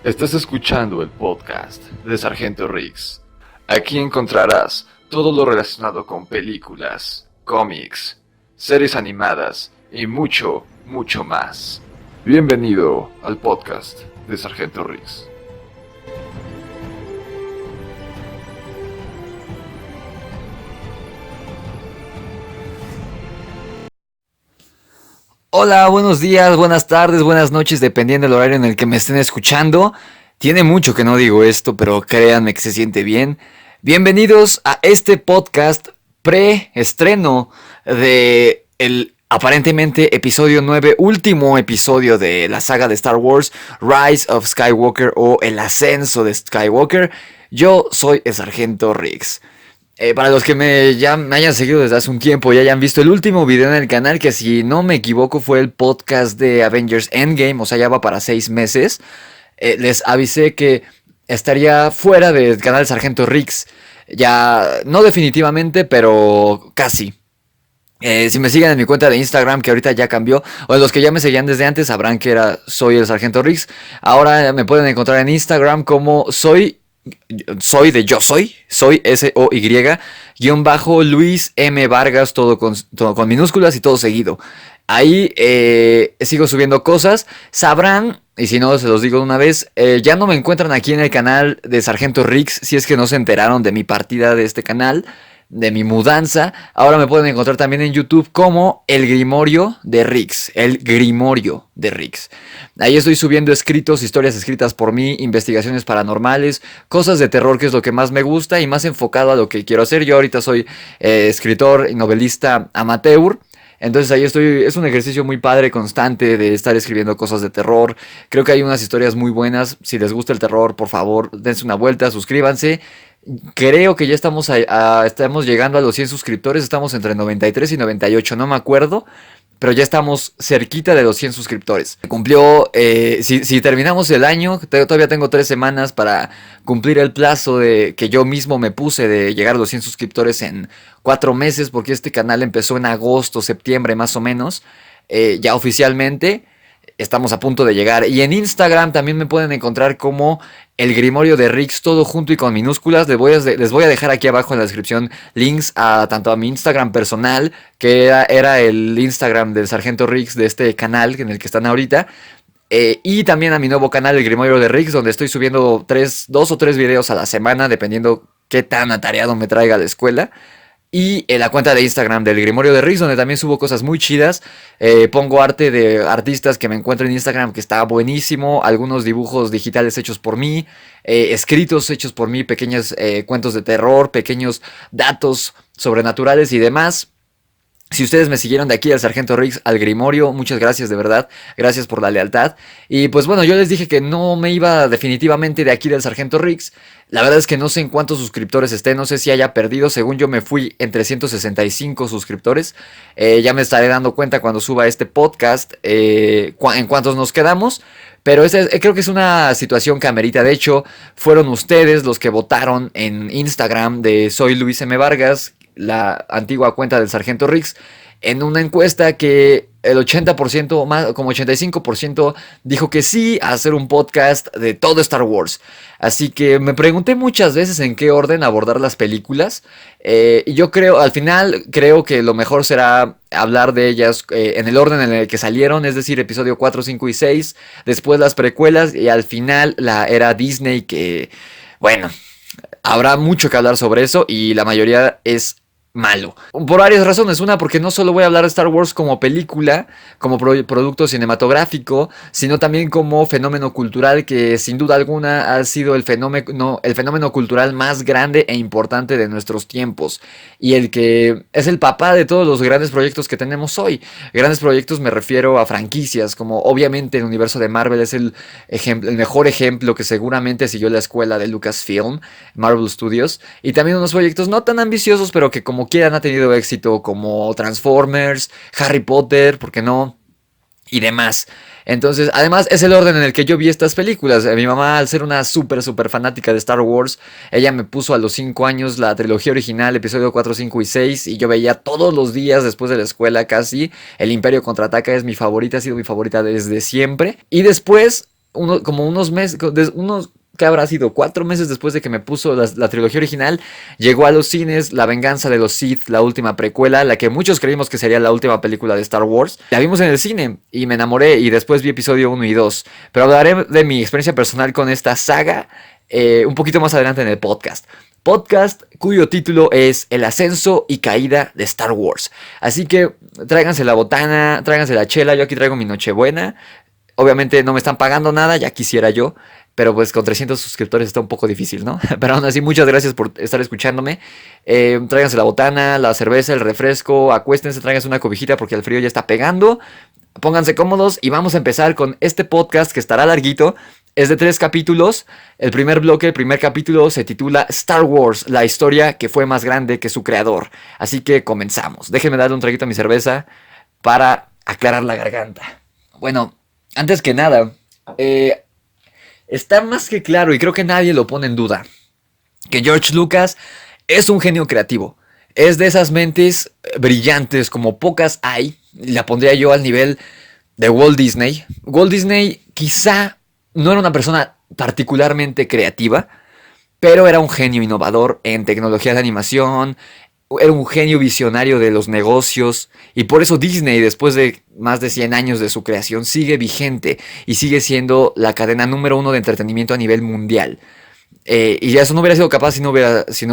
Estás escuchando el podcast de Sargento Riggs. Aquí encontrarás todo lo relacionado con películas, cómics, series animadas y mucho, mucho más. Bienvenido al podcast de Sargento Riggs. Hola, buenos días, buenas tardes, buenas noches, dependiendo del horario en el que me estén escuchando. Tiene mucho que no digo esto, pero créanme que se siente bien. Bienvenidos a este podcast pre-estreno de el aparentemente episodio 9, último episodio de la saga de Star Wars, Rise of Skywalker o El Ascenso de Skywalker. Yo soy el Sargento Riggs. Para los que me hayan seguido desde hace un tiempo y hayan visto el último video en el canal, que si no me equivoco fue el podcast de Avengers Endgame, o sea ya va para 6 meses, les avisé que estaría fuera del canal Sargento Riggs, ya no definitivamente, pero casi. Si me siguen en mi cuenta de Instagram, que ahorita ya cambió, o los que ya me seguían desde antes sabrán que soy el Sargento Riggs. Ahora me pueden encontrar en Instagram como soy de yo soy SOY, _ Luis M. Vargas, todo con minúsculas y todo seguido. Ahí sigo subiendo cosas, sabrán, y si no se los digo de una vez, ya no me encuentran aquí en el canal de Sargento Riggs, si es que no se enteraron de mi partida de este canal, de mi mudanza. Ahora me pueden encontrar también en YouTube como El Grimorio de Riggs. El Grimorio de Riggs. Ahí estoy subiendo escritos, historias escritas por mí, investigaciones paranormales, cosas de terror, que es lo que más me gusta y más enfocado a lo que quiero hacer. Yo ahorita soy escritor y novelista amateur. Entonces ahí estoy, es un ejercicio muy padre, constante, de estar escribiendo cosas de terror. Creo que hay unas historias muy buenas. Si les gusta el terror, por favor, dense una vuelta, suscríbanse. Creo que ya estamos llegando a los 100 suscriptores. Estamos entre 93 y 98, no me acuerdo. Pero ya estamos cerquita de los 100 suscriptores. Cumplió, si terminamos el año, todavía tengo 3 semanas para cumplir el plazo que yo mismo me puse de llegar a los 100 suscriptores en 4 meses. Porque este canal empezó en agosto, septiembre más o menos. Ya oficialmente estamos a punto de llegar. Y en Instagram también me pueden encontrar como El Grimorio de Riggs, todo junto y con minúsculas. Les voy a dejar aquí abajo en la descripción links tanto a mi Instagram personal, que era el Instagram del Sargento Riggs de este canal en el que están ahorita, y también a mi nuevo canal, El Grimorio de Riggs, donde estoy subiendo 2 o 3 videos a la semana, dependiendo qué tan atareado me traiga la escuela. Y en la cuenta de Instagram del Grimorio de Riggs, donde también subo cosas muy chidas. Pongo arte de artistas que me encuentro en Instagram, que está buenísimo. Algunos dibujos digitales hechos por mí. Escritos hechos por mí. Pequeños cuentos de terror. Pequeños datos sobrenaturales y demás. Si ustedes me siguieron de aquí al Sargento Riggs, al Grimorio, muchas gracias, de verdad. Gracias por la lealtad. Y pues bueno, yo les dije que no me iba definitivamente de aquí del Sargento Riggs. La verdad es que no sé en cuántos suscriptores esté, no sé si haya perdido. Según yo me fui en 365 suscriptores. Ya me estaré dando cuenta cuando suba este podcast en cuántos nos quedamos. Pero creo que es una situación que amerita. De hecho, fueron ustedes los que votaron en Instagram de Soy Luis M. Vargas, la antigua cuenta del Sargento Riggs, en una encuesta que el 80%, más como 85%, dijo que sí a hacer un podcast de todo Star Wars. Así que me pregunté muchas veces en qué orden abordar las películas. Y yo al final creo que lo mejor será hablar de ellas en el orden en el que salieron, es decir, episodio 4, 5 y 6, después las precuelas y al final la era Disney, que, bueno, habrá mucho que hablar sobre eso y la mayoría es malo. Por varias razones. Una, porque no solo voy a hablar de Star Wars como película, como producto cinematográfico, sino también como fenómeno cultural, que sin duda alguna ha sido el fenómeno cultural más grande e importante de nuestros tiempos. Y el que es el papá de todos los grandes proyectos que tenemos hoy. Grandes proyectos me refiero a franquicias, como obviamente el universo de Marvel es el mejor ejemplo, que seguramente siguió la escuela de Lucasfilm, Marvel Studios. Y también unos proyectos no tan ambiciosos, pero que como quieran ha tenido éxito, como Transformers, Harry Potter, ¿por qué no? Y demás. Entonces, además es el orden en el que yo vi estas películas. Mi mamá, al ser una súper fanática de Star Wars, ella me puso a los 5 años la trilogía original, episodio 4, 5 y 6, y yo veía todos los días después de la escuela casi. El Imperio Contraataca es mi favorita, ha sido mi favorita desde siempre. Y después como unos meses, ¿qué habrá sido? 4 meses después de que me puso la trilogía original, llegó a los cines La venganza de los Sith, la última precuela, la que muchos creímos que sería la última película de Star Wars. La vimos en el cine y me enamoré, y después vi episodio 1 y 2. Pero hablaré de mi experiencia personal con esta saga un poquito más adelante en el podcast. Podcast cuyo título es El ascenso y caída de Star Wars. Así que tráiganse la botana, tráiganse la chela, yo aquí traigo mi Nochebuena. Obviamente no me están pagando nada, ya quisiera yo, pero pues con 300 suscriptores está un poco difícil, ¿no? Pero aún así, muchas gracias por estar escuchándome. Tráiganse la botana, la cerveza, el refresco, acuéstense, tráiganse una cobijita porque el frío ya está pegando. Pónganse cómodos y vamos a empezar con este podcast que estará larguito. Es de 3 capítulos. El primer bloque, el primer capítulo se titula Star Wars, la historia que fue más grande que su creador. Así que comenzamos. Déjenme darle un traguito a mi cerveza para aclarar la garganta. Bueno, antes que nada, está más que claro, y creo que nadie lo pone en duda, que George Lucas es un genio creativo. Es de esas mentes brillantes como pocas hay. La pondría yo al nivel de Walt Disney. Walt Disney quizá no era una persona particularmente creativa, pero era un genio innovador en tecnología de animación, era un genio visionario de los negocios, y por eso Disney, después de más de 100 años de su creación, sigue vigente y sigue siendo la cadena número 1 de entretenimiento a nivel mundial. Y eso no hubiera sido capaz si no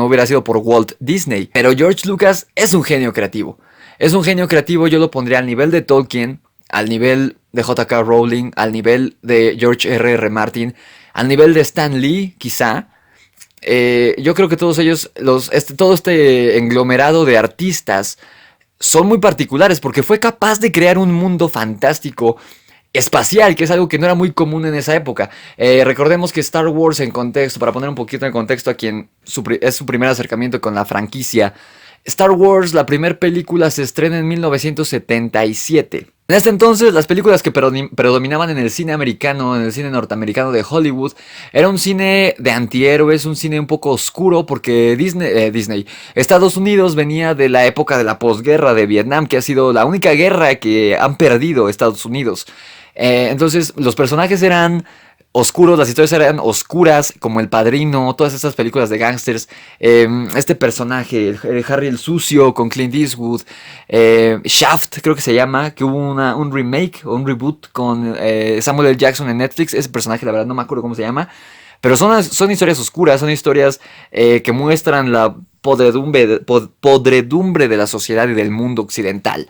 hubiera sido por Walt Disney. Pero George Lucas es un genio creativo. Es un genio creativo, yo lo pondría al nivel de Tolkien, al nivel de J.K. Rowling, al nivel de George R.R. Martin, al nivel de Stan Lee, quizá. Yo creo que todos ellos, todo este englomerado de artistas, son muy particulares porque fue capaz de crear un mundo fantástico espacial, que es algo que no era muy común en esa época. Recordemos que Star Wars, en contexto, para poner un poquito en contexto a quien es su primer acercamiento con la franquicia, Star Wars, la primera película, se estrena en 1977. En este entonces, las películas que predominaban en el cine americano, en el cine norteamericano de Hollywood, era un cine de antihéroes, un cine un poco oscuro, porque Estados Unidos venía de la época de la posguerra de Vietnam, que ha sido la única guerra que han perdido Estados Unidos. Entonces, los personajes eran oscuros, las historias eran oscuras, como El Padrino, todas estas películas de gángsters. Este personaje, el Harry el Sucio con Clint Eastwood, Shaft creo que se llama, que hubo un remake o un reboot con Samuel L. Jackson en Netflix. Ese personaje, la verdad no me acuerdo cómo se llama, pero son historias oscuras, son historias que muestran la podredumbre de la sociedad y del mundo occidental.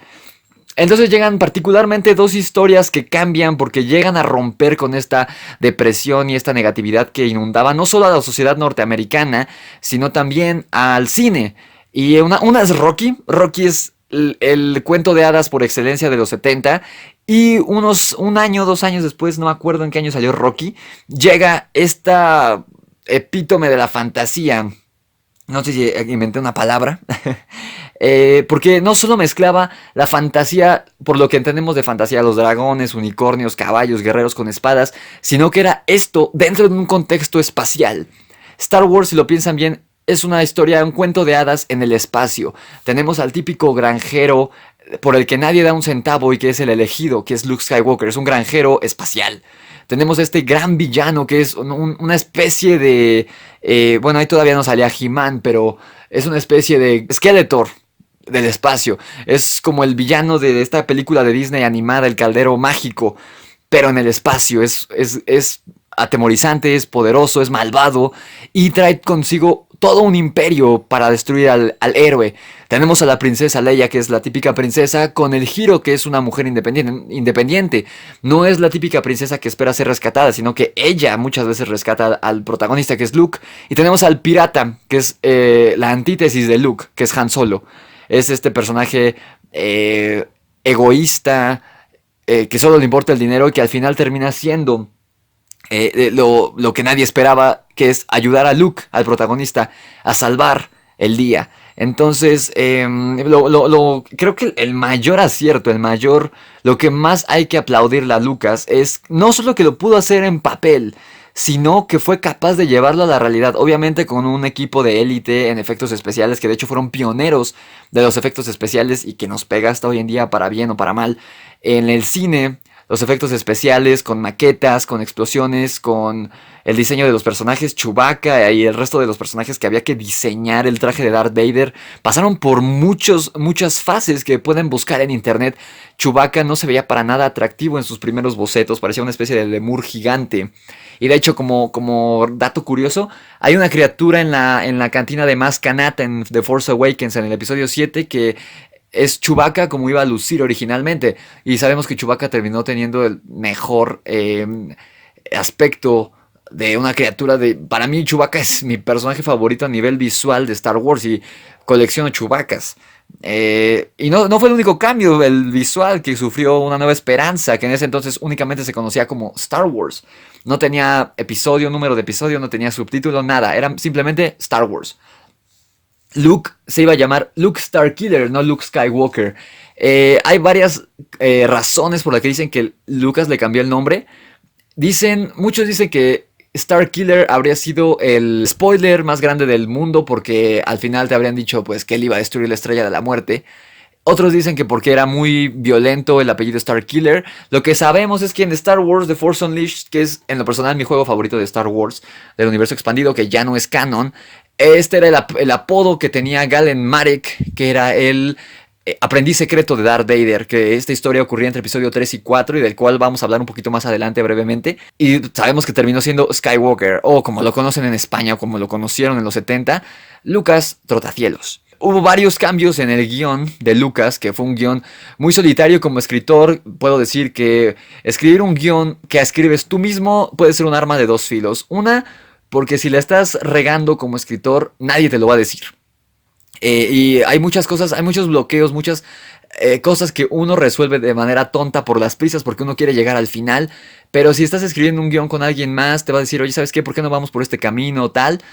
Entonces llegan particularmente 2 historias que cambian porque llegan a romper con esta depresión y esta negatividad que inundaba no solo a la sociedad norteamericana, sino también al cine. Y una es Rocky. Rocky es el cuento de hadas por excelencia de los 70. Y un año, 2 años después, no me acuerdo en qué año salió Rocky, llega esta epítome de la fantasía. No sé si inventé una palabra. Porque no solo mezclaba la fantasía, por lo que entendemos de fantasía, los dragones, unicornios, caballos, guerreros con espadas, sino que era esto dentro de un contexto espacial. Star Wars, si lo piensan bien, es una historia, un cuento de hadas en el espacio. Tenemos al típico granjero por el que nadie da un centavo y que es el elegido, que es Luke Skywalker, es un granjero espacial. Tenemos este gran villano que es una especie de... bueno, ahí todavía no salía He-Man, pero es una especie de Skeletor del espacio. Es como el villano de esta película de Disney animada, El Caldero Mágico, pero en el espacio. Es atemorizante, es poderoso, es malvado y trae consigo todo un imperio para destruir al héroe. Tenemos a la princesa Leia, que es la típica princesa, con el Hiro, que es una mujer independiente. No es la típica princesa que espera ser rescatada, sino que ella muchas veces rescata al protagonista, que es Luke. Y tenemos al pirata, que es la antítesis de Luke, que es Han Solo. Es este personaje egoísta, que solo le importa el dinero y que al final termina siendo lo que nadie esperaba, que es ayudar a Luke, al protagonista, a salvar el día. Entonces, creo que el mayor acierto, lo que más hay que aplaudirle a Lucas es no solo que lo pudo hacer en papel, sino que fue capaz de llevarlo a la realidad, obviamente con un equipo de élite en efectos especiales, que de hecho fueron pioneros de los efectos especiales y que nos pega hasta hoy en día para bien o para mal. En el cine, los efectos especiales, con maquetas, con explosiones, con el diseño de los personajes, Chewbacca y el resto de los personajes que había que diseñar, el traje de Darth Vader, pasaron por muchas fases que pueden buscar en internet. Chewbacca no se veía para nada atractivo en sus primeros bocetos, parecía una especie de lemur gigante. Y de hecho, como dato curioso, hay una criatura en la cantina de Maz Kanata en The Force Awakens en el episodio 7 que es Chewbacca como iba a lucir originalmente. Y sabemos que Chewbacca terminó teniendo el mejor aspecto de una criatura de... Para mí Chewbacca es mi personaje favorito a nivel visual de Star Wars y colecciono Chewbaccas. Y no fue el único cambio, el visual que sufrió Una Nueva Esperanza, que en ese entonces únicamente se conocía como Star Wars. No tenía episodio, número de episodio, no tenía subtítulo, nada. Era simplemente Star Wars. Luke se iba a llamar Luke Starkiller, no Luke Skywalker. Hay varias razones por las que dicen que Lucas le cambió el nombre. Muchos dicen que Starkiller habría sido el spoiler más grande del mundo porque al final te habrían dicho pues que él iba a destruir la Estrella de la Muerte. Otros dicen que porque era muy violento el apellido Starkiller. Lo que sabemos es que en Star Wars The Force Unleashed, que es en lo personal mi juego favorito de Star Wars, del universo expandido, que ya no es canon, este era el apodo que tenía Galen Marek, que era el aprendiz secreto de Darth Vader, que esta historia ocurría entre episodio 3 y 4 y del cual vamos a hablar un poquito más adelante brevemente. Y sabemos que terminó siendo Skywalker, o como lo conocen en España, o como lo conocieron en los 70, Lucas Trotacielos. Hubo varios cambios en el guión de Lucas, que fue un guión muy solitario como escritor. Puedo decir que escribir un guión que escribes tú mismo puede ser un arma de dos filos. Una, porque si la estás regando como escritor, nadie te lo va a decir. Y hay muchas cosas, hay muchos bloqueos, muchas cosas que uno resuelve de manera tonta por las prisas, porque uno quiere llegar al final. Pero si estás escribiendo un guión con alguien más, te va a decir, oye, ¿sabes qué? ¿Por qué no vamos por este camino o tal?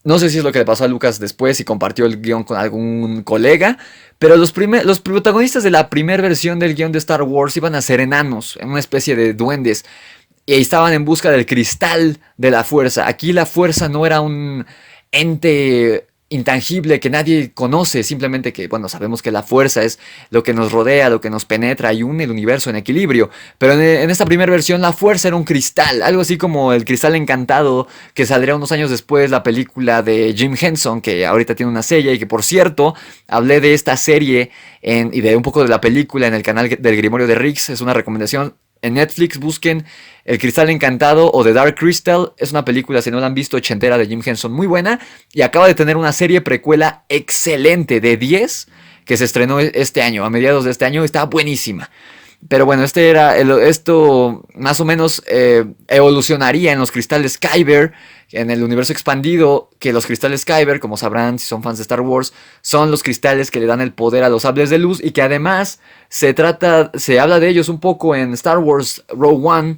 No sé si es lo que le pasó a Lucas después y compartió el guión con algún colega, pero los protagonistas de la primera versión del guión de Star Wars iban a ser enanos, en una especie de duendes, y estaban en busca del cristal de la fuerza. Aquí la fuerza no era un ente intangible que nadie conoce, simplemente que, bueno, sabemos que la fuerza es lo que nos rodea, lo que nos penetra y une el universo en equilibrio, pero en esta primera versión la fuerza era un cristal, algo así como el cristal encantado que saldría unos años después, la película de Jim Henson, que ahorita tiene una serie y que, por cierto, hablé de esta serie y de un poco de la película en el canal del Grimorio de Riggs. Es una recomendación. En Netflix busquen El Cristal Encantado o The Dark Crystal. Es una película, si no la han visto, ochentera de Jim Henson, muy buena. Y acaba de tener una serie precuela excelente de 10 que se estrenó este año, a mediados de este año. Está buenísima. Pero bueno, esto más o menos evolucionaría en los cristales Kyber, en el universo expandido, que los cristales Kyber, como sabrán si son fans de Star Wars, son los cristales que le dan el poder a los sables de luz y que además se habla de ellos un poco en Star Wars Rogue One.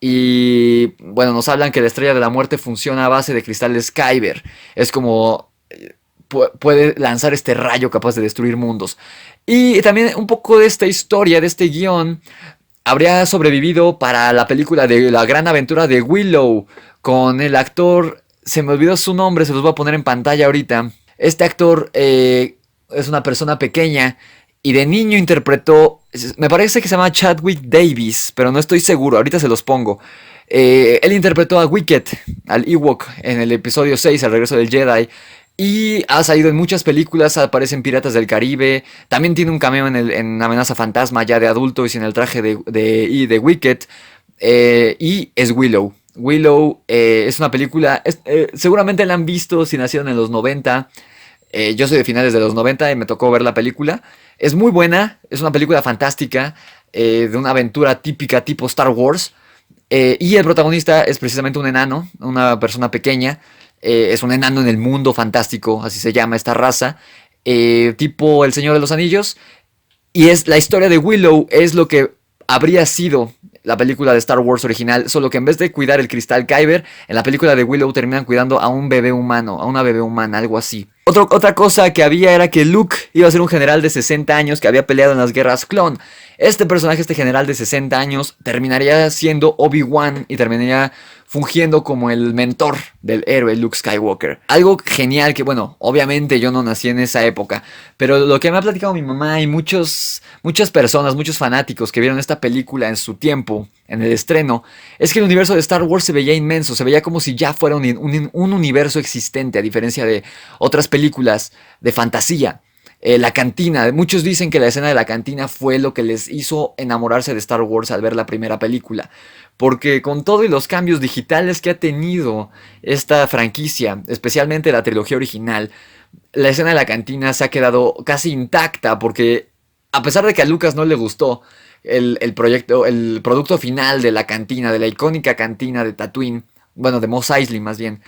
Y bueno, nos hablan que la Estrella de la Muerte funciona a base de cristales Kyber. Es como puede lanzar este rayo capaz de destruir mundos. Y también un poco de esta historia, de este guión, habría sobrevivido para la película de La Gran Aventura de Willow, con el actor, se me olvidó su nombre, se los voy a poner en pantalla ahorita. Este actor es una persona pequeña y de niño interpretó, me parece que se llama Chadwick Davis, pero no estoy seguro, ahorita se los pongo. Él interpretó a Wicket, al Ewok, en el episodio 6, El Regreso del Jedi. Y ha salido en muchas películas, aparece en Piratas del Caribe. También tiene un cameo en Amenaza Fantasma, ya de adulto y sin el traje de Wicket. Y es Willow. Willow es una película, seguramente la han visto si nacieron en los 90. Yo soy de finales de los 90 y me tocó ver la película. Es muy buena, es una película fantástica, de una aventura típica tipo Star Wars. Y el protagonista es precisamente un enano, una persona pequeña. Es un enano en el mundo fantástico, así se llama esta raza, tipo El Señor de los Anillos. Y la historia de Willow es lo que habría sido la película de Star Wars original, solo que en vez de cuidar el cristal Kyber, en la película de Willow terminan cuidando a un bebé humano, a una bebé humana, algo así. Otra cosa que había era que Luke iba a ser un general de 60 años que había peleado en las guerras clon. Este personaje, este general de 60 años, terminaría siendo Obi-Wan y terminaría fungiendo como el mentor del héroe Luke Skywalker. Algo genial que, bueno, obviamente yo no nací en esa época, pero lo que me ha platicado mi mamá y muchas personas, muchos fanáticos que vieron esta película en su tiempo, en el estreno, es que el universo de Star Wars se veía inmenso, se veía como si ya fuera un universo existente, a diferencia de otras películas de fantasía. La cantina, muchos dicen que la escena de la cantina fue lo que les hizo enamorarse de Star Wars al ver la primera película, porque con todo y los cambios digitales que ha tenido esta franquicia, especialmente la trilogía original, la escena de la cantina se ha quedado casi intacta, porque a pesar de que a Lucas no le gustó el producto final de la cantina, de la icónica cantina de Tatooine, bueno, de Mos Eisley más bien,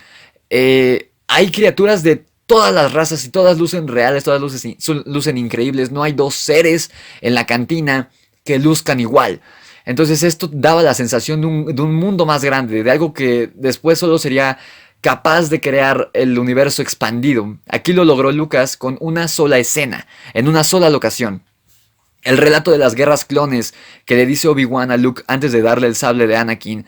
hay criaturas de todas las razas y todas lucen reales, todas lucen increíbles. No hay dos seres en la cantina que luzcan igual. Entonces esto daba la sensación de un mundo más grande, de algo que después solo sería capaz de crear el universo expandido. Aquí lo logró Lucas con una sola escena, en una sola locación. El relato de las guerras clones que le dice Obi-Wan a Luke antes de darle el sable de Anakin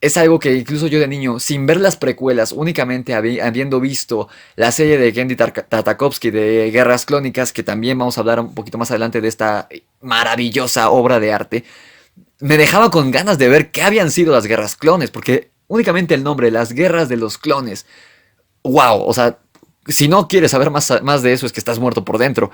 es algo que incluso yo de niño, sin ver las precuelas, únicamente habiendo visto la serie de Genndy Tartakovsky de Guerras Clónicas, que también vamos a hablar un poquito más adelante de esta maravillosa obra de arte, me dejaba con ganas de ver qué habían sido las guerras clones, porque únicamente el nombre, las guerras de los clones, wow, o sea, si no quieres saber más de eso es que estás muerto por dentro.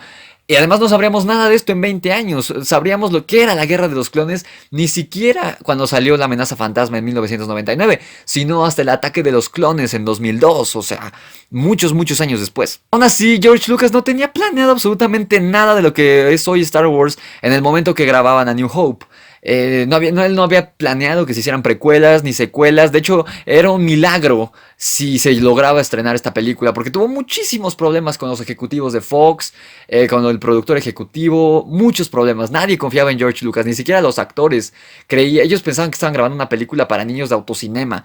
Y además no sabríamos nada de esto en 20 años. Sabríamos lo que era la guerra de los clones ni siquiera cuando salió la amenaza fantasma en 1999, sino hasta el ataque de los clones en 2002, o sea, muchos años después. Aún así, George Lucas no tenía planeado absolutamente nada de lo que es hoy Star Wars en el momento que grababan A New Hope. Él no había planeado que se hicieran precuelas ni secuelas. De hecho, era un milagro si se lograba estrenar esta película, porque tuvo muchísimos problemas con los ejecutivos de Fox, con el productor ejecutivo, muchos problemas. Nadie confiaba en George Lucas, ni siquiera los actores. Ellos pensaban que estaban grabando una película para niños de autocinema.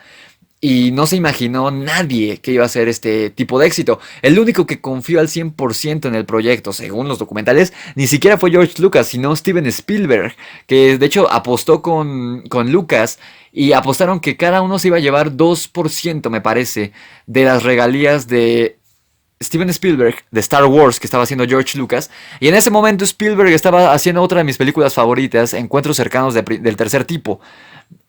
Y no se imaginó nadie que iba a ser este tipo de éxito. El único que confió al 100% en el proyecto, según los documentales, ni siquiera fue George Lucas, sino Steven Spielberg, que de hecho apostó con Lucas y apostaron que cada uno se iba a llevar 2%, me parece, de las regalías de Steven Spielberg, de Star Wars, que estaba haciendo George Lucas. Y en ese momento Spielberg estaba haciendo otra de mis películas favoritas, Encuentros cercanos del tercer tipo.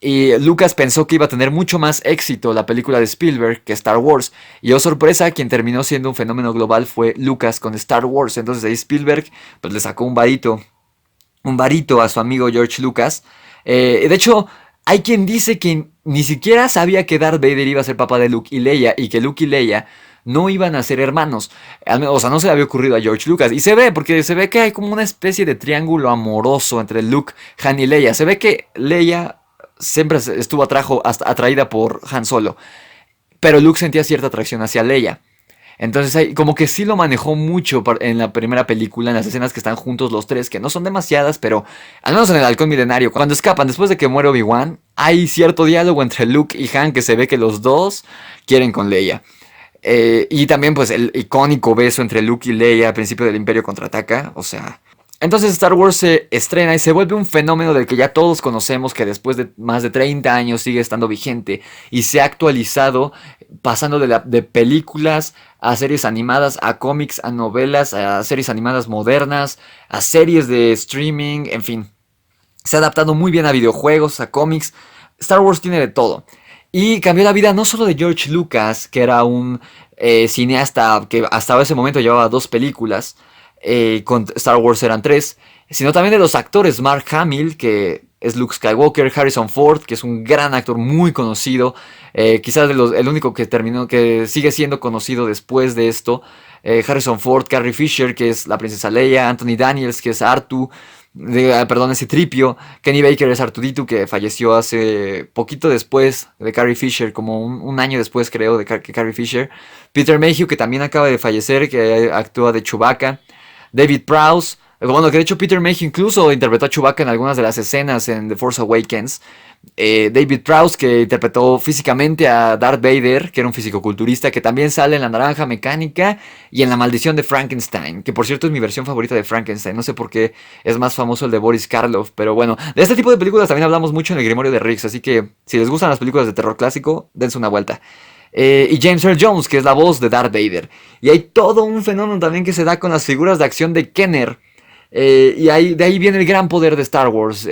Y Lucas pensó que iba a tener mucho más éxito la película de Spielberg que Star Wars. Y oh sorpresa, quien terminó siendo un fenómeno global fue Lucas con Star Wars. Entonces ahí Spielberg pues le sacó un varito a su amigo George Lucas. De hecho, hay quien dice que ni siquiera sabía que Darth Vader iba a ser papá de Luke y Leia, y que Luke y Leia no iban a ser hermanos. O sea, no se le había ocurrido a George Lucas. Y se ve, porque se ve que hay como una especie de triángulo amoroso entre Luke, Han y Leia. Se ve que Leia siempre estuvo atraída por Han Solo, pero Luke sentía cierta atracción hacia Leia. Entonces como que sí lo manejó mucho en la primera película, en las escenas que están juntos los tres, que no son demasiadas, pero al menos en el Halcón Milenario, cuando escapan después de que muere Obi-Wan, hay cierto diálogo entre Luke y Han que se ve que los dos quieren con Leia. Y también pues el icónico beso entre Luke y Leia al principio del Imperio Contraataca, o sea... Entonces Star Wars se estrena y se vuelve un fenómeno del que ya todos conocemos, que después de más de 30 años sigue estando vigente y se ha actualizado, pasando de películas a series animadas, a cómics, a novelas, a series animadas modernas, a series de streaming, en fin. Se ha adaptado muy bien a videojuegos, a cómics. Star Wars tiene de todo. Y cambió la vida no solo de George Lucas, que era un cineasta que hasta ese momento llevaba 2 películas, con Star Wars eran 3, sino también de los actores. Mark Hamill, que es Luke Skywalker, Harrison Ford, que es un gran actor muy conocido, quizás el único que sigue siendo conocido después de esto, Harrison Ford, Carrie Fisher, que es la princesa Leia, Anthony Daniels, que es es C-3PO, Kenny Baker es R2-D2, que falleció hace poquito después de Carrie Fisher, como un año después creo de que Carrie Fisher, Peter Mayhew, que también acaba de fallecer, que actúa de Chewbacca, David Prowse, bueno, que de hecho Peter Mayhew incluso interpretó a Chewbacca en algunas de las escenas en The Force Awakens. David Prowse, que interpretó físicamente a Darth Vader, que era un fisicoculturista, que también sale en La Naranja Mecánica y en La Maldición de Frankenstein, que por cierto es mi versión favorita de Frankenstein. No sé por qué es más famoso el de Boris Karloff, pero bueno, de este tipo de películas también hablamos mucho en el Grimorio de Riggs, así que si les gustan las películas de terror clásico, dense una vuelta. Y James Earl Jones, que es la voz de Darth Vader. Y hay todo un fenómeno también que se da con las figuras de acción de Kenner. De ahí viene el gran poder de Star Wars.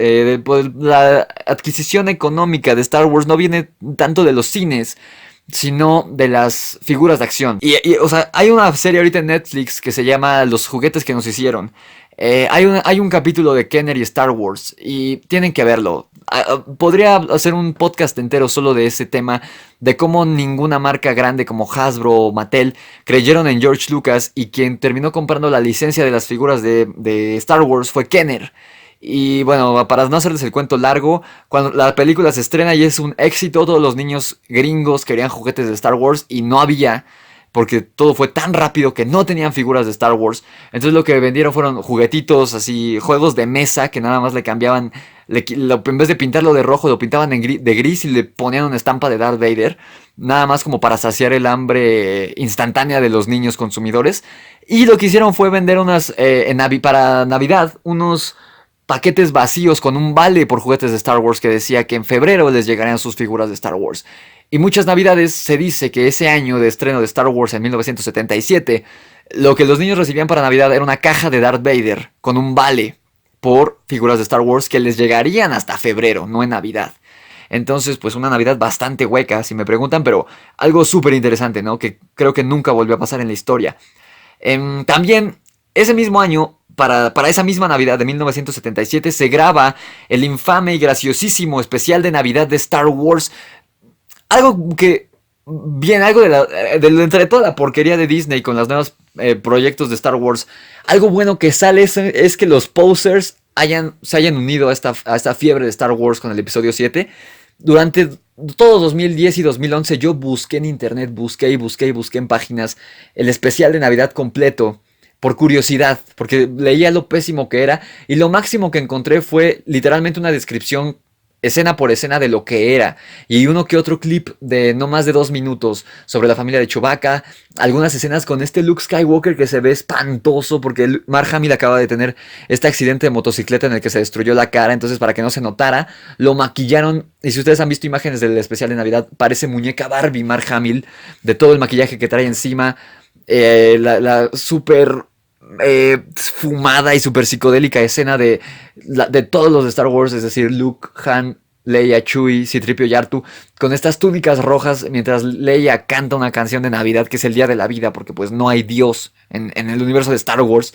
La adquisición económica de Star Wars no viene tanto de los cines, sino de las figuras de acción. O sea, hay una serie ahorita en Netflix que se llama Los juguetes que nos hicieron. Hay un capítulo de Kenner y Star Wars y tienen que verlo. Podría hacer un podcast entero solo de ese tema, de cómo ninguna marca grande como Hasbro o Mattel creyeron en George Lucas y quien terminó comprando la licencia de las figuras de Star Wars fue Kenner. Y bueno, para no hacerles el cuento largo, cuando la película se estrena y es un éxito, todos los niños gringos querían juguetes de Star Wars y no había, porque todo fue tan rápido que no tenían figuras de Star Wars. Entonces lo que vendieron fueron juguetitos, así, juegos de mesa que nada más le cambiaban, en vez de pintarlo de rojo, lo pintaban de gris y le ponían una estampa de Darth Vader. Nada más como para saciar el hambre instantánea de los niños consumidores. Y lo que hicieron fue vender para Navidad, unos paquetes vacíos con un vale por juguetes de Star Wars que decía que en febrero les llegarían sus figuras de Star Wars. Y muchas navidades se dice que ese año de estreno de Star Wars en 1977, lo que los niños recibían para Navidad era una caja de Darth Vader con un vale por figuras de Star Wars que les llegarían hasta febrero, no en Navidad. Entonces, pues una Navidad bastante hueca, si me preguntan, pero algo súper interesante, ¿no? Que creo que nunca volvió a pasar en la historia. También, ese mismo año, para esa misma Navidad de 1977, se graba el infame y graciosísimo especial de Navidad de Star Wars. Algo que, bien, algo entre toda la porquería de Disney con los nuevos proyectos de Star Wars, algo bueno que sale es que los posers se hayan unido a esta fiebre de Star Wars con el episodio 7. Durante todo 2010 y 2011 yo busqué en internet, busqué en páginas el especial de Navidad completo por curiosidad, porque leía lo pésimo que era y lo máximo que encontré fue literalmente una descripción escena por escena de lo que era, y uno que otro clip de no más de 2 minutos sobre la familia de Chewbacca, algunas escenas con este Luke Skywalker que se ve espantoso porque Mark Hamill acaba de tener este accidente de motocicleta en el que se destruyó la cara, entonces para que no se notara, lo maquillaron, y si ustedes han visto imágenes del especial de Navidad, parece muñeca Barbie Mark Hamill, de todo el maquillaje que trae encima, la súper fumada y super psicodélica escena de todos los de Star Wars, es decir, Luke, Han, Leia, Chewie, C-3PO y R2 con estas túnicas rojas mientras Leia canta una canción de Navidad que es el Día de la Vida, porque pues no hay Dios en el universo de Star Wars,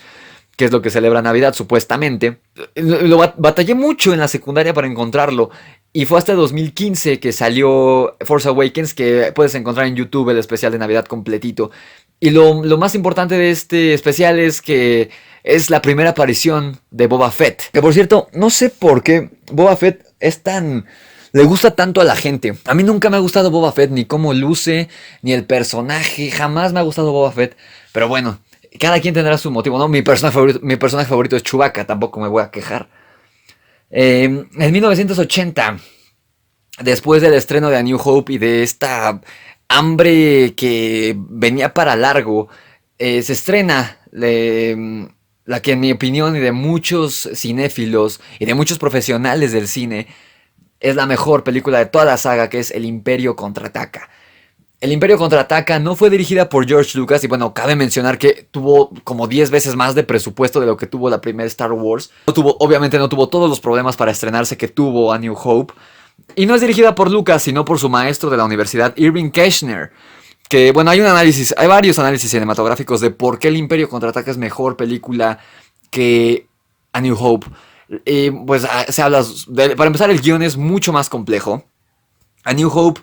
que es lo que celebra Navidad supuestamente. Lo batallé mucho en la secundaria para encontrarlo. Y fue hasta 2015 que salió Force Awakens, que puedes encontrar en YouTube el especial de Navidad completito. Y lo más importante de este especial es que es la primera aparición de Boba Fett. Que por cierto, no sé por qué Boba Fett le gusta tanto a la gente. A mí nunca me ha gustado Boba Fett, ni cómo luce, ni el personaje. Jamás me ha gustado Boba Fett. Pero bueno, cada quien tendrá su motivo, ¿no? Mi personaje favorito es Chewbacca, tampoco me voy a quejar. En 1980, después del estreno de A New Hope y de esta hambre que venía para largo, se estrena la que en mi opinión y de muchos cinéfilos y de muchos profesionales del cine es la mejor película de toda la saga, que es El Imperio Contraataca. El Imperio Contraataca no fue dirigida por George Lucas y bueno, cabe mencionar que tuvo como 10 veces más de presupuesto de lo que tuvo la primera Star Wars. Obviamente no tuvo todos los problemas para estrenarse que tuvo A New Hope. Y no es dirigida por Lucas, sino por su maestro de la universidad, Irving Kershner. Que bueno, hay varios análisis cinematográficos de por qué El Imperio Contraataca es mejor película que A New Hope. Y pues se habla, para empezar, el guión es mucho más complejo. A New Hope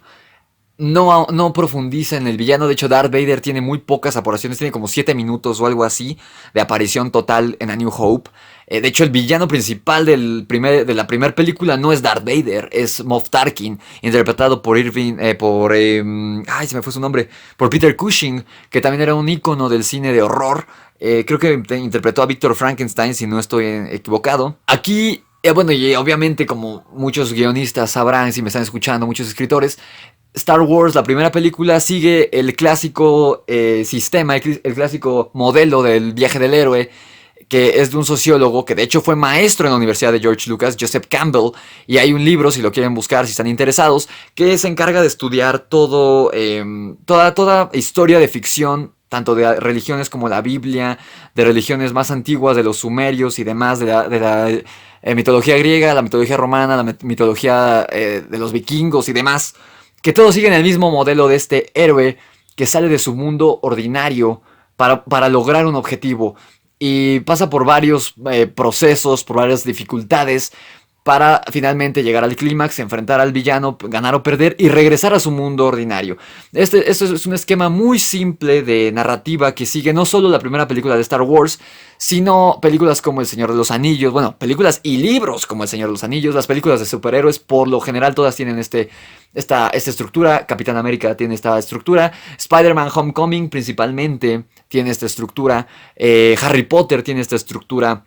no profundiza en el villano. De hecho, Darth Vader tiene muy pocas apariciones. Tiene como 7 minutos o algo así de aparición total en A New Hope. De hecho, el villano principal de la primera película no es Darth Vader. Es Moff Tarkin, interpretado por se me fue su nombre. Por Peter Cushing, que también era un ícono del cine de horror. Creo que interpretó a Victor Frankenstein, si no estoy equivocado. Aquí Bueno, y obviamente como muchos guionistas sabrán, si me están escuchando, muchos escritores, Star Wars, la primera película, sigue el clásico sistema, el clásico modelo del viaje del héroe, que es de un sociólogo que de hecho fue maestro en la Universidad de George Lucas, Joseph Campbell, y hay un libro, si lo quieren buscar, si están interesados, que se encarga de estudiar toda historia de ficción, tanto de religiones como la Biblia, de religiones más antiguas, de los sumerios y demás, de la mitología griega, la mitología romana, la mitología de los vikingos y demás, que todos siguen el mismo modelo de este héroe que sale de su mundo ordinario para lograr un objetivo y pasa por varios procesos, por varias dificultades para finalmente llegar al clímax, enfrentar al villano, ganar o perder y regresar a su mundo ordinario. Este es un esquema muy simple de narrativa que sigue no solo la primera película de Star Wars, sino películas como El Señor de los Anillos, bueno, películas y libros como El Señor de los Anillos, las películas de superhéroes por lo general todas tienen esta estructura, Capitán América tiene esta estructura, Spider-Man Homecoming principalmente tiene esta estructura, Harry Potter tiene esta estructura,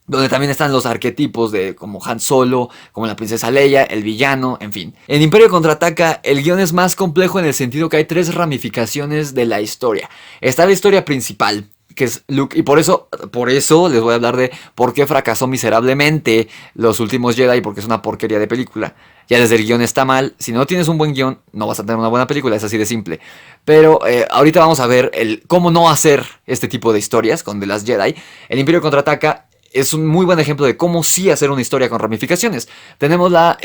donde también están los arquetipos de como Han Solo, como la princesa Leia, el villano, en fin. En Imperio Contraataca, el guión es más complejo en el sentido que hay 3 ramificaciones de la historia. Está la historia principal, que es Luke, y por eso les voy a hablar de por qué fracasó miserablemente Los Últimos Jedi, porque es una porquería de película. Ya desde el guión está mal, si no tienes un buen guión, no vas a tener una buena película, es así de simple. Pero ahorita vamos a ver cómo no hacer este tipo de historias con The Last Jedi. El Imperio Contraataca es un muy buen ejemplo de cómo sí hacer una historia con ramificaciones. Tenemos la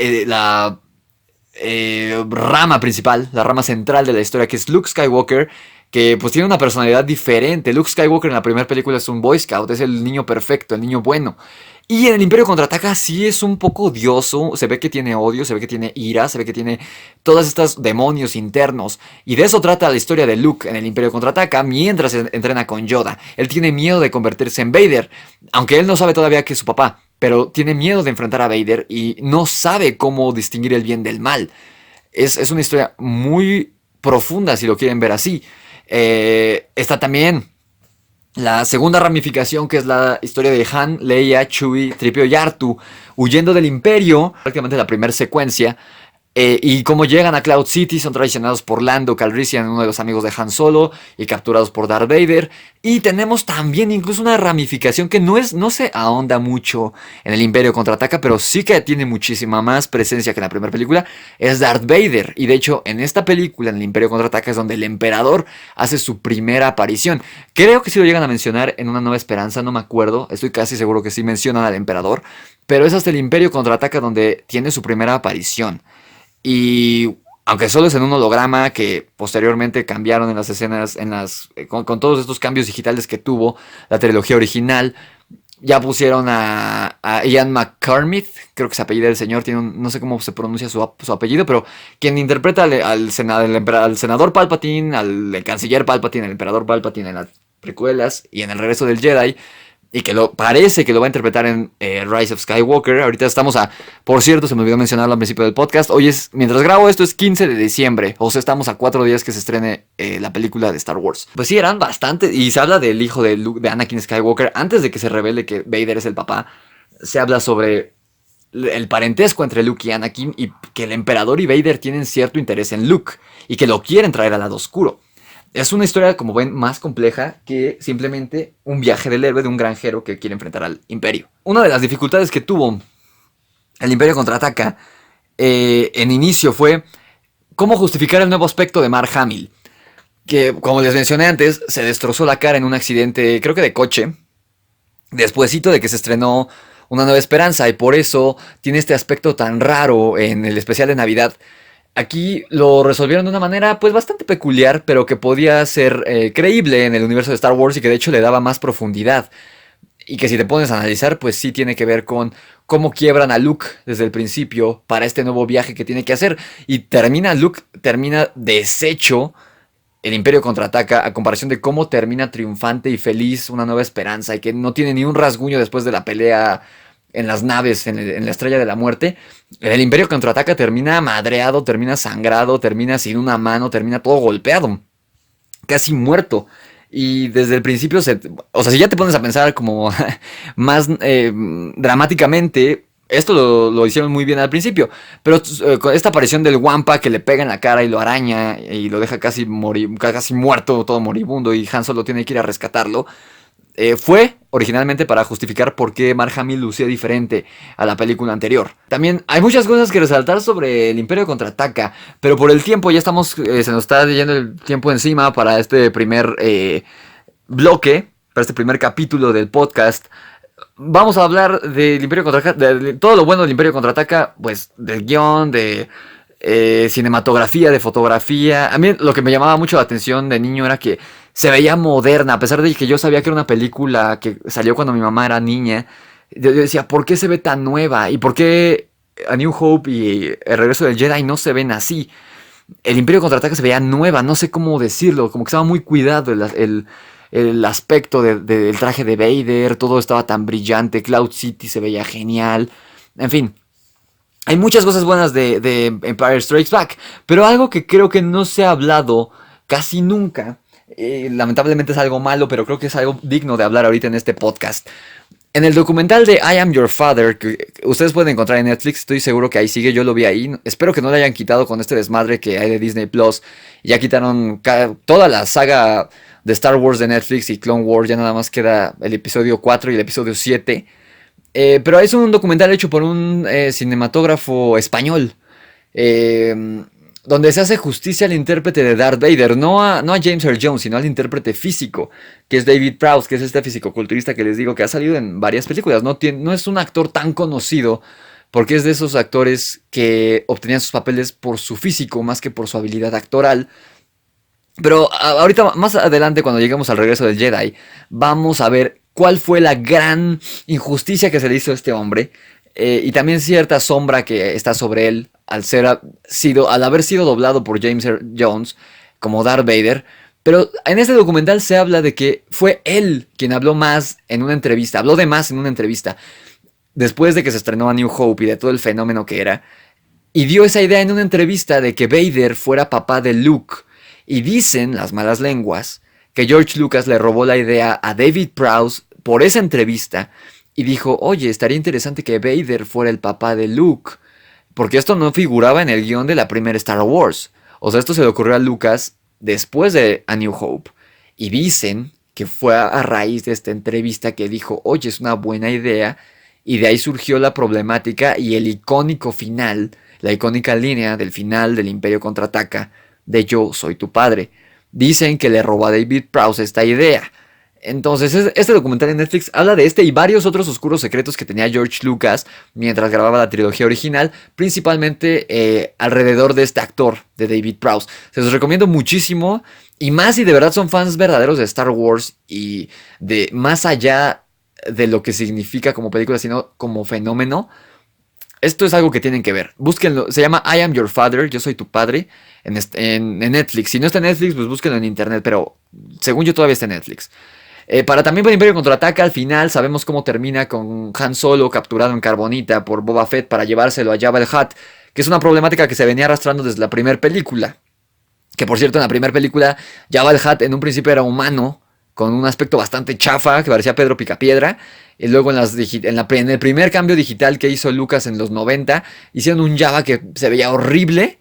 rama principal, la rama central de la historia, que es Luke Skywalker, que pues tiene una personalidad diferente. Luke Skywalker en la primera película es un Boy Scout, es el niño perfecto, el niño bueno. Y en el Imperio Contraataca sí es un poco odioso, se ve que tiene odio, se ve que tiene ira, se ve que tiene todos estos demonios internos. Y de eso trata la historia de Luke en el Imperio Contraataca mientras entrena con Yoda. Él tiene miedo de convertirse en Vader, aunque él no sabe todavía que es su papá, pero tiene miedo de enfrentar a Vader y no sabe cómo distinguir el bien del mal. Es una historia muy profunda si lo quieren ver así. Está también la segunda ramificación, que es la historia de Han, Leia, Chewie, Tripio y Artu huyendo del Imperio, prácticamente la primera secuencia, y cómo llegan a Cloud City, son traicionados por Lando Calrissian, uno de los amigos de Han Solo, y capturados por Darth Vader. Y tenemos también incluso una ramificación que no se ahonda mucho en el Imperio Contraataca, pero sí que tiene muchísima más presencia que en la primera película, es Darth Vader. Y de hecho, en esta película, en el Imperio Contraataca, es donde el Emperador hace su primera aparición. Creo que sí lo llegan a mencionar en Una Nueva Esperanza, no me acuerdo, estoy casi seguro que sí mencionan al Emperador, pero es hasta el Imperio Contraataca donde tiene su primera aparición. Y aunque solo es en un holograma que posteriormente cambiaron en las escenas, con todos estos cambios digitales que tuvo la trilogía original, ya pusieron a Ian McCormick, creo que se apellida el señor, no sé cómo se pronuncia su apellido, pero quien interpreta al senador Palpatine, al canciller Palpatine, al emperador Palpatine en las precuelas y en el regreso del Jedi, y que parece que lo va a interpretar en Rise of Skywalker. Ahorita estamos por cierto, se me olvidó mencionarlo al principio del podcast, mientras grabo esto es 15 de diciembre, o sea, estamos a 4 días que se estrene la película de Star Wars. Pues sí, eran bastante, y se habla del hijo de Luke, de Anakin Skywalker, antes de que se revele que Vader es el papá, se habla sobre el parentesco entre Luke y Anakin, y que el emperador y Vader tienen cierto interés en Luke, y que lo quieren traer al lado oscuro. Es una historia, como ven, más compleja que simplemente un viaje del héroe de un granjero que quiere enfrentar al Imperio. Una de las dificultades que tuvo el Imperio Contraataca en inicio fue cómo justificar el nuevo aspecto de Mark Hamill, que, como les mencioné antes, se destrozó la cara en un accidente, creo que de coche, despuesito de que se estrenó Una Nueva Esperanza, y por eso tiene este aspecto tan raro en el especial de Navidad. Aquí lo resolvieron de una manera pues bastante peculiar, pero que podía ser creíble en el universo de Star Wars y que de hecho le daba más profundidad. Y que si te pones a analizar, pues sí tiene que ver con cómo quiebran a Luke desde el principio para este nuevo viaje que tiene que hacer. Y Luke termina deshecho el Imperio Contraataca, a comparación de cómo termina triunfante y feliz Una Nueva Esperanza, y que no tiene ni un rasguño después de la pelea en las naves, en la Estrella de la Muerte. El Imperio Contraataca termina madreado, termina sangrado, termina sin una mano, termina todo golpeado, casi muerto. Y desde el principio, o sea, si ya te pones a pensar como más dramáticamente, Esto lo hicieron muy bien al principio, pero con esta aparición del Wampa que le pega en la cara y lo araña y lo deja casi muerto, todo moribundo, y Han Solo tiene que ir a rescatarlo, fue originalmente para justificar por qué Mark Hamill lucía diferente a la película anterior. También hay muchas cosas que resaltar sobre el Imperio Contraataca, pero por el tiempo ya estamos, se nos está yendo el tiempo encima para este primer bloque, para este primer capítulo del podcast. Vamos a hablar del Imperio Contraataca, de todo lo bueno del Imperio Contraataca, pues del guión, de cinematografía, de fotografía. A mí lo que me llamaba mucho la atención de niño era que se veía moderna, a pesar de que yo sabía que era una película que salió cuando mi mamá era niña. Yo decía, ¿por qué se ve tan nueva? ¿Y por qué A New Hope y El Regreso del Jedi no se ven así? El Imperio Contraataca se veía nueva, no sé cómo decirlo, como que estaba muy cuidado el aspecto del traje de Vader, todo estaba tan brillante, Cloud City se veía genial, en fin. Hay muchas cosas buenas de Empire Strikes Back, pero algo que creo que no se ha hablado casi nunca, lamentablemente es algo malo, pero creo que es algo digno de hablar ahorita en este podcast. En el documental de I Am Your Father, que ustedes pueden encontrar en Netflix, estoy seguro que ahí sigue, yo lo vi ahí. Espero que no lo hayan quitado con este desmadre que hay de Disney Plus. Ya quitaron toda la saga de Star Wars de Netflix y Clone Wars, ya nada más queda el episodio 4 y el episodio 7. Pero es un documental hecho por un cinematógrafo español. Donde se hace justicia al intérprete de Darth Vader, no a James Earl Jones, sino al intérprete físico, que es David Prowse, que es este fisicoculturista que les digo que ha salido en varias películas. No es un actor tan conocido, porque es de esos actores que obtenían sus papeles por su físico más que por su habilidad actoral. Pero ahorita, más adelante, cuando lleguemos al regreso del Jedi, vamos a ver cuál fue la gran injusticia que se le hizo a este hombre. Y también cierta sombra que está sobre él al haber sido doblado por James Earl Jones como Darth Vader. Pero en este documental se habla de que fue él quien habló de más en una entrevista, después de que se estrenó A New Hope y de todo el fenómeno que era, y dio esa idea en una entrevista de que Vader fuera papá de Luke. Y dicen las malas lenguas que George Lucas le robó la idea a David Prowse por esa entrevista y dijo, oye, estaría interesante que Vader fuera el papá de Luke, porque esto no figuraba en el guión de la primera Star Wars. O sea, esto se le ocurrió a Lucas después de A New Hope. Y dicen que fue a raíz de esta entrevista que dijo, oye, es una buena idea, y de ahí surgió la problemática y el icónico final, la icónica línea del final del Imperio Contraataca, de Yo soy tu padre. Dicen que le robó a David Prowse esta idea. Entonces, este documental en Netflix habla de este y varios otros oscuros secretos que tenía George Lucas mientras grababa la trilogía original, principalmente alrededor de este actor, de David Prowse. Se los recomiendo muchísimo, y más si de verdad son fans verdaderos de Star Wars y de más allá de lo que significa como película, sino como fenómeno. Esto es algo que tienen que ver. Búsquenlo. Se llama I Am Your Father, Yo Soy Tu Padre, en Netflix. Si no está en Netflix, pues búsquenlo en internet, pero según yo todavía está en Netflix. Para Imperio Contraataca, al final sabemos cómo termina con Han Solo capturado en Carbonita por Boba Fett para llevárselo a Jabba el Hutt, que es una problemática que se venía arrastrando desde la primera película. Que por cierto, en la primera película, Jabba el Hutt en un principio era humano, con un aspecto bastante chafa, que parecía Pedro Picapiedra. Y luego en el primer cambio digital que hizo Lucas en los 90, hicieron un Jabba que se veía horrible.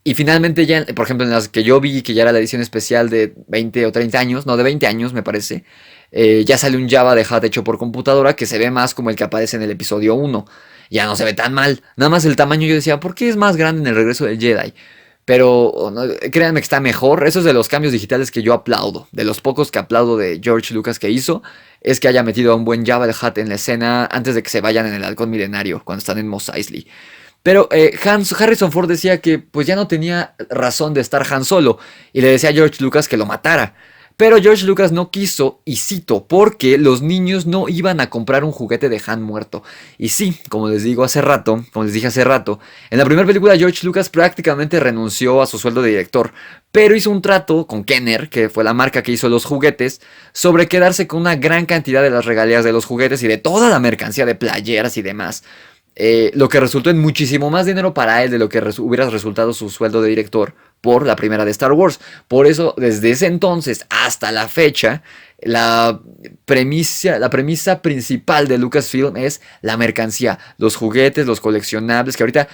Y finalmente ya, por ejemplo, en las que yo vi, que ya era la edición especial de 20 o 30 años, no, de 20 años me parece, ya sale un Jabba de Hutt hecho por computadora que se ve más como el que aparece en el episodio 1. Ya no se ve tan mal. Nada más el tamaño, yo decía, ¿por qué es más grande en el regreso del Jedi? Pero no, créanme que está mejor. Eso es de los cambios digitales que yo aplaudo. De los pocos que aplaudo de George Lucas que hizo, es que haya metido a un buen Jabba el Hutt en la escena antes de que se vayan en el Halcón Milenario, cuando están en Mos Eisley. Pero Harrison Ford decía que pues ya no tenía razón de estar Han Solo, y le decía a George Lucas que lo matara. Pero George Lucas no quiso, y cito, porque los niños no iban a comprar un juguete de Han muerto. Y sí, como les dije hace rato, en la primera película George Lucas prácticamente renunció a su sueldo de director, pero hizo un trato con Kenner, que fue la marca que hizo los juguetes, sobre quedarse con una gran cantidad de las regalías de los juguetes y de toda la mercancía de playeras y demás. Lo que resultó en muchísimo más dinero para él de lo que hubiera resultado su sueldo de director, por la primera de Star Wars. Por eso, desde ese entonces hasta la fecha, la premisa principal de Lucasfilm es la mercancía, los juguetes, los coleccionables, que ahorita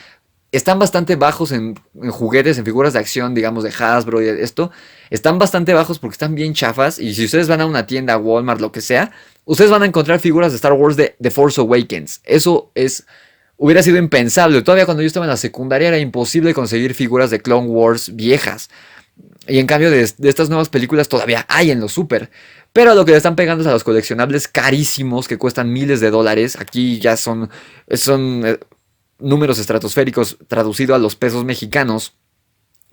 están bastante bajos en juguetes, en figuras de acción, digamos, de Hasbro y esto. Están bastante bajos porque están bien chafas. Y si ustedes van a una tienda, Walmart, lo que sea, ustedes van a encontrar figuras de Star Wars de The Force Awakens. Eso hubiera sido impensable. Todavía cuando yo estaba en la secundaria era imposible conseguir figuras de Clone Wars viejas. Y en cambio de estas nuevas películas todavía hay en los super. Pero a lo que le están pegando es a los coleccionables carísimos que cuestan miles de dólares. Aquí ya son números estratosféricos traducido a los pesos mexicanos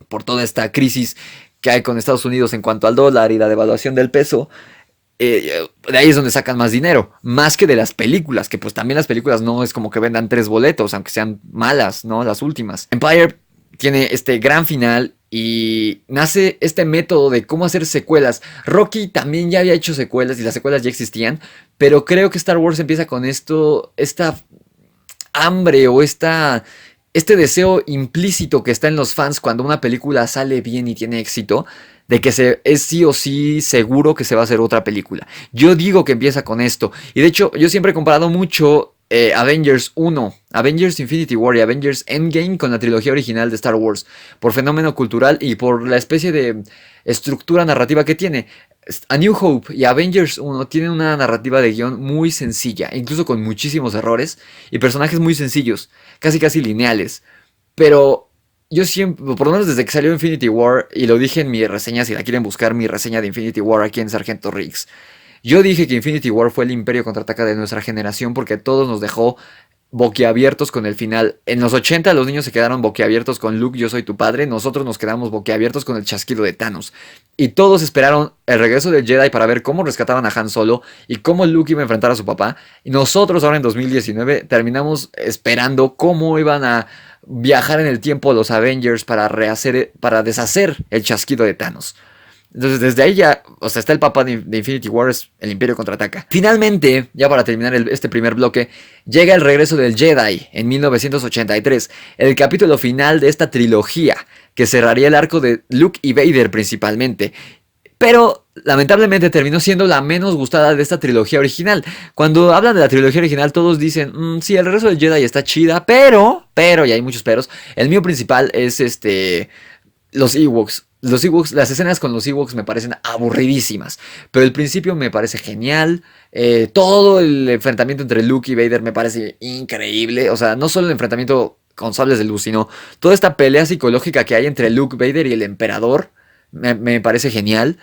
por toda esta crisis que hay con Estados Unidos en cuanto al dólar y la devaluación del peso. De ahí es donde sacan más dinero, más que de las películas, que pues también las películas no es como que vendan 3 boletos, aunque sean malas, ¿no? Las últimas. Empire tiene este gran final y nace este método de cómo hacer secuelas. Rocky también ya había hecho secuelas y las secuelas ya existían, pero creo que Star Wars empieza con esta hambre o este deseo implícito que está en los fans cuando una película sale bien y tiene éxito, de que es sí o sí seguro que se va a hacer otra película. Yo digo que empieza con esto. Y de hecho, yo siempre he comparado mucho Avengers 1, Avengers Infinity War y Avengers Endgame con la trilogía original de Star Wars, por fenómeno cultural y por la especie de estructura narrativa que tiene. A New Hope y Avengers 1 tienen una narrativa de guión muy sencilla, incluso con muchísimos errores y personajes muy sencillos, casi lineales. Pero yo siempre, por lo menos desde que salió Infinity War, y lo dije en mi reseña, si la quieren buscar, mi reseña de Infinity War aquí en Sargento Riggs, yo dije que Infinity War fue el Imperio Contraataca de nuestra generación porque a todos nos dejó boquiabiertos con el final. En los 80 los niños se quedaron boquiabiertos con Luke, yo soy tu padre. Nosotros nos quedamos boquiabiertos con el chasquido de Thanos. Y todos esperaron el regreso del Jedi para ver cómo rescataban a Han Solo y cómo Luke iba a enfrentar a su papá. Y nosotros ahora en 2019 terminamos esperando cómo iban a viajar en el tiempo los Avengers para deshacer el chasquido de Thanos. Entonces desde ahí ya, o sea, está el papá de Infinity War, es el Imperio Contraataca. Finalmente, ya para terminar este primer bloque, llega el regreso del Jedi en 1983, el capítulo final de esta trilogía, que cerraría el arco de Luke y Vader principalmente. Pero lamentablemente terminó siendo la menos gustada de esta trilogía original. Cuando hablan de la trilogía original todos dicen, sí, el regreso del Jedi está chida, pero, y hay muchos peros. El mío principal es los Ewoks. Las escenas con los Ewoks me parecen aburridísimas, pero el principio me parece genial. Todo el enfrentamiento entre Luke y Vader me parece increíble. O sea, no solo el enfrentamiento con sables de luz, sino toda esta pelea psicológica que hay entre Luke, Vader y el Emperador me parece genial.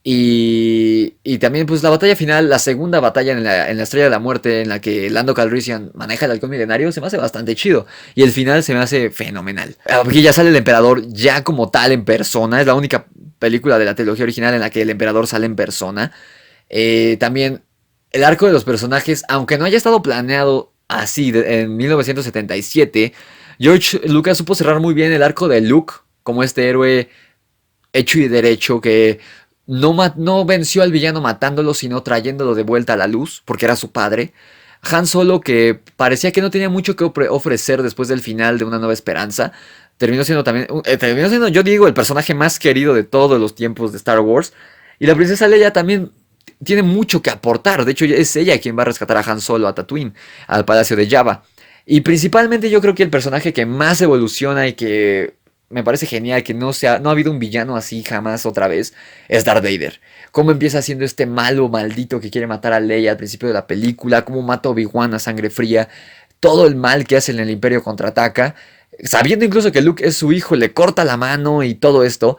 Y también pues la batalla final, la segunda batalla en la Estrella de la Muerte, en la que Lando Calrissian maneja el halcón milenario, se me hace bastante chido. Y el final se me hace fenomenal. Aquí ya sale el emperador ya como tal en persona. Es la única película de la trilogía original en la que el emperador sale en persona. También el arco de los personajes, aunque no haya estado planeado así en 1977, George Lucas supo cerrar muy bien el arco de Luke como este héroe hecho y derecho que no venció al villano matándolo, sino trayéndolo de vuelta a la luz, porque era su padre. Han Solo, que parecía que no tenía mucho que ofrecer después del final de Una Nueva Esperanza, terminó siendo, yo digo, el personaje más querido de todos los tiempos de Star Wars. Y la princesa Leia también tiene mucho que aportar. De hecho, es ella quien va a rescatar a Han Solo a Tatooine, al Palacio de Jabba. Y principalmente yo creo que el personaje que más evoluciona y que me parece genial, que no ha habido un villano así jamás otra vez, es Darth Vader. Cómo empieza siendo este malo maldito que quiere matar a Leia al principio de la película, cómo mata a Obi-Wan a sangre fría, todo el mal que hace en el Imperio Contraataca, sabiendo incluso que Luke es su hijo, le corta la mano y todo esto,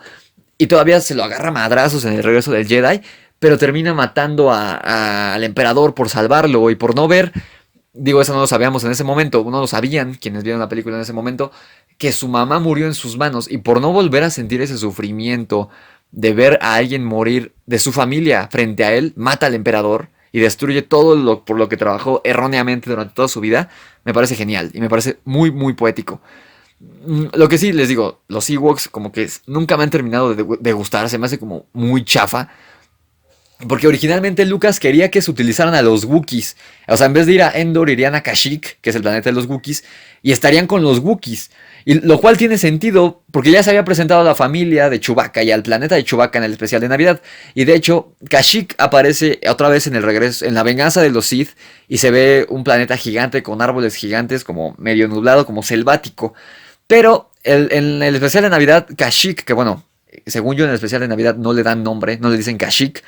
y todavía se lo agarra a madrazos en el regreso del Jedi, pero termina matando al emperador por salvarlo y por no ver. Digo, eso no lo sabíamos en ese momento, no lo sabían quienes vieron la película en ese momento, que su mamá murió en sus manos, y por no volver a sentir ese sufrimiento de ver a alguien morir de su familia frente a él, mata al emperador y destruye todo por lo que trabajó erróneamente durante toda su vida. Me parece genial y me parece muy, muy poético. Lo que sí les digo, los Ewoks como que nunca me han terminado de gustar, se me hace como muy chafa. Porque originalmente Lucas quería que se utilizaran a los Wookiees. O sea, en vez de ir a Endor, irían a Kashyyyk, que es el planeta de los Wookiees, y estarían con los Wookiees. Y lo cual tiene sentido porque ya se había presentado a la familia de Chewbacca y al planeta de Chewbacca en el especial de Navidad. Y de hecho, Kashyyyk aparece otra vez en el regreso, en la venganza de los Sith, y se ve un planeta gigante con árboles gigantes, como medio nublado, como selvático. Pero en el especial de Navidad, Kashyyyk, que bueno, según yo en el especial de Navidad no le dan nombre, no le dicen Kashyyyk,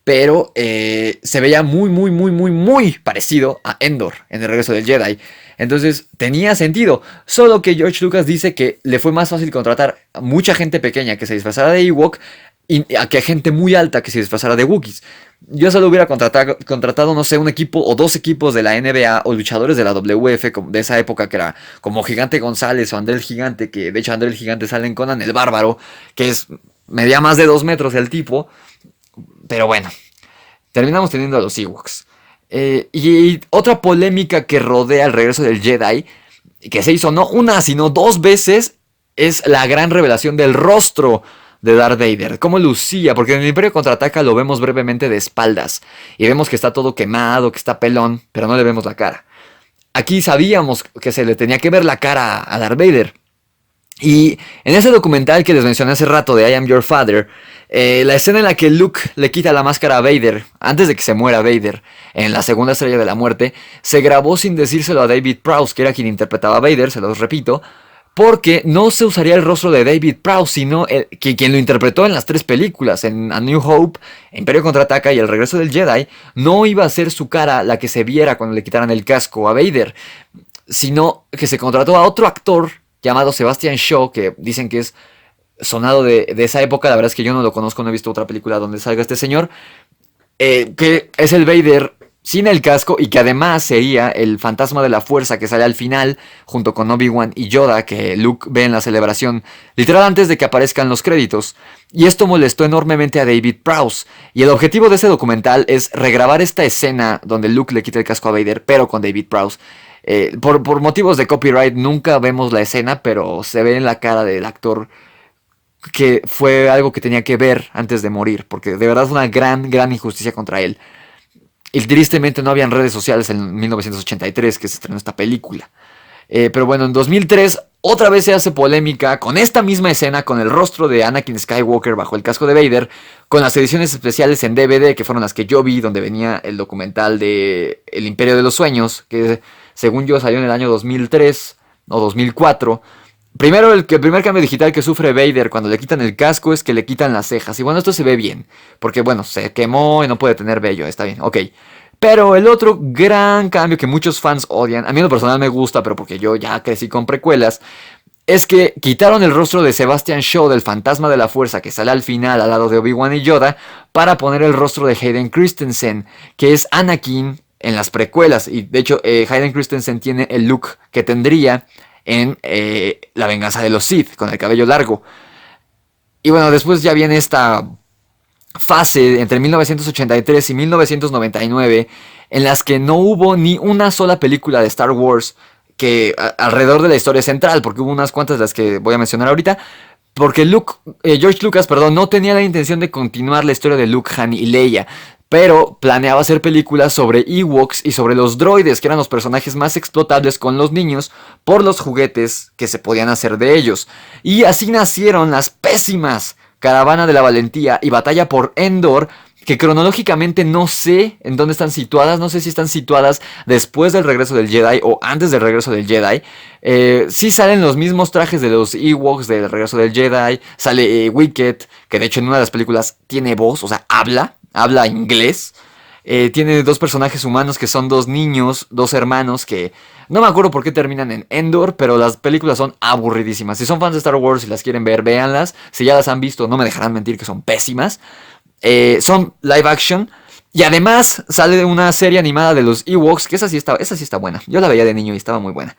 pero se veía muy parecido a Endor en el regreso del Jedi. Entonces tenía sentido, solo que George Lucas dice que le fue más fácil contratar a mucha gente pequeña que se disfrazara de Ewok y a que a gente muy alta que se disfrazara de Wookiees. Yo solo hubiera contratado, no sé, un equipo o dos equipos de la NBA o luchadores de la WF de esa época que era como Gigante González o André el Gigante, que de hecho André el Gigante sale en Conan el Bárbaro, que medía más de 2 metros el tipo. Pero bueno, terminamos teniendo a los Ewoks. Y otra polémica que rodea el regreso del Jedi, que se hizo no una, sino 2 veces, es la gran revelación del rostro de Darth Vader. Cómo lucía, porque en el Imperio Contraataca lo vemos brevemente de espaldas. Y vemos que está todo quemado, que está pelón, pero no le vemos la cara. Aquí sabíamos que se le tenía que ver la cara a Darth Vader. Y en ese documental que les mencioné hace rato de I Am Your Father, la escena en la que Luke le quita la máscara a Vader, antes de que se muera Vader, en la segunda estrella de la muerte, se grabó sin decírselo a David Prowse, que era quien interpretaba a Vader, se los repito, porque no se usaría el rostro de David Prowse, sino quien lo interpretó en las 3 películas, en A New Hope, Imperio Contraataca y El Regreso del Jedi, no iba a ser su cara la que se viera cuando le quitaran el casco a Vader, sino que se contrató a otro actor llamado Sebastian Shaw, que dicen que es sonado de esa época. La verdad es que yo no lo conozco, no he visto otra película donde salga este señor, que es el Vader sin el casco y que además sería el fantasma de la fuerza que sale al final junto con Obi-Wan y Yoda, que Luke ve en la celebración literal antes de que aparezcan los créditos. Y esto molestó enormemente a David Prowse, y el objetivo de ese documental es regrabar esta escena donde Luke le quita el casco a Vader, pero con David Prowse. Por motivos de copyright nunca vemos la escena, pero se ve en la cara del actor que fue algo que tenía que ver antes de morir, porque de verdad es una gran injusticia contra él. Y tristemente no habían redes sociales en 1983 que se estrenó esta película. Pero bueno, en 2003 otra vez se hace polémica con esta misma escena, con el rostro de Anakin Skywalker bajo el casco de Vader, con las ediciones especiales en DVD, que fueron las que yo vi, donde venía el documental de El Imperio de los Sueños, que según yo salió en el año 2003 o 2004. Primero, el primer cambio digital que sufre Vader cuando le quitan el casco es que le quitan las cejas. Y bueno, esto se ve bien, porque bueno, se quemó y no puede tener vello, está bien, ok. Pero el otro gran cambio que muchos fans odian, a mí en lo personal me gusta, pero porque yo ya crecí con precuelas, es que quitaron el rostro de Sebastian Shaw, del fantasma de la fuerza que sale al final al lado de Obi-Wan y Yoda, para poner el rostro de Hayden Christensen, que es Anakin en las precuelas. Y de hecho, Hayden Christensen tiene el look que tendría en La Venganza de los Sith, con el cabello largo. Y bueno, después ya viene esta fase entre 1983 y 1999 en las que no hubo ni una sola película de Star Wars que alrededor de la historia central, porque hubo unas cuantas de las que voy a mencionar ahorita, porque George Lucas, no tenía la intención de continuar la historia de Luke, Han y Leia, pero planeaba hacer películas sobre Ewoks y sobre los droides, que eran los personajes más explotables con los niños por los juguetes que se podían hacer de ellos. Y así nacieron las pésimas Caravana de la Valentía y Batalla por Endor, que cronológicamente no sé en dónde están situadas, no sé si están situadas después del regreso del Jedi o antes del regreso del Jedi. Sí salen los mismos trajes de los Ewoks del regreso del Jedi, sale Wicket, que de hecho en una de las películas tiene voz, o sea, habla inglés. Tiene 2 personajes humanos que son 2 niños, 2 hermanos que no me acuerdo por qué terminan en Endor, pero las películas son aburridísimas. Si son fans de Star Wars y las quieren ver, véanlas. Si ya las han visto, no me dejarán mentir que son pésimas. Son live action. Y además sale una serie animada de los Ewoks, que esa sí está buena. Yo la veía de niño y estaba muy buena.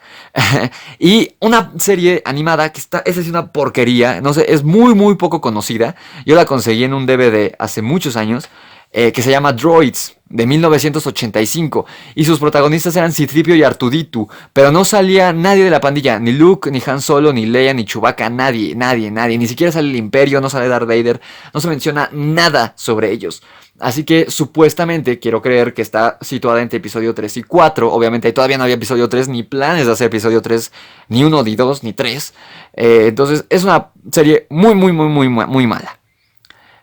Y una serie animada que esa sí es una porquería. No sé, es muy poco conocida. Yo la conseguí en un DVD hace muchos años. que se llama Droids, de 1985, y sus protagonistas eran C-3PO y R2-D2, pero no salía nadie de la pandilla, ni Luke, ni Han Solo, ni Leia, ni Chewbacca, nadie, ni siquiera sale el Imperio, no sale Darth Vader, no se menciona nada sobre ellos. Así que supuestamente quiero creer que está situada entre episodio 3 y 4. Obviamente todavía no había episodio 3, ni planes de hacer episodio 3, ni 1, ni 2, ni 3. Entonces es una serie muy mala.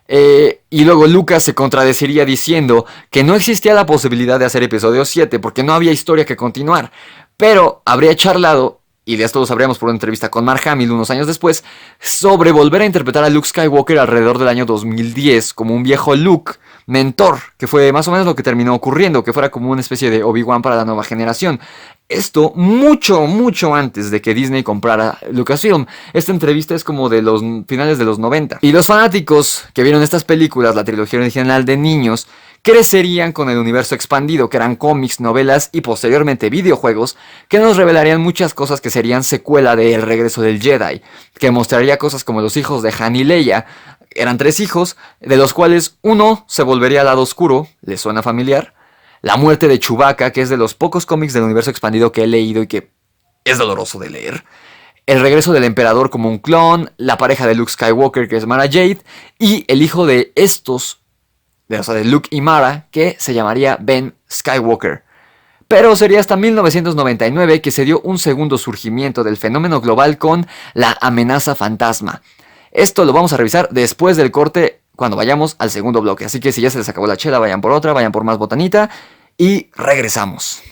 Y luego Lucas se contradeciría diciendo que no existía la posibilidad de hacer episodio 7 porque no había historia que continuar. Pero habría charlado, y de esto lo sabríamos por una entrevista con Mark Hamill unos años después, sobre volver a interpretar a Luke Skywalker alrededor del año 2010 como un viejo Luke mentor, que fue más o menos lo que terminó ocurriendo, que fuera como una especie de Obi-Wan para la nueva generación. Esto mucho antes de que Disney comprara Lucasfilm. Esta entrevista es como de los finales de los 90. Y los fanáticos que vieron estas películas, la trilogía original de niños, crecerían con el universo expandido, que eran cómics, novelas y posteriormente videojuegos, que nos revelarían muchas cosas que serían secuela de El regreso del Jedi, que mostraría cosas como los hijos de Han y Leia. Eran 3 hijos, de los cuales uno se volvería al lado oscuro, ¿les suena familiar? La muerte de Chewbacca, que es de los pocos cómics del universo expandido que he leído y que es doloroso de leer. El regreso del emperador como un clon, la pareja de Luke Skywalker, que es Mara Jade, y el hijo de estos, de Luke y Mara, que se llamaría Ben Skywalker. Pero sería hasta 1999 que se dio un segundo surgimiento del fenómeno global con la amenaza fantasma. Esto lo vamos a revisar después del corte, cuando vayamos al segundo bloque. Así que si ya se les acabó la chela, vayan por otra, vayan por más botanita y regresamos.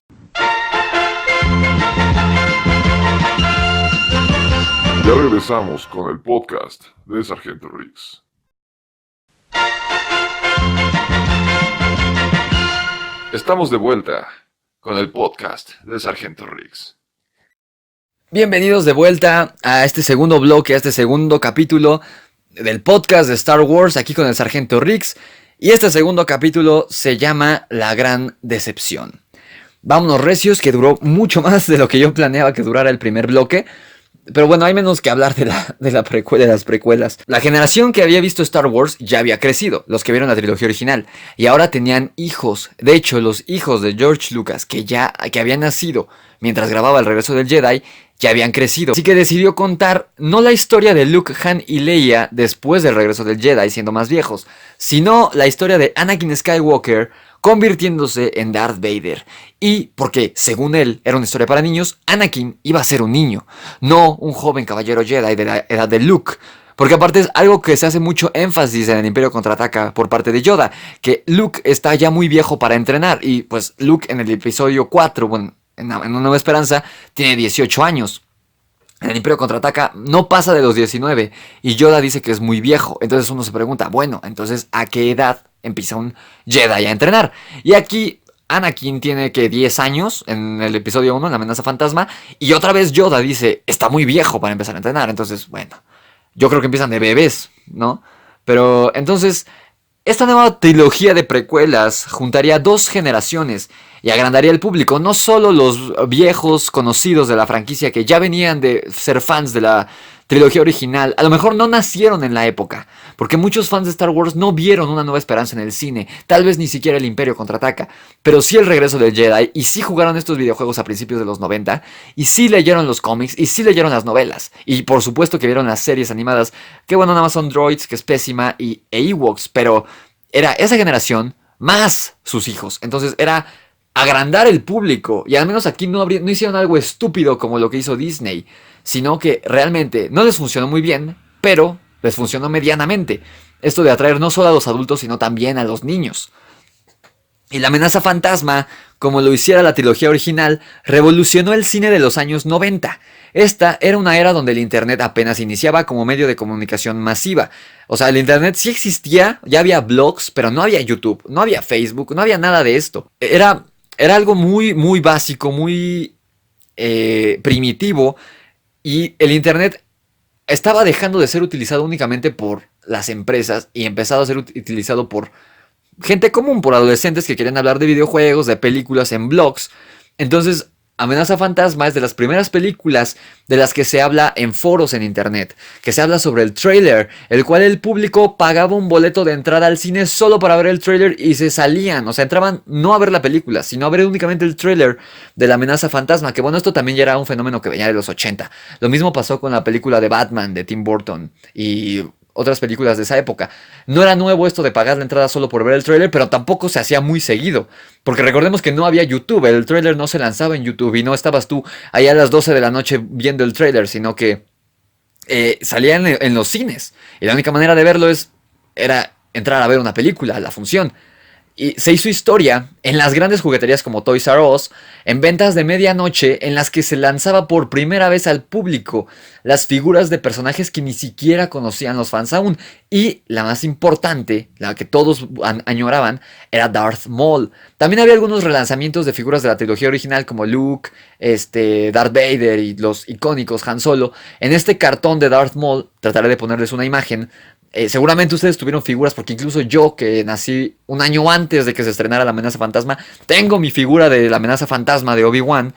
Ya regresamos con el podcast de Sargento Riggs. Estamos de vuelta con el podcast de Sargento Riggs. Bienvenidos de vuelta a este segundo bloque, a este segundo capítulo del podcast de Star Wars, aquí con el Sargento Riggs. Y este segundo capítulo se llama La Gran Decepción. Vámonos recios, que duró mucho más de lo que yo planeaba que durara el primer bloque. Pero bueno, hay menos que hablar de las precuelas. La generación que había visto Star Wars ya había crecido, los que vieron la trilogía original. Y ahora tenían hijos. De hecho, los hijos de George Lucas, que habían nacido mientras grababa El regreso del Jedi, ya habían crecido. Así que decidió contar no la historia de Luke, Han y Leia después del regreso del Jedi, siendo más viejos, sino la historia de Anakin Skywalker convirtiéndose en Darth Vader. Y porque, según él, era una historia para niños, Anakin iba a ser un niño, no un joven caballero Jedi de la edad de Luke. Porque aparte es algo que se hace mucho énfasis en el Imperio Contraataca por parte de Yoda, que Luke está ya muy viejo para entrenar. Y pues Luke en el episodio 4, bueno, en Una Nueva Esperanza, tiene 18 años. En el Imperio Contraataca no pasa de los 19 y Yoda dice que es muy viejo. Entonces uno se pregunta, bueno, entonces ¿a qué edad empieza un Jedi a entrenar? Y aquí Anakin tiene que 10 años en el episodio 1, en la amenaza fantasma, y otra vez Yoda dice, está muy viejo para empezar a entrenar. Entonces, bueno, yo creo que empiezan de bebés, ¿no? Pero entonces, esta nueva trilogía de precuelas juntaría 2 generaciones y agrandaría el público, no solo los viejos conocidos de la franquicia que ya venían de ser fans de la trilogía original, a lo mejor no nacieron en la época, porque muchos fans de Star Wars no vieron Una Nueva Esperanza en el cine, tal vez ni siquiera el Imperio Contraataca, pero sí El Regreso del Jedi, y sí jugaron estos videojuegos a principios de los 90, y sí leyeron los cómics, y sí leyeron las novelas, y por supuesto que vieron las series animadas, que bueno, nada más son Droids, que es pésima, e Ewoks, pero era esa generación más sus hijos, entonces era agrandar el público, y al menos aquí no hicieron algo estúpido como lo que hizo Disney, sino que realmente no les funcionó muy bien, pero les funcionó medianamente. Esto de atraer no solo a los adultos, sino también a los niños. Y la amenaza fantasma, como lo hiciera la trilogía original, revolucionó el cine de los años 90. Esta era una era donde el internet apenas iniciaba como medio de comunicación masiva. O sea, el internet sí existía, ya había blogs, pero no había YouTube, no había Facebook, no había nada de esto. Era algo muy básico, muy primitivo, y el internet estaba dejando de ser utilizado únicamente por las empresas y empezado a ser utilizado por gente común, por adolescentes que querían hablar de videojuegos, de películas en blogs. Entonces Amenaza Fantasma es de las primeras películas de las que se habla en foros en internet, que se habla sobre el tráiler, el cual el público pagaba un boleto de entrada al cine solo para ver el tráiler y se salían, o sea, entraban no a ver la película, sino a ver únicamente el tráiler de la Amenaza Fantasma, que bueno, esto también ya era un fenómeno que venía de los 80. Lo mismo pasó con la película de Batman de Tim Burton y otras películas de esa época. No era nuevo esto de pagar la entrada solo por ver el tráiler, pero tampoco se hacía muy seguido. Porque recordemos que no había YouTube, el tráiler no se lanzaba en YouTube y no estabas tú allá a las 12 de la noche viendo el tráiler, sino que salía en los cines. Y la única manera de verlo era entrar a ver una película, la función. Y se hizo historia en las grandes jugueterías como Toys R Us, en ventas de medianoche en las que se lanzaba por primera vez al público las figuras de personajes que ni siquiera conocían los fans aún. Y la más importante, la que todos añoraban, era Darth Maul. También había algunos relanzamientos de figuras de la trilogía original como Luke, Darth Vader y los icónicos Han Solo. En este cartón de Darth Maul, trataré de ponerles una imagen. Seguramente ustedes tuvieron figuras, porque incluso yo, que nací un año antes de que se estrenara La Amenaza Fantasma, tengo mi figura de La Amenaza Fantasma de Obi-Wan.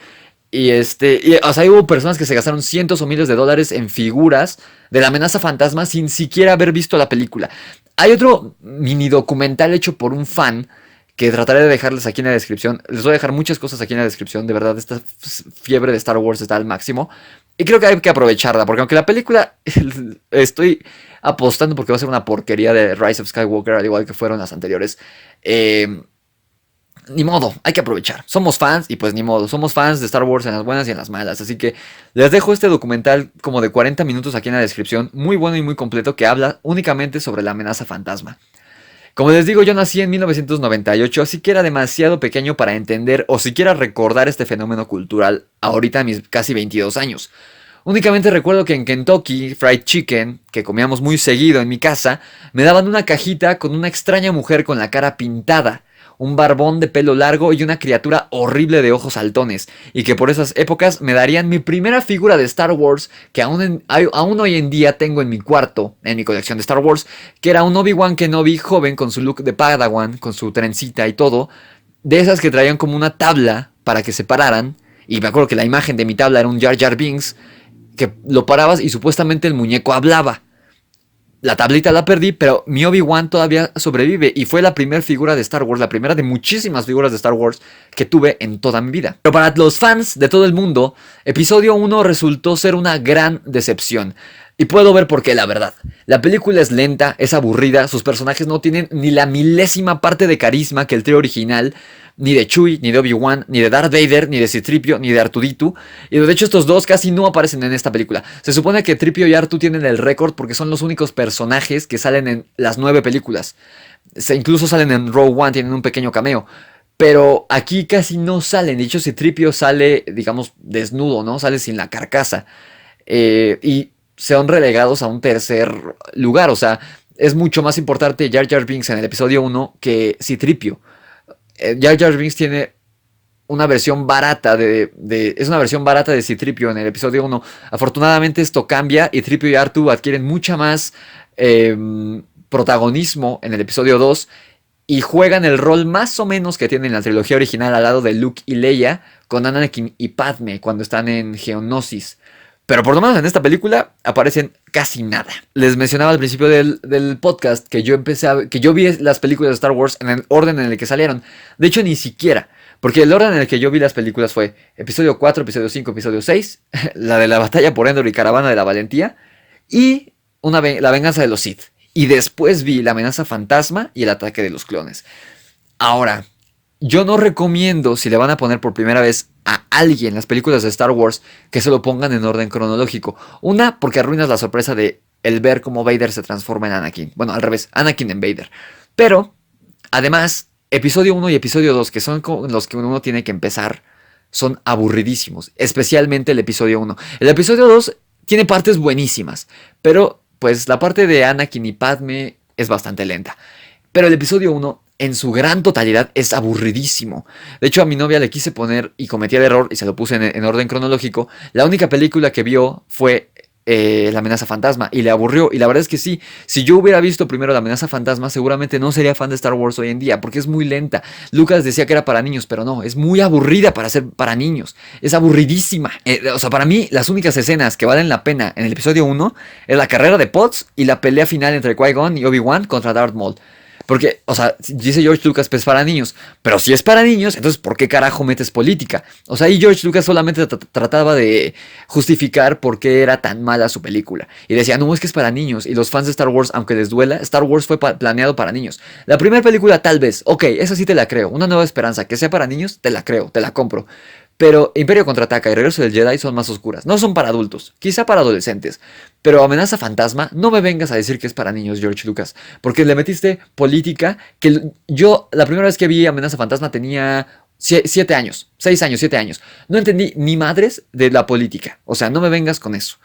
O sea, hubo personas que se gastaron cientos o miles de dólares en figuras de La Amenaza Fantasma sin siquiera haber visto la película. Hay otro mini documental hecho por un fan que trataré de dejarles aquí en la descripción. Les voy a dejar muchas cosas aquí en la descripción. De verdad, esta fiebre de Star Wars está al máximo. Y creo que hay que aprovecharla, porque aunque la película estoy apostando porque va a ser una porquería de Rise of Skywalker, al igual que fueron las anteriores. Ni modo, hay que aprovechar. Somos fans y pues ni modo. Somos fans de Star Wars en las buenas y en las malas. Así que les dejo este documental como de 40 minutos aquí en la descripción. Muy bueno y muy completo, que habla únicamente sobre la amenaza fantasma. Como les digo, yo nací en 1998, así que era demasiado pequeño para entender o siquiera recordar este fenómeno cultural ahorita a mis casi 22 años. Únicamente recuerdo que en Kentucky Fried Chicken, que comíamos muy seguido en mi casa, me daban una cajita con una extraña mujer con la cara pintada, un barbón de pelo largo y una criatura horrible de ojos saltones, y que por esas épocas me darían mi primera figura de Star Wars, que aún hoy en día tengo en mi cuarto, en mi colección de Star Wars, que era un Obi-Wan Kenobi joven con su look de Padawan, con su trencita y todo, de esas que traían como una tabla para que se pararan, y me acuerdo que la imagen de mi tabla era un Jar Jar Binks, que lo parabas y supuestamente el muñeco hablaba. La tablita la perdí, pero mi Obi-Wan todavía sobrevive y fue la primera figura de Star Wars, la primera de muchísimas figuras de Star Wars que tuve en toda mi vida. Pero para los fans de todo el mundo, episodio 1 resultó ser una gran decepción. Y puedo ver por qué, la verdad. La película es lenta, es aburrida, sus personajes no tienen ni la milésima parte de carisma que el trío original, ni de Chewie, ni de Obi-Wan, ni de Darth Vader, ni de C-3PO, ni de R2-D2. Y de hecho estos dos casi no aparecen en esta película. Se supone que Tripio y R2 tienen el récord porque son los únicos personajes que salen en las 9 películas. Incluso salen en Rogue One, tienen un pequeño cameo. Pero aquí casi no salen. De hecho, C-3PO sale, digamos, desnudo, ¿no? Sale sin la carcasa. Y son relegados a un tercer lugar. O sea, es mucho más importante Jar Jar Binks en el episodio 1 que C-3PO. Jar Jar Binks tiene una versión barata es una versión barata de C-3PO en el episodio 1. Afortunadamente esto cambia y Tripio y R2 adquieren mucha más protagonismo en el episodio 2 y juegan el rol más o menos que tienen en la trilogía original al lado de Luke y Leia con Anakin y Padme cuando están en Geonosis. Pero por lo menos en esta película aparecen casi nada. Les mencionaba al principio del podcast que yo vi las películas de Star Wars en el orden en el que salieron. De hecho, ni siquiera. Porque el orden en el que yo vi las películas fue episodio 4, episodio 5, episodio 6, la de la batalla por Endor y Caravana de la Valentía, y la venganza de los Sith. Y después vi la amenaza fantasma y el ataque de los clones. Ahora, yo no recomiendo, si le van a poner por primera vez a alguien las películas de Star Wars, que se lo pongan en orden cronológico. Una, porque arruinas la sorpresa de el ver cómo Vader se transforma en Anakin. Bueno, al revés, Anakin en Vader. Pero, además, episodio 1 y episodio 2, que son con los que uno tiene que empezar, son aburridísimos. Especialmente el episodio 1. El episodio 2 tiene partes buenísimas, pero pues la parte de Anakin y Padme es bastante lenta. Pero el episodio 1, en su gran totalidad, es aburridísimo. De hecho, a mi novia le quise poner, y cometí el error, y se lo puse en orden cronológico, la única película que vio fue La amenaza fantasma y le aburrió. Y la verdad es que sí, si yo hubiera visto primero La amenaza fantasma, seguramente no sería fan de Star Wars hoy en día, porque es muy lenta. Lucas decía que era para niños, pero no, es muy aburrida para ser para niños. Es aburridísima. O sea, para mí, las únicas escenas que valen la pena en el episodio 1 es la carrera de Potts y la pelea final entre Qui-Gon y Obi-Wan contra Darth Maul. Porque, o sea, dice George Lucas, pues para niños. Pero si es para niños, entonces ¿por qué carajo metes política? O sea, ahí George Lucas solamente trataba de justificar por qué era tan mala su película. Y decía, no, es que es para niños. Y los fans de Star Wars, aunque les duela, Star Wars fue planeado para niños. La primera película tal vez, ok, esa sí te la creo. Una nueva esperanza, que sea para niños, te la creo, te la compro. Pero Imperio Contraataca y Regreso del Jedi son más oscuras. No son para adultos, quizá para adolescentes. Pero Amenaza Fantasma, no me vengas a decir que es para niños, George Lucas. Porque le metiste política que yo, la primera vez que vi Amenaza Fantasma tenía 7 años, 6 años, 7 años. No entendí ni madres de la política. O sea, no me vengas con eso.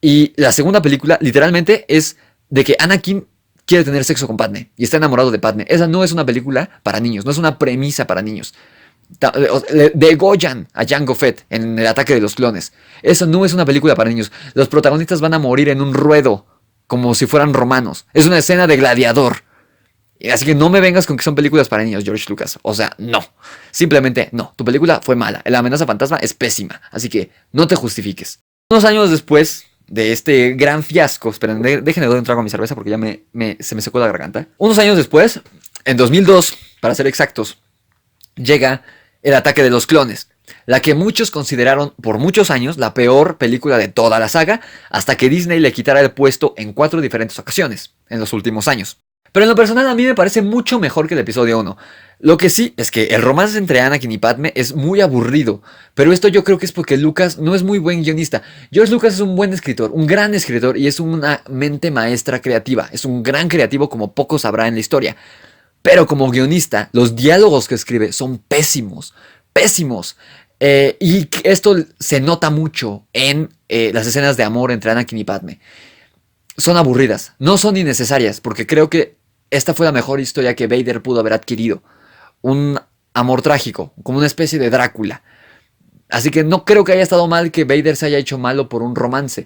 Y la segunda película, literalmente, es de que Anakin quiere tener sexo con Padme y está enamorado de Padme. Esa no es una película para niños, no es una premisa para niños. Degollan a Jango Fett en el ataque de los clones. Eso no es una película para niños. Los protagonistas van a morir en un ruedo como si fueran romanos. Es una escena de gladiador. Así que no me vengas con que son películas para niños, George Lucas. O sea, no. Simplemente no. Tu película fue mala. La amenaza fantasma es pésima. Así que no te justifiques. Unos años después de este gran fiasco. Esperen, déjenme dar un trago a mi cerveza porque ya se me secó la garganta. Unos años después, en 2002, para ser exactos, llega El ataque de los clones, la que muchos consideraron por muchos años la peor película de toda la saga, hasta que Disney le quitara el puesto en 4 diferentes ocasiones en los últimos años. Pero en lo personal a mí me parece mucho mejor que el episodio 1. Lo que sí es que el romance entre Anakin y Padme es muy aburrido, pero esto yo creo que es porque Lucas no es muy buen guionista. George Lucas es un buen escritor, un gran escritor y es una mente maestra creativa, es un gran creativo como pocos habrá en la historia. Pero como guionista, los diálogos que escribe son pésimos, pésimos. Y esto se nota mucho en las escenas de amor entre Anakin y Padme. Son aburridas, no son innecesarias, porque creo que esta fue la mejor historia que Vader pudo haber adquirido. Un amor trágico, como una especie de Drácula. Así que no creo que haya estado mal que Vader se haya hecho malo por un romance.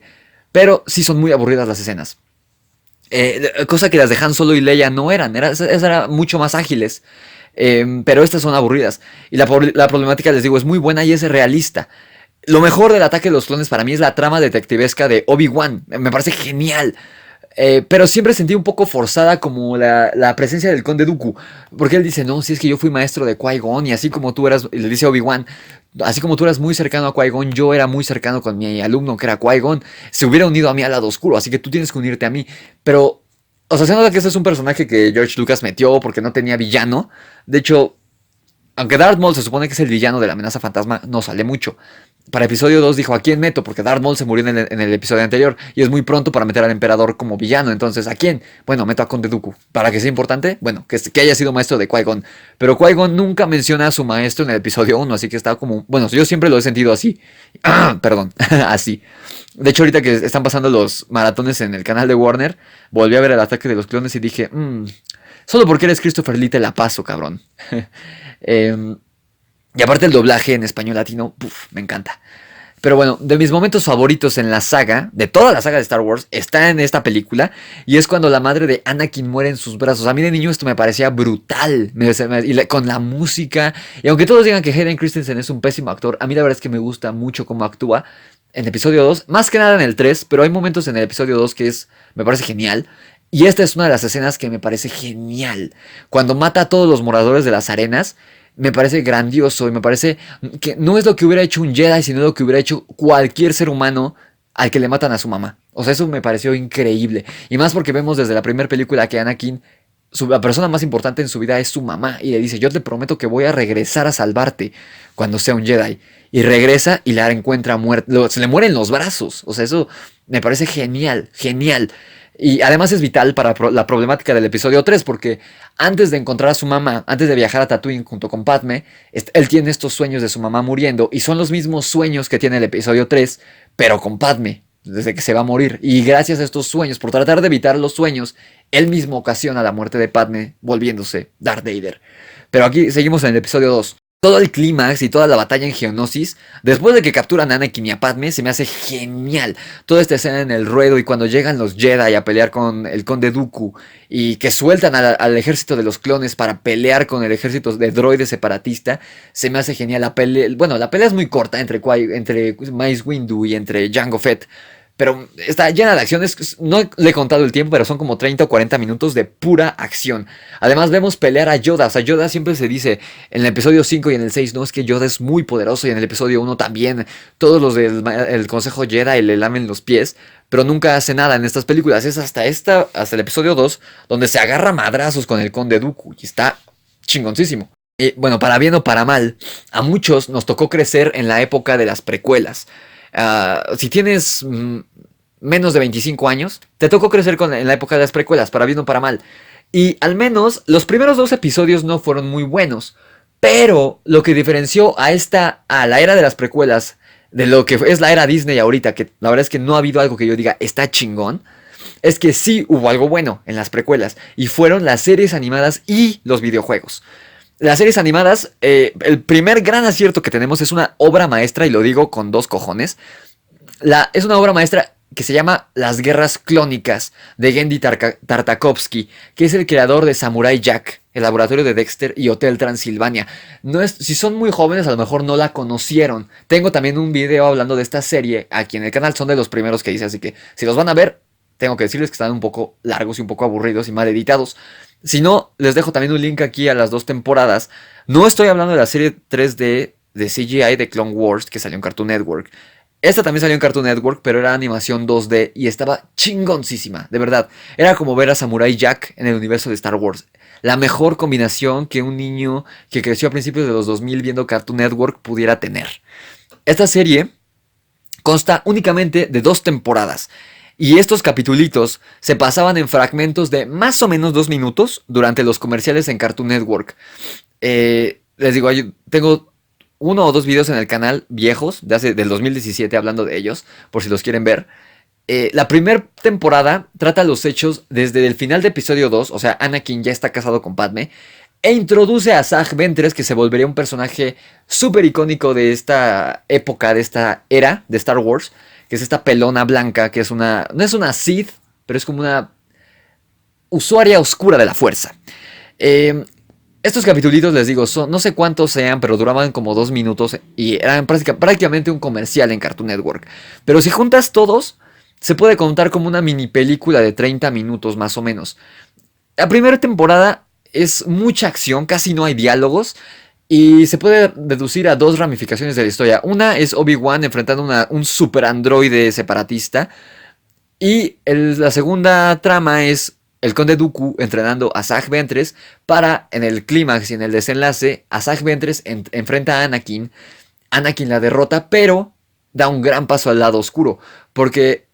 Pero sí son muy aburridas las escenas. Cosa que las de Han Solo y Leia no eran. Esas eran mucho más ágiles. Pero estas son aburridas. Y la problemática, les digo, es muy buena y es realista. Lo mejor del ataque de los clones para mí es la trama detectivesca de Obi-Wan. Me parece genial. Pero siempre sentí un poco forzada como la presencia del Conde Dooku. Porque él dice, no, si es que yo fui maestro de Qui-Gon. Y así como tú eras, y le dice a Obi-Wan, así como tú eras muy cercano a Qui-Gon, yo era muy cercano con mi alumno que era Qui-Gon. Se hubiera unido a mí al lado oscuro, así que tú tienes que unirte a mí. Pero, o sea, se nota que este es un personaje que George Lucas metió porque no tenía villano. De hecho, aunque Darth Maul se supone que es el villano de la amenaza fantasma, no sale mucho. Para episodio 2 dijo, ¿a quién meto? Porque Darth Maul se murió en el episodio anterior y es muy pronto para meter al emperador como villano. Entonces, ¿a quién? Bueno, meto a Conde Dooku. ¿Para que sea importante? Bueno, que haya sido maestro de Qui-Gon. Pero Qui-Gon nunca menciona a su maestro en el episodio 1, así que está como... Bueno, yo siempre lo he sentido así. Perdón, así. De hecho, ahorita que están pasando los maratones en el canal de Warner, volví a ver el ataque de los clones y dije, solo porque eres Christopher Lee te la paso, cabrón. Y aparte el doblaje en español latino, me encanta. Pero bueno, de mis momentos favoritos en la saga, de toda la saga de Star Wars, está en esta película. Y es cuando la madre de Anakin muere en sus brazos. A mí de niño esto me parecía brutal. Con la música. Y aunque todos digan que Hayden Christensen es un pésimo actor, a mí la verdad es que me gusta mucho cómo actúa en el episodio 2. Más que nada en el 3, pero hay momentos en el episodio 2 que me parece genial. Y esta es una de las escenas que me parece genial. Cuando mata a todos los moradores de las arenas. Me parece grandioso y me parece que no es lo que hubiera hecho un Jedi, sino lo que hubiera hecho cualquier ser humano al que le matan a su mamá. O sea, eso me pareció increíble. Y más porque vemos desde la primera película que Anakin, la persona más importante en su vida es su mamá. Y le dice, yo te prometo que voy a regresar a salvarte cuando sea un Jedi. Y regresa y la encuentra muerta. Se le mueren los brazos. O sea, eso me parece genial, genial. Y además es vital para la problemática del episodio 3, porque antes de encontrar a su mamá, antes de viajar a Tatooine junto con Padme, él tiene estos sueños de su mamá muriendo, y son los mismos sueños que tiene el episodio 3, pero con Padme, desde que se va a morir. Y gracias a estos sueños, por tratar de evitar los sueños, él mismo ocasiona la muerte de Padme, volviéndose Darth Vader. Pero aquí seguimos en el episodio 2. Todo el clímax y toda la batalla en Geonosis, después de que capturan a Anakin y a Padme, se me hace genial. Toda esta escena en el ruedo y cuando llegan los Jedi a pelear con el Conde Dooku y que sueltan al ejército de los clones para pelear con el ejército de droides separatista, se me hace genial. La pelea es muy corta entre Mace Windu y entre Jango Fett, pero está llena de acciones. No le he contado el tiempo, pero son como 30 o 40 minutos de pura acción. Además vemos pelear a Yoda. O sea, Yoda siempre se dice en el episodio 5 y en el 6, no, es que Yoda es muy poderoso. Y en el episodio 1 también. Todos los del el Consejo Jedi le lamen los pies. Pero nunca hace nada en estas películas. Es hasta el episodio 2 donde se agarra madrazos con el Conde Dooku. Y está chingoncísimo. Y bueno, para bien o para mal, a muchos nos tocó crecer en la época de las precuelas. Si tienes menos de 25 años, te tocó crecer en la época de las precuelas, para bien o para mal. Y al menos los primeros 2 episodios no fueron muy buenos. Pero lo que diferenció a la era de las precuelas de lo que es la era Disney ahorita, que la verdad es que no ha habido algo que yo diga está chingón, es que sí hubo algo bueno en las precuelas. Y fueron las series animadas y los videojuegos. Las series animadas, el primer gran acierto que tenemos es una obra maestra, y lo digo con 2 cojones. Es una obra maestra que se llama Las Guerras Clónicas, de Genndy Tartakovsky, que es el creador de Samurai Jack, El Laboratorio de Dexter y Hotel Transilvania. Si son muy jóvenes, a lo mejor no la conocieron. Tengo también un video hablando de esta serie aquí en el canal, son de los primeros que hice, así que si los van a ver, tengo que decirles que están un poco largos y un poco aburridos y mal editados. Si no, les dejo también un link aquí a las 2 temporadas. No estoy hablando de la serie 3D de CGI de Clone Wars que salió en Cartoon Network. Esta también salió en Cartoon Network, pero era animación 2D y estaba chingoncísima, de verdad. Era como ver a Samurai Jack en el universo de Star Wars. La mejor combinación que un niño que creció a principios de los 2000 viendo Cartoon Network pudiera tener. Esta serie consta únicamente de 2 temporadas. Y estos capitulitos se pasaban en fragmentos de más o menos 2 minutos durante los comerciales en Cartoon Network. Les digo, tengo 1 o 2 videos en el canal viejos, del 2017, hablando de ellos, por si los quieren ver. La primera temporada trata los hechos desde el final de episodio 2, o sea, Anakin ya está casado con Padme, e introduce a Asajj Ventress, que se volvería un personaje súper icónico de esta época, de esta era de Star Wars, que es esta pelona blanca, que no es una Sith, pero es como una usuaria oscura de la fuerza. Estos capitulitos, les digo, no sé cuántos sean, pero duraban como 2 minutos y eran prácticamente un comercial en Cartoon Network. Pero si juntas todos, se puede contar como una mini película de 30 minutos más o menos. La primera temporada es mucha acción, casi no hay diálogos. Y se puede deducir a 2 ramificaciones de la historia. Una es Obi-Wan enfrentando un super androide separatista. Y la segunda trama es el Conde Dooku entrenando a Asajj Ventress para, en el clímax y en el desenlace, Asajj Ventress enfrenta a Anakin. Anakin la derrota, pero da un gran paso al lado oscuro. Porque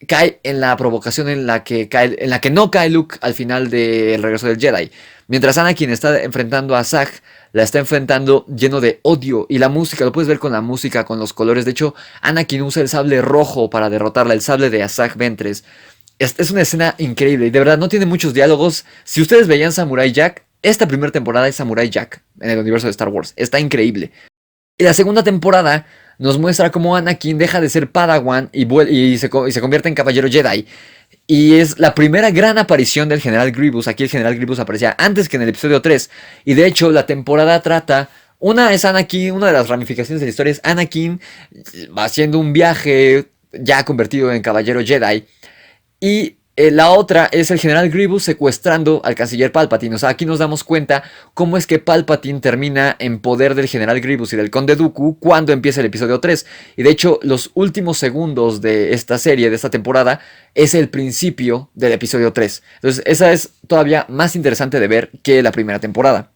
cae en la provocación en la que no cae Luke al final del regreso del Jedi. Mientras Anakin está enfrentando a Asajj, la está enfrentando lleno de odio. Y la música, lo puedes ver con la música, con los colores. De hecho, Anakin usa el sable rojo para derrotarla, el sable de Asajj Ventress. Es una escena increíble y de verdad no tiene muchos diálogos. Si ustedes veían Samurai Jack, esta primera temporada es Samurai Jack en el universo de Star Wars. Está increíble. Y la segunda temporada nos muestra cómo Anakin deja de ser Padawan y se convierte en Caballero Jedi. Y es la primera gran aparición del General Grievous. Aquí el General Grievous aparecía antes que en el episodio 3. Y de hecho la temporada trata... Una es Anakin, una de las ramificaciones de la historia es Anakin haciendo un viaje ya convertido en Caballero Jedi. Y la otra es el General Grievous secuestrando al Canciller Palpatine. O sea, aquí nos damos cuenta cómo es que Palpatine termina en poder del General Grievous y del Conde Dooku cuando empieza el episodio 3. Y de hecho, los últimos segundos de esta serie, de esta temporada, es el principio del episodio 3. Entonces, esa es todavía más interesante de ver que la primera temporada.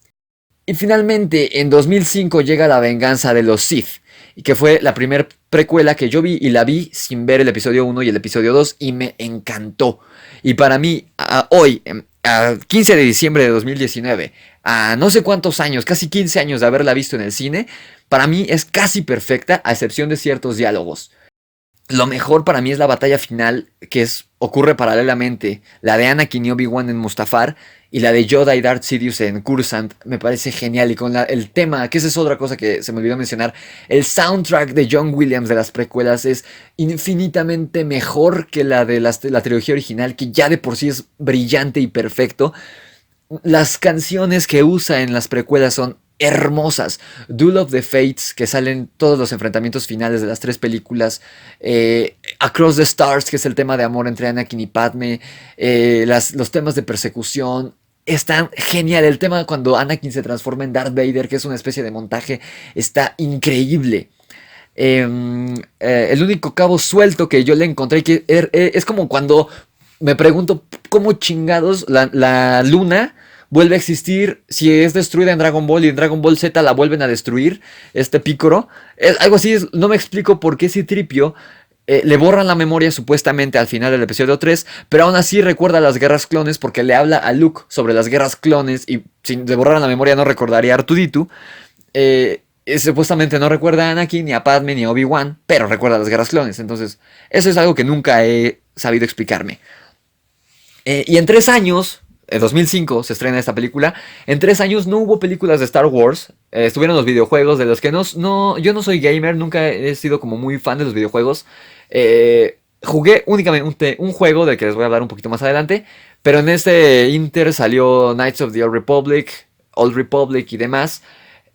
Y finalmente, en 2005 llega La Venganza de los Sith, y que fue la primera precuela que yo vi, y la vi sin ver el episodio 1 y el episodio 2, y me encantó. Y para mí, hoy, a 15 de diciembre de 2019, a no sé cuántos años, casi 15 años de haberla visto en el cine, para mí es casi perfecta, a excepción de ciertos diálogos. Lo mejor para mí es la batalla final, ocurre paralelamente, la de Anakin y Obi-Wan en Mustafar y la de Yoda y Darth Sidious en Coruscant. Me parece genial, y con el tema, que esa es otra cosa que se me olvidó mencionar, el soundtrack de John Williams de las precuelas es infinitamente mejor que la de la trilogía original, que ya de por sí es brillante y perfecto. Las canciones que usa en las precuelas son hermosas. Duel of the Fates, que salen todos los enfrentamientos finales de las 3 películas. Across the Stars, que es el tema de amor entre Anakin y Padme. Los temas de persecución. Están genial. El tema cuando Anakin se transforma en Darth Vader, que es una especie de montaje, está increíble. El único cabo suelto que yo le encontré, que es como cuando me pregunto cómo chingados la luna vuelve a existir si es destruida en Dragon Ball, y en Dragon Ball Z la vuelven a destruir, Picoro. Algo así, no me explico por qué Citripio le borran la memoria supuestamente al final del episodio 3, pero aún así recuerda las guerras clones porque le habla a Luke sobre las guerras clones, y si le borraran la memoria no recordaría a Artuditu. Supuestamente no recuerda a Anakin, ni a Padme, ni a Obi-Wan, pero recuerda las guerras clones. Entonces, eso es algo que nunca he sabido explicarme. Y en 3 años, en 2005 se estrena esta película. En 3 años no hubo películas de Star Wars. Estuvieron los videojuegos, de los que yo no soy gamer, nunca he sido como muy fan de los videojuegos. Jugué únicamente un juego del que les voy a hablar un poquito más adelante. Pero en este Inter salió Knights of the Old Republic y demás.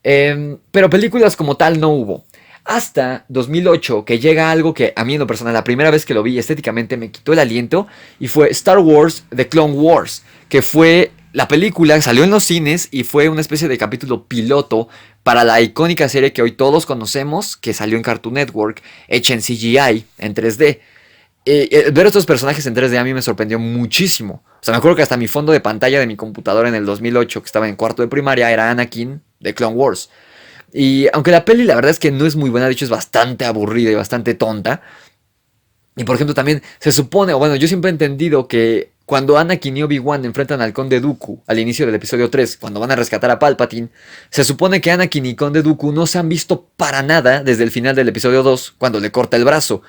Pero películas como tal no hubo. Hasta 2008, que llega algo que a mí en lo personal, la primera vez que lo vi estéticamente me quitó el aliento, y fue Star Wars The Clone Wars, que fue la película, salió en los cines y fue una especie de capítulo piloto para la icónica serie que hoy todos conocemos, que salió en Cartoon Network, hecha en CGI, en 3D. Ver estos personajes en 3D a mí me sorprendió muchísimo. O sea, me acuerdo que hasta mi fondo de pantalla de mi computadora en el 2008, que estaba en cuarto de primaria, era Anakin de Clone Wars. Y aunque la peli la verdad es que no es muy buena, de hecho es bastante aburrida y bastante tonta. Y por ejemplo también se supone, o bueno, yo siempre he entendido que cuando Anakin y Obi-Wan enfrentan al Conde Dooku al inicio del episodio 3, cuando van a rescatar a Palpatine, se supone que Anakin y Conde Dooku no se han visto para nada desde el final del episodio 2, cuando le corta el brazo.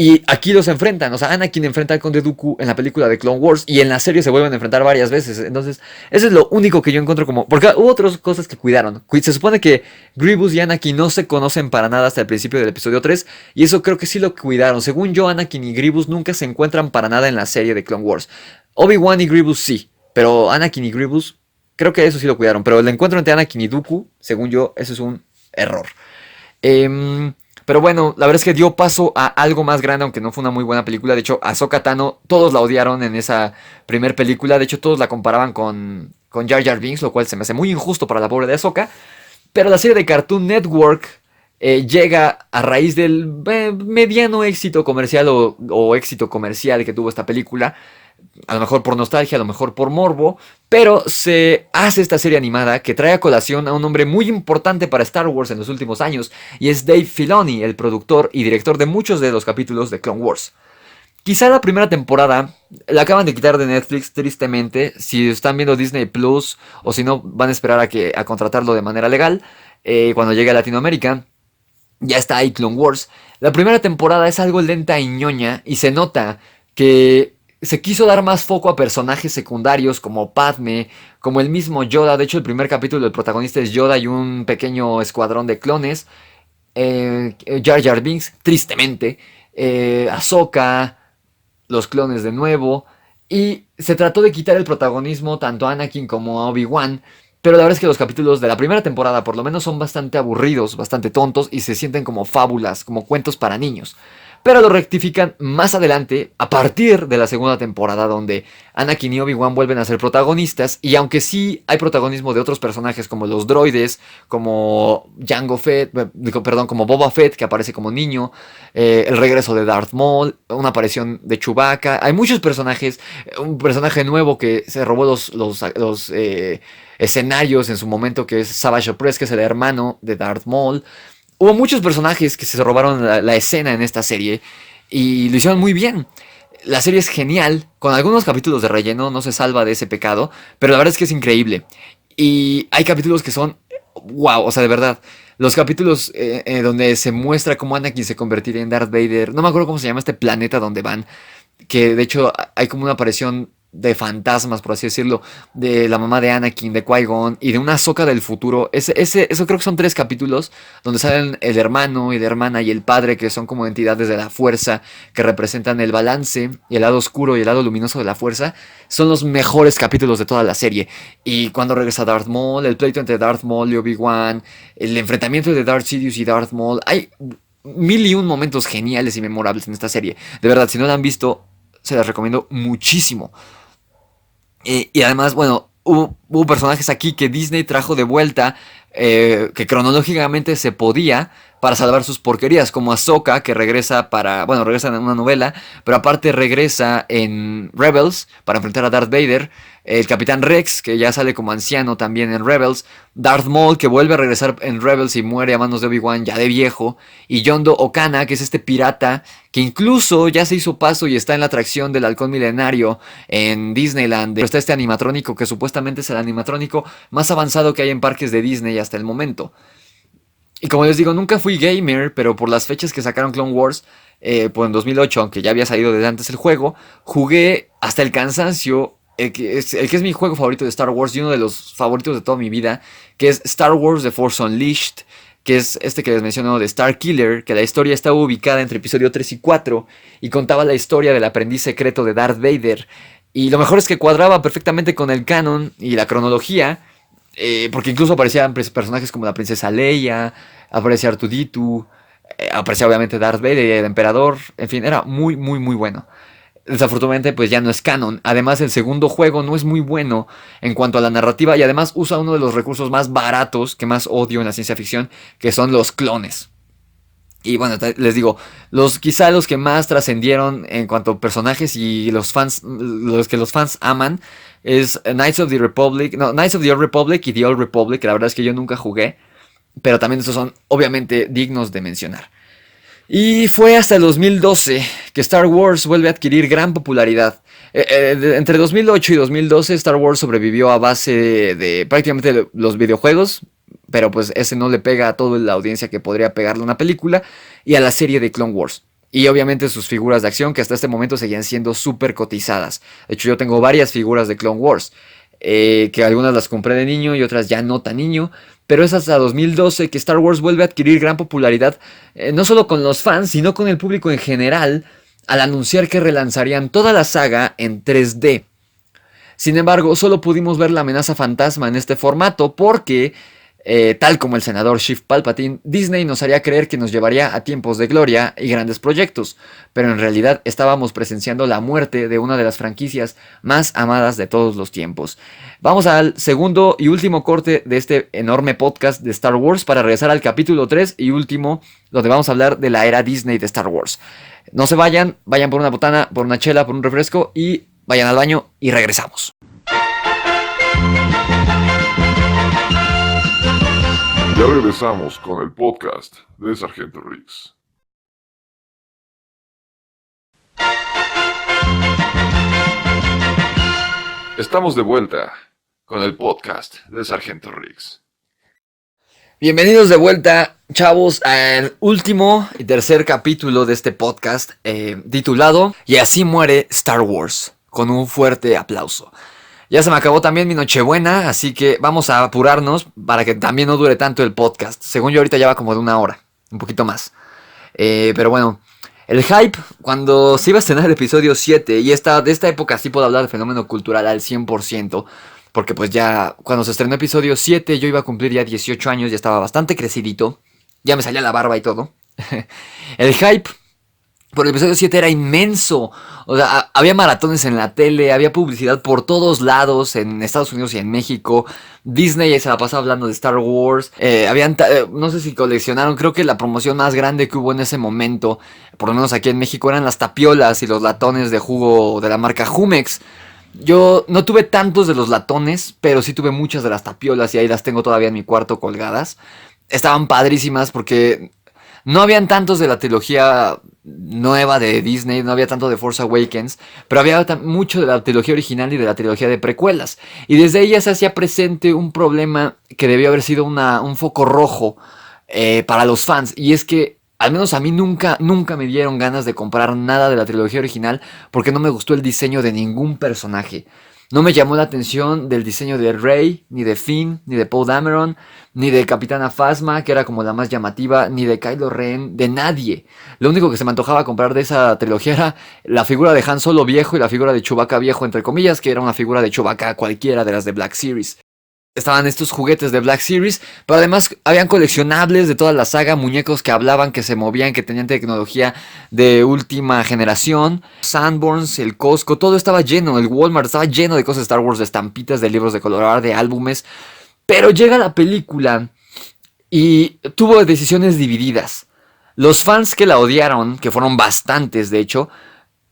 Y aquí los enfrentan, o sea, Anakin enfrenta al Conde Dooku en la película de Clone Wars, y en la serie se vuelven a enfrentar varias veces. Entonces, eso es lo único que yo encuentro como... Porque hubo otras cosas que cuidaron. Se supone que Grievous y Anakin no se conocen para nada hasta el principio del episodio 3, y eso creo que sí lo cuidaron. Según yo, Anakin y Grievous nunca se encuentran para nada en la serie de Clone Wars. Obi-Wan y Grievous sí, pero Anakin y Grievous, creo que eso sí lo cuidaron. Pero el encuentro entre Anakin y Dooku, según yo, eso es un error. Pero bueno, la verdad es que dio paso a algo más grande, aunque no fue una muy buena película. De hecho, Ahsoka Tano, todos la odiaron en esa primer película. De hecho, todos la comparaban con Jar Jar Binks, lo cual se me hace muy injusto para la pobre de Ahsoka. Pero la serie de Cartoon Network llega a raíz del mediano éxito comercial o éxito comercial que tuvo esta película. A lo mejor por nostalgia, a lo mejor por morbo, pero se hace esta serie animada que trae a colación a un hombre muy importante para Star Wars en los últimos años, y es Dave Filoni, el productor y director de muchos de los capítulos de Clone Wars. Quizá la primera temporada la acaban de quitar de Netflix, tristemente. Si están viendo Disney Plus, o si no, van a esperar a contratarlo de manera legal cuando llegue a Latinoamérica. Ya está ahí Clone Wars. La primera temporada es algo lenta y ñoña, y se nota que se quiso dar más foco a personajes secundarios como Padme, como el mismo Yoda. De hecho, el primer capítulo del protagonista es Yoda y un pequeño escuadrón de clones. Jar Jar Binks, tristemente. Ahsoka, los clones de nuevo. Y se trató de quitar el protagonismo tanto a Anakin como a Obi-Wan. Pero la verdad es que los capítulos de la primera temporada por lo menos son bastante aburridos, bastante tontos, y se sienten como fábulas, como cuentos para niños. Pero lo rectifican más adelante, a partir de la segunda temporada, donde Anakin y Obi-Wan vuelven a ser protagonistas. Y aunque sí hay protagonismo de otros personajes como los droides, como como Boba Fett, que aparece como niño, el regreso de Darth Maul, una aparición de Chewbacca. Hay muchos personajes, un personaje nuevo que se robó los escenarios en su momento, que es Savage Opress, que es el hermano de Darth Maul. Hubo muchos personajes que se robaron la escena en esta serie y lo hicieron muy bien. La serie es genial, con algunos capítulos de relleno, no se salva de ese pecado, pero la verdad es que es increíble. Y hay capítulos que son wow, o sea, de verdad. Los capítulos donde se muestra cómo Anakin se convertiría en Darth Vader. No me acuerdo cómo se llama este planeta donde van. Que de hecho hay como una aparición de fantasmas, por así decirlo, de la mamá de Anakin, de Qui-Gon y de una Ahsoka del futuro. Eso creo que son 3 capítulos donde salen el hermano y la hermana y el padre, que son como entidades de la fuerza, que representan el balance y el lado oscuro y el lado luminoso de la fuerza. Son los mejores capítulos de toda la serie. Y cuando regresa Darth Maul, el pleito entre Darth Maul y Obi-Wan, el enfrentamiento de Darth Sidious y Darth Maul, hay mil y un momentos geniales y memorables en esta serie. De verdad, si no la han visto, se las recomiendo muchísimo. Y además, bueno, hubo personajes aquí que Disney trajo de vuelta, que cronológicamente se podía para salvar sus porquerías, como Ahsoka, que regresa regresa en una novela, pero aparte regresa en Rebels para enfrentar a Darth Vader, el Capitán Rex, que ya sale como anciano también en Rebels, Darth Maul, que vuelve a regresar en Rebels y muere a manos de Obi-Wan ya de viejo, y Yondo Okana, que es este pirata que incluso ya se hizo paso y está en la atracción del halcón milenario en Disneyland. Pero está este animatrónico que supuestamente es el animatrónico más avanzado que hay en parques de Disney hasta el momento. Y como les digo, nunca fui gamer, pero por las fechas que sacaron Clone Wars, pues en 2008, aunque ya había salido desde antes el juego, jugué hasta el cansancio el que es mi juego favorito de Star Wars y uno de los favoritos de toda mi vida, que es Star Wars The Force Unleashed, que es este que les menciono de Star Killer, que la historia estaba ubicada entre episodio 3 y 4 y contaba la historia del aprendiz secreto de Darth Vader. Y lo mejor es que cuadraba perfectamente con el canon y la cronología, porque incluso aparecían personajes como la princesa Leia, aparecía R2-D2, aparecía obviamente Darth Vader y el emperador, en fin, era muy, muy, muy bueno. Desafortunadamente pues ya no es canon. Además el segundo juego no es muy bueno en cuanto a la narrativa y además usa uno de los recursos más baratos que más odio en la ciencia ficción, que son los clones. Y bueno, les digo, quizá los que más trascendieron en cuanto a personajes y los que los fans aman, es Knights of the Old Republic y The Old Republic, que la verdad es que yo nunca jugué, pero también estos son obviamente dignos de mencionar. Y fue hasta el 2012 que Star Wars vuelve a adquirir gran popularidad. Entre 2008 y 2012 Star Wars sobrevivió a base de prácticamente los videojuegos, pero pues ese no le pega a toda la audiencia que podría pegarle una película, y a la serie de Clone Wars. Y obviamente sus figuras de acción, que hasta este momento seguían siendo súper cotizadas. De hecho, yo tengo varias figuras de Clone Wars, que algunas las compré de niño y otras ya no tan niño. Pero es hasta 2012 que Star Wars vuelve a adquirir gran popularidad, no solo con los fans, sino con el público en general, al anunciar que relanzarían toda la saga en 3D. Sin embargo, solo pudimos ver la amenaza fantasma en este formato porque, tal como el senador Sheev Palpatine, Disney nos haría creer que nos llevaría a tiempos de gloria y grandes proyectos, pero en realidad estábamos presenciando la muerte de una de las franquicias más amadas de todos los tiempos. Vamos al segundo y último corte de este enorme podcast de Star Wars para regresar al capítulo 3 y último, donde vamos a hablar de la era Disney de Star Wars. No se vayan por una botana, por una chela, por un refresco y vayan al baño y regresamos. Ya regresamos con el podcast de Sargento Riggs. Estamos de vuelta con el podcast de Sargento Riggs. Bienvenidos de vuelta, chavos, al último y tercer capítulo de este podcast, titulado Y así muere Star Wars, con un fuerte aplauso. Ya se me acabó también mi Nochebuena, así que vamos a apurarnos para que también no dure tanto el podcast. Según yo ahorita ya va como de 1 hora, un poquito más. Pero bueno, el hype cuando se iba a estrenar el episodio 7, y de esta época sí puedo hablar de fenómeno cultural al 100%, porque pues ya cuando se estrenó episodio 7 yo iba a cumplir ya 18 años, ya estaba bastante crecidito, ya me salía la barba y todo. El hype por el episodio 7 era inmenso. O sea, había maratones en la tele, había publicidad por todos lados, en Estados Unidos y en México. Disney se la pasaba hablando de Star Wars. No sé si coleccionaron, creo que la promoción más grande que hubo en ese momento, por lo menos aquí en México, eran las tapiolas y los latones de jugo de la marca Jumex. Yo no tuve tantos de los latones, pero sí tuve muchas de las tapiolas y ahí las tengo todavía en mi cuarto colgadas. Estaban padrísimas porque no habían tantos de la trilogía nueva de Disney, no había tanto de Force Awakens, pero había mucho de la trilogía original y de la trilogía de precuelas. Y desde ella se hacía presente un problema que debió haber sido un foco rojo para los fans. Y es que, al menos a mí nunca me dieron ganas de comprar nada de la trilogía original porque no me gustó el diseño de ningún personaje. No me llamó la atención del diseño de Rey, ni de Finn, ni de Poe Dameron, ni de Capitana Phasma, que era como la más llamativa, ni de Kylo Ren, de nadie. Lo único que se me antojaba comprar de esa trilogía era la figura de Han Solo viejo y la figura de Chewbacca viejo, entre comillas, que era una figura de Chewbacca cualquiera de las de Black Series. Estaban estos juguetes de Black Series, pero además habían coleccionables de toda la saga, muñecos que hablaban, que se movían, que tenían tecnología de última generación, Sanborns, el Costco, todo estaba lleno, el Walmart estaba lleno de cosas de Star Wars, de estampitas, de libros de colorar, de álbumes. Pero llega la película y tuvo decisiones divididas. Los fans que la odiaron, que fueron bastantes de hecho,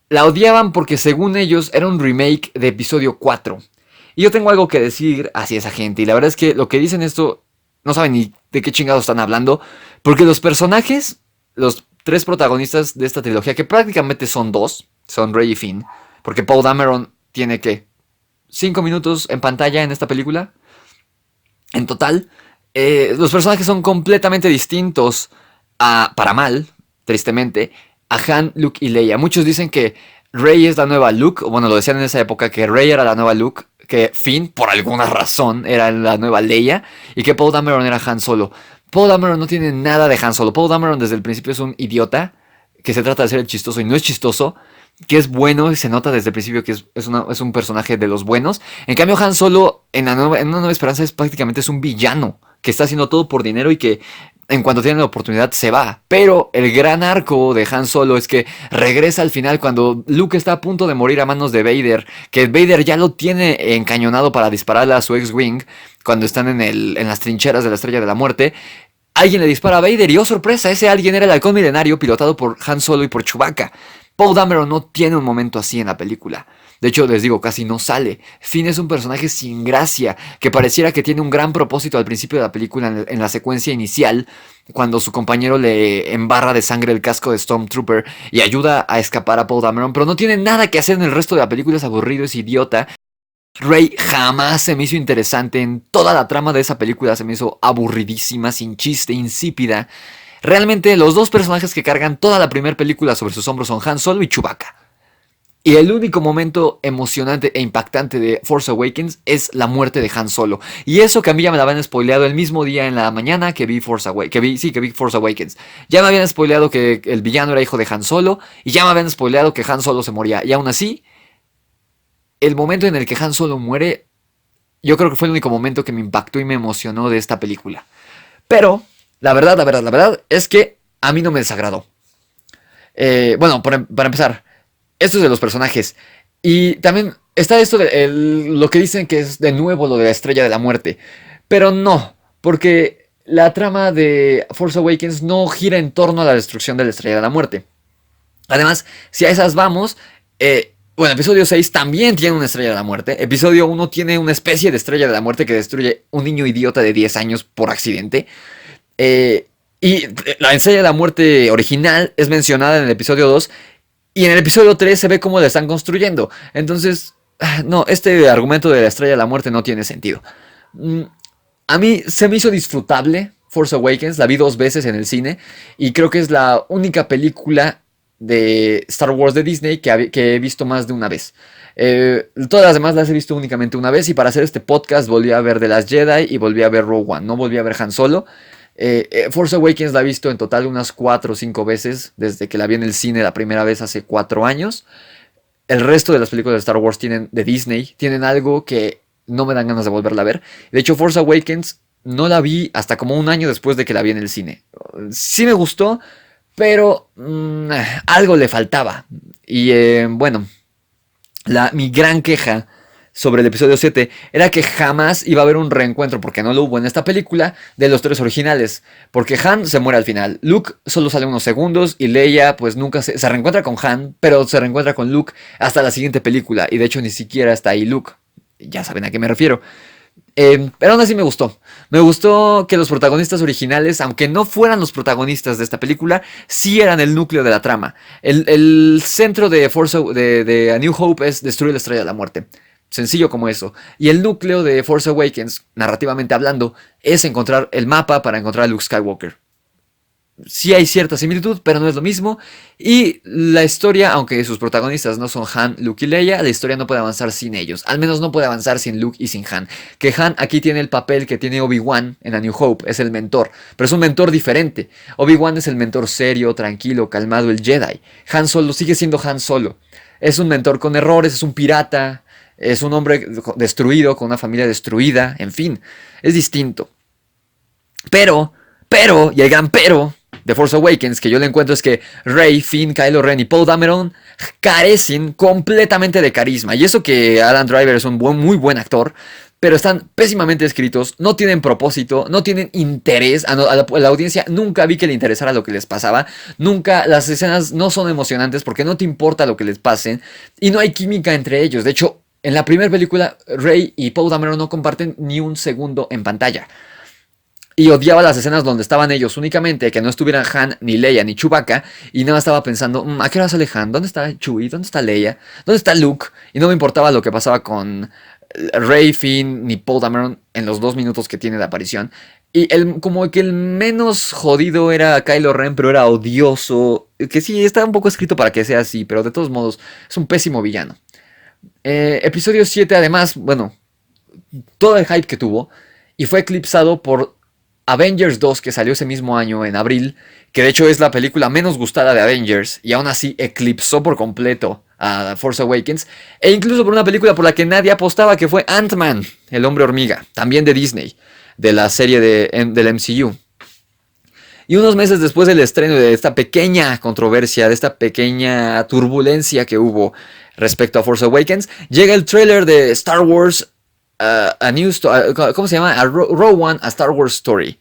la odiaban porque según ellos era un remake de episodio 4. Y yo tengo algo que decir hacia esa gente. Y la verdad es que lo que dicen esto no saben ni de qué chingados están hablando. Porque los personajes, los 3 protagonistas de esta trilogía, que prácticamente son 2, son Rey y Finn. Porque Poe Dameron tiene que 5 minutos en pantalla en esta película. En total, los personajes son completamente distintos para mal, tristemente, a Han, Luke y Leia. Muchos dicen que Rey es la nueva Luke, o bueno, lo decían en esa época, que Rey era la nueva Luke, que Finn, por alguna razón, era la nueva Leia, y que Poe Dameron era Han Solo. Poe Dameron no tiene nada de Han Solo. Poe Dameron desde el principio es un idiota, que se trata de ser el chistoso y no es chistoso, que es bueno y se nota desde el principio que es un personaje de los buenos. En cambio, Han Solo en Una Nueva Esperanza es prácticamente es un villano, que está haciendo todo por dinero y que en cuanto tiene la oportunidad se va. Pero el gran arco de Han Solo es que regresa al final cuando Luke está a punto de morir a manos de Vader, que Vader ya lo tiene encañonado para dispararle a su X-Wing cuando están en las trincheras de la Estrella de la Muerte. Alguien le dispara a Vader y, oh sorpresa, ese alguien era el Halcón Milenario pilotado por Han Solo y por Chewbacca. Poe Dameron no tiene un momento así en la película. De hecho, les digo, casi no sale. Finn es un personaje sin gracia, que pareciera que tiene un gran propósito al principio de la película, en la secuencia inicial, cuando su compañero le embarra de sangre el casco de Stormtrooper y ayuda a escapar a Poe Dameron, pero no tiene nada que hacer en el resto de la película, es aburrido, es idiota. Rey jamás se me hizo interesante, en toda la trama de esa película se me hizo aburridísima, sin chiste, insípida. Realmente los 2 personajes que cargan toda la primera película sobre sus hombros son Han Solo y Chewbacca. Y el único momento emocionante e impactante de Force Awakens es la muerte de Han Solo. Y eso que a mí ya me la habían spoileado el mismo día en la mañana que vi Force Awakens. Ya me habían spoileado que el villano era hijo de Han Solo. Y ya me habían spoileado que Han Solo se moría. Y aún así, el momento en el que Han Solo muere, yo creo que fue el único momento que me impactó y me emocionó de esta película. Pero la verdad es que a mí no me desagradó. Bueno, para empezar, esto es de los personajes. Y también está esto de lo que dicen que es de nuevo lo de la Estrella de la Muerte. Pero no, porque la trama de Force Awakens no gira en torno a la destrucción de la Estrella de la Muerte. Además, si a esas vamos, bueno, episodio 6 también tiene una Estrella de la Muerte. Episodio 1 tiene una especie de Estrella de la Muerte que destruye un niño idiota de 10 años por accidente. Y la Estrella de la Muerte original es mencionada en el episodio 2. Y en el episodio 3 se ve cómo la están construyendo. Entonces, no, este argumento de la Estrella de la Muerte no tiene sentido. A mí se me hizo disfrutable Force Awakens. La vi 2 veces en el cine. Y creo que es la única película de Star Wars de Disney que he visto más de una vez. Todas las demás las he visto únicamente una vez. Y para hacer este podcast volví a ver The Last Jedi y volví a ver Rogue One. No volví a ver Han Solo. Force Awakens la he visto en total unas 4 o 5 veces desde que la vi en el cine la primera vez hace 4 años. El resto de las películas de Star Wars de Disney tienen algo que no me dan ganas de volverla a ver. De hecho, Force Awakens no la vi hasta como un año después de que la vi en el cine. Sí me gustó, pero algo le faltaba. Y bueno, mi gran queja sobre el episodio 7 era que jamás iba a haber un reencuentro, porque no lo hubo en esta película, de los 3 originales. Porque Han se muere al final, Luke solo sale unos segundos y Leia pues nunca se reencuentra con Han, pero se reencuentra con Luke hasta la siguiente película. Y de hecho ni siquiera está ahí Luke. Ya saben a qué me refiero. Pero aún así me gustó. Me gustó que los protagonistas originales, aunque no fueran los protagonistas de esta película, sí eran el núcleo de la trama. El centro de A New Hope es destruir la Estrella de la Muerte. Sencillo como eso. Y el núcleo de Force Awakens, narrativamente hablando, es encontrar el mapa para encontrar a Luke Skywalker. sí hay cierta similitud, pero no es lo mismo. Y la historia, aunque sus protagonistas no son Han, Luke y Leia, la historia no puede avanzar sin ellos. Al menos no puede avanzar sin Luke y sin Han. Que Han aquí tiene el papel que tiene Obi-Wan en A New Hope, es el mentor. Pero es un mentor diferente. Obi-Wan es el mentor serio, tranquilo, calmado, el Jedi. Han Solo sigue siendo Han Solo. Es un mentor con errores, es un pirata, es un hombre destruido, con una familia destruida, en fin, es distinto. Pero, y el gran pero de Force Awakens que yo le encuentro es que Rey, Finn, Kylo Ren y Poe Dameron carecen completamente de carisma. Y eso que Adam Driver es un muy buen actor, pero están pésimamente escritos, no tienen propósito, no tienen interés. A la audiencia nunca vi que le interesara lo que les pasaba. Nunca, las escenas no son emocionantes porque no te importa lo que les pasen. Y no hay química entre ellos. De hecho, en la primera película, Rey y Poe Dameron no comparten ni un segundo en pantalla. Y odiaba las escenas donde estaban ellos únicamente, que no estuvieran Han, ni Leia, ni Chewbacca. Y nada, estaba pensando, ¿a qué hora sale Han? ¿Dónde está Chewie? ¿Dónde está Leia? ¿Dónde está Luke? Y no me importaba lo que pasaba con Rey, Finn, ni Poe Dameron en los 2 minutos que tiene de aparición. Y como que el menos jodido era Kylo Ren, pero era odioso. Que sí, está un poco escrito para que sea así, pero de todos modos es un pésimo villano. Episodio 7, además, bueno, todo el hype que tuvo, y fue eclipsado por Avengers 2, que salió ese mismo año en abril, que de hecho es la película menos gustada de Avengers, y aún así eclipsó por completo a Force Awakens, e incluso por una película por la que nadie apostaba, que fue Ant-Man, el hombre hormiga, también de Disney, de la serie del MCU. Y unos meses después del estreno de esta pequeña controversia, de esta pequeña turbulencia que hubo respecto a Force Awakens, llega el tráiler de Star Wars, ¿cómo se llama? Rogue One, a Star Wars Story.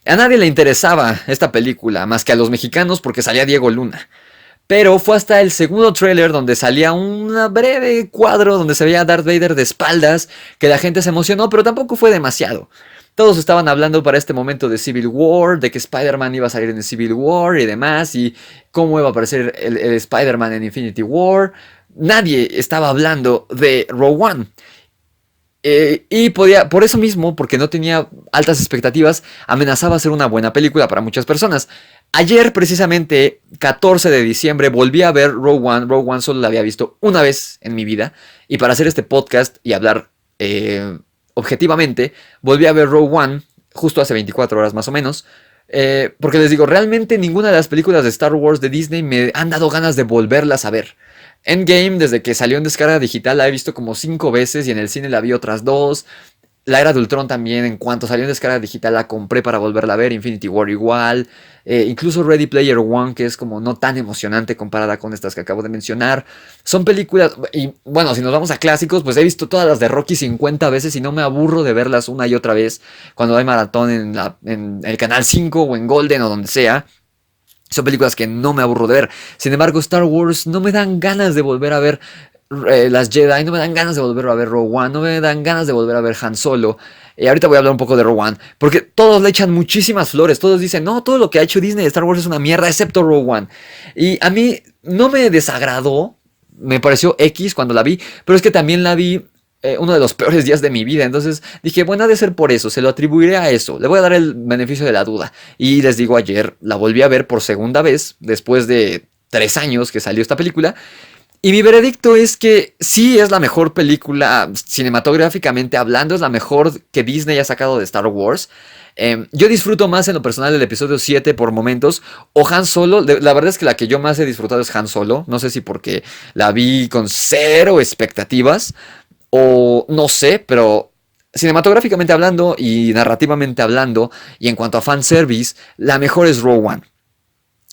A nadie le interesaba esta película, más que a los mexicanos, porque salía Diego Luna. Pero fue hasta el segundo tráiler donde salía un breve cuadro donde se veía a Darth Vader de espaldas, que la gente se emocionó, pero tampoco fue demasiado. Todos estaban hablando para este momento de Civil War, de que Spider-Man iba a salir en Civil War y demás, y cómo iba a aparecer el Spider-Man en Infinity War. Nadie estaba hablando de Rogue One. Y por eso mismo, porque no tenía altas expectativas, amenazaba ser una buena película para muchas personas. Ayer, precisamente, 14 de diciembre, volví a ver Rogue One. Rogue One solo la había visto una vez en mi vida. Y para hacer este podcast y hablar objetivamente, volví a ver Rogue One justo hace 24 horas más o menos. Porque les digo, realmente ninguna de las películas de Star Wars de Disney me han dado ganas de volverlas a ver. Endgame, desde que salió en descarga digital, la he visto como 5 veces y en el cine la vi otras 2. La Era de Ultron también, en cuanto salió en descarga digital, la compré para volverla a ver. Infinity War igual. Incluso Ready Player One, que es como no tan emocionante comparada con estas que acabo de mencionar. Son películas, y bueno, si nos vamos a clásicos, pues he visto todas las de Rocky 50 veces y no me aburro de verlas una y otra vez cuando hay maratón en el Canal 5 o en Golden o donde sea. Son películas que no me aburro de ver. Sin embargo, Star Wars no me dan ganas de volver a ver las Jedi, no me dan ganas de volver a ver Rogue One, no me dan ganas de volver a ver Han Solo. Ahorita voy a hablar un poco de Rogue One, porque todos le echan muchísimas flores. Todos dicen, no, todo lo que ha hecho Disney de Star Wars es una mierda, excepto Rogue One. Y a mí no me desagradó, me pareció X cuando la vi, pero es que también la vi uno de los peores días de mi vida. Entonces dije, bueno, ha de ser por eso, se lo atribuiré a eso, le voy a dar el beneficio de la duda. Y les digo, ayer la volví a ver por segunda vez, después de 3 años que salió esta película. Y mi veredicto es que sí es la mejor película, cinematográficamente hablando, es la mejor que Disney ha sacado de Star Wars. Yo disfruto más en lo personal del episodio 7 por momentos, o Han Solo. La verdad es que la que yo más he disfrutado es Han Solo. No sé si porque la vi con 0 expectativas, o no sé, pero cinematográficamente hablando y narrativamente hablando, y en cuanto a fanservice, la mejor es Rogue One.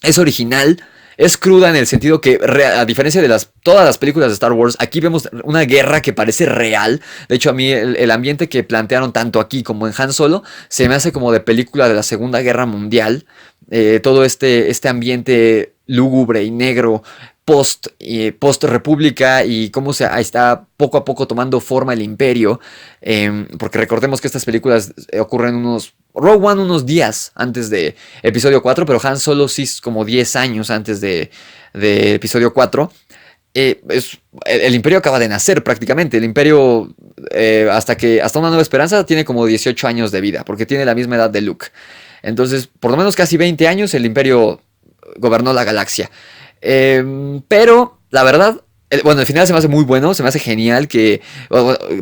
Es original. Es cruda en el sentido que, a diferencia de todas las películas de Star Wars, aquí vemos una guerra que parece real. De hecho, a mí el ambiente que plantearon tanto aquí como en Han Solo se me hace como de película de la Segunda Guerra Mundial. Todo este ambiente lúgubre y negro post-república y cómo está poco a poco tomando forma el imperio. Porque recordemos que estas películas ocurren Rogue One unos días antes de episodio 4, pero Han Solo sí es como 10 años antes de episodio 4. El imperio acaba de nacer prácticamente. El imperio, hasta una nueva esperanza, tiene como 18 años de vida, porque tiene la misma edad de Luke. Entonces, por lo menos casi 20 años el Imperio gobernó la galaxia. Pero, la verdad, bueno, el final se me hace muy bueno, se me hace genial que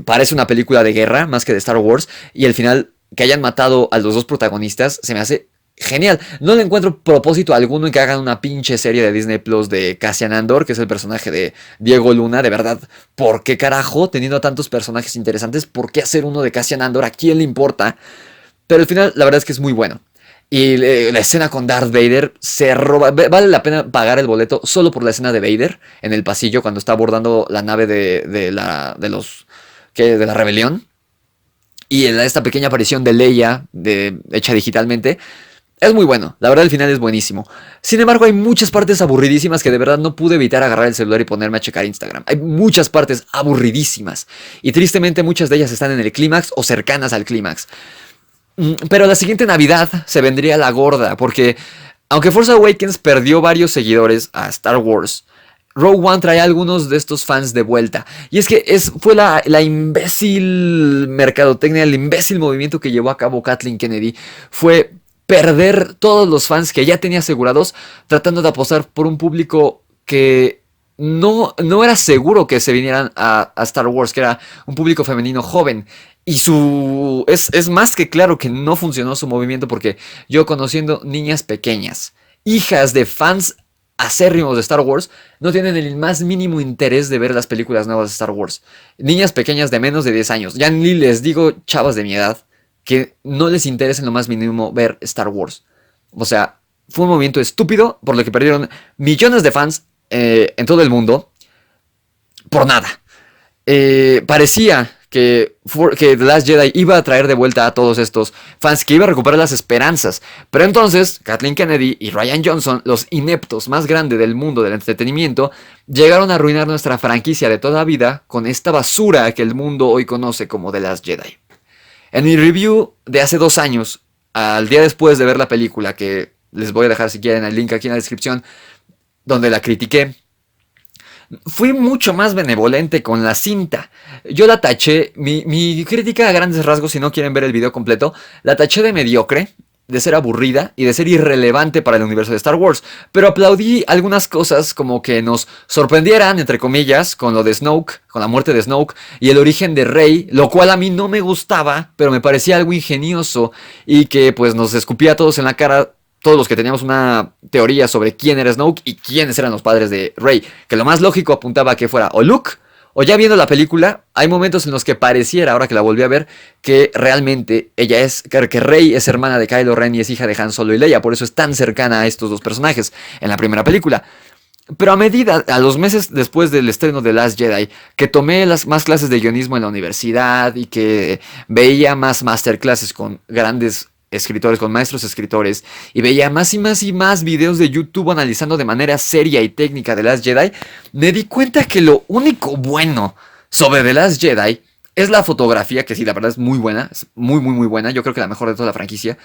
parece una película de guerra más que de Star Wars. Y el final, que hayan matado a los dos protagonistas, se me hace genial. No le encuentro propósito alguno en que hagan una pinche serie de Disney Plus de Cassian Andor, que es el personaje de Diego Luna. De verdad, ¿por qué carajo, teniendo a tantos personajes interesantes, por qué hacer uno de Cassian Andor? ¿A quién le importa? Pero el final, la verdad es que es muy bueno. Y la escena con Darth Vader se roba. Vale la pena pagar el boleto solo por la escena de Vader en el pasillo cuando está abordando la nave de la rebelión. Y esta pequeña aparición de Leia, hecha digitalmente. Es muy bueno, la verdad el final es buenísimo. Sin embargo, hay muchas partes aburridísimas que de verdad no pude evitar agarrar el celular y ponerme a checar Instagram. Hay muchas partes aburridísimas. Y tristemente muchas de ellas están en el clímax o cercanas al clímax. Pero la siguiente Navidad se vendría la gorda, porque aunque Force Awakens perdió varios seguidores a Star Wars, Rogue One trae a algunos de estos fans de vuelta. Y es que fue la imbécil mercadotecnia, el imbécil movimiento que llevó a cabo Kathleen Kennedy. Fue perder todos los fans que ya tenía asegurados, tratando de apostar por un público que no era seguro que se vinieran a Star Wars, que era un público femenino joven. Y es más que claro que no funcionó su movimiento, porque yo, conociendo niñas pequeñas, hijas de fans acérrimos de Star Wars, no tienen el más mínimo interés de ver las películas nuevas de Star Wars. Niñas pequeñas de menos de 10 años. Ya ni les digo chavas de mi edad, que no les interesa en lo más mínimo ver Star Wars. O sea, fue un movimiento estúpido por lo que perdieron millones de fans en todo el mundo por nada. Parecía que The Last Jedi iba a traer de vuelta a todos estos fans, que iba a recuperar las esperanzas. Pero entonces Kathleen Kennedy y Rian Johnson, los ineptos más grandes del mundo del entretenimiento, llegaron a arruinar nuestra franquicia de toda vida con esta basura que el mundo hoy conoce como The Last Jedi. En mi review de hace 2 años, al día después de ver la película, que les voy a dejar si quieren el link aquí en la descripción, donde la critiqué, fui mucho más benevolente con la cinta. Yo la taché, mi crítica a grandes rasgos, si no quieren ver el video completo, la taché de mediocre, de ser aburrida y de ser irrelevante para el universo de Star Wars. Pero aplaudí algunas cosas, como que nos sorprendieran, entre comillas, con lo de Snoke, con la muerte de Snoke y el origen de Rey, lo cual a mí no me gustaba, pero me parecía algo ingenioso y que pues nos escupía a todos en la cara, todos los que teníamos una teoría sobre quién era Snoke y quiénes eran los padres de Rey, que lo más lógico apuntaba a que fuera o Luke, o ya viendo la película, hay momentos en los que pareciera, ahora que la volví a ver, que realmente que Rey es hermana de Kylo Ren y es hija de Han Solo y Leia, por eso es tan cercana a estos dos personajes en la primera película. Pero a los meses después del estreno de Last Jedi, que tomé más clases de guionismo en la universidad y que veía más masterclasses con grandes escritores, con maestros escritores, y veía más y más y más videos de YouTube analizando de manera seria y técnica The Last Jedi, me di cuenta que lo único bueno sobre The Last Jedi es la fotografía, que sí, la verdad es muy buena, es muy muy muy buena, yo creo que la mejor de toda la franquicia,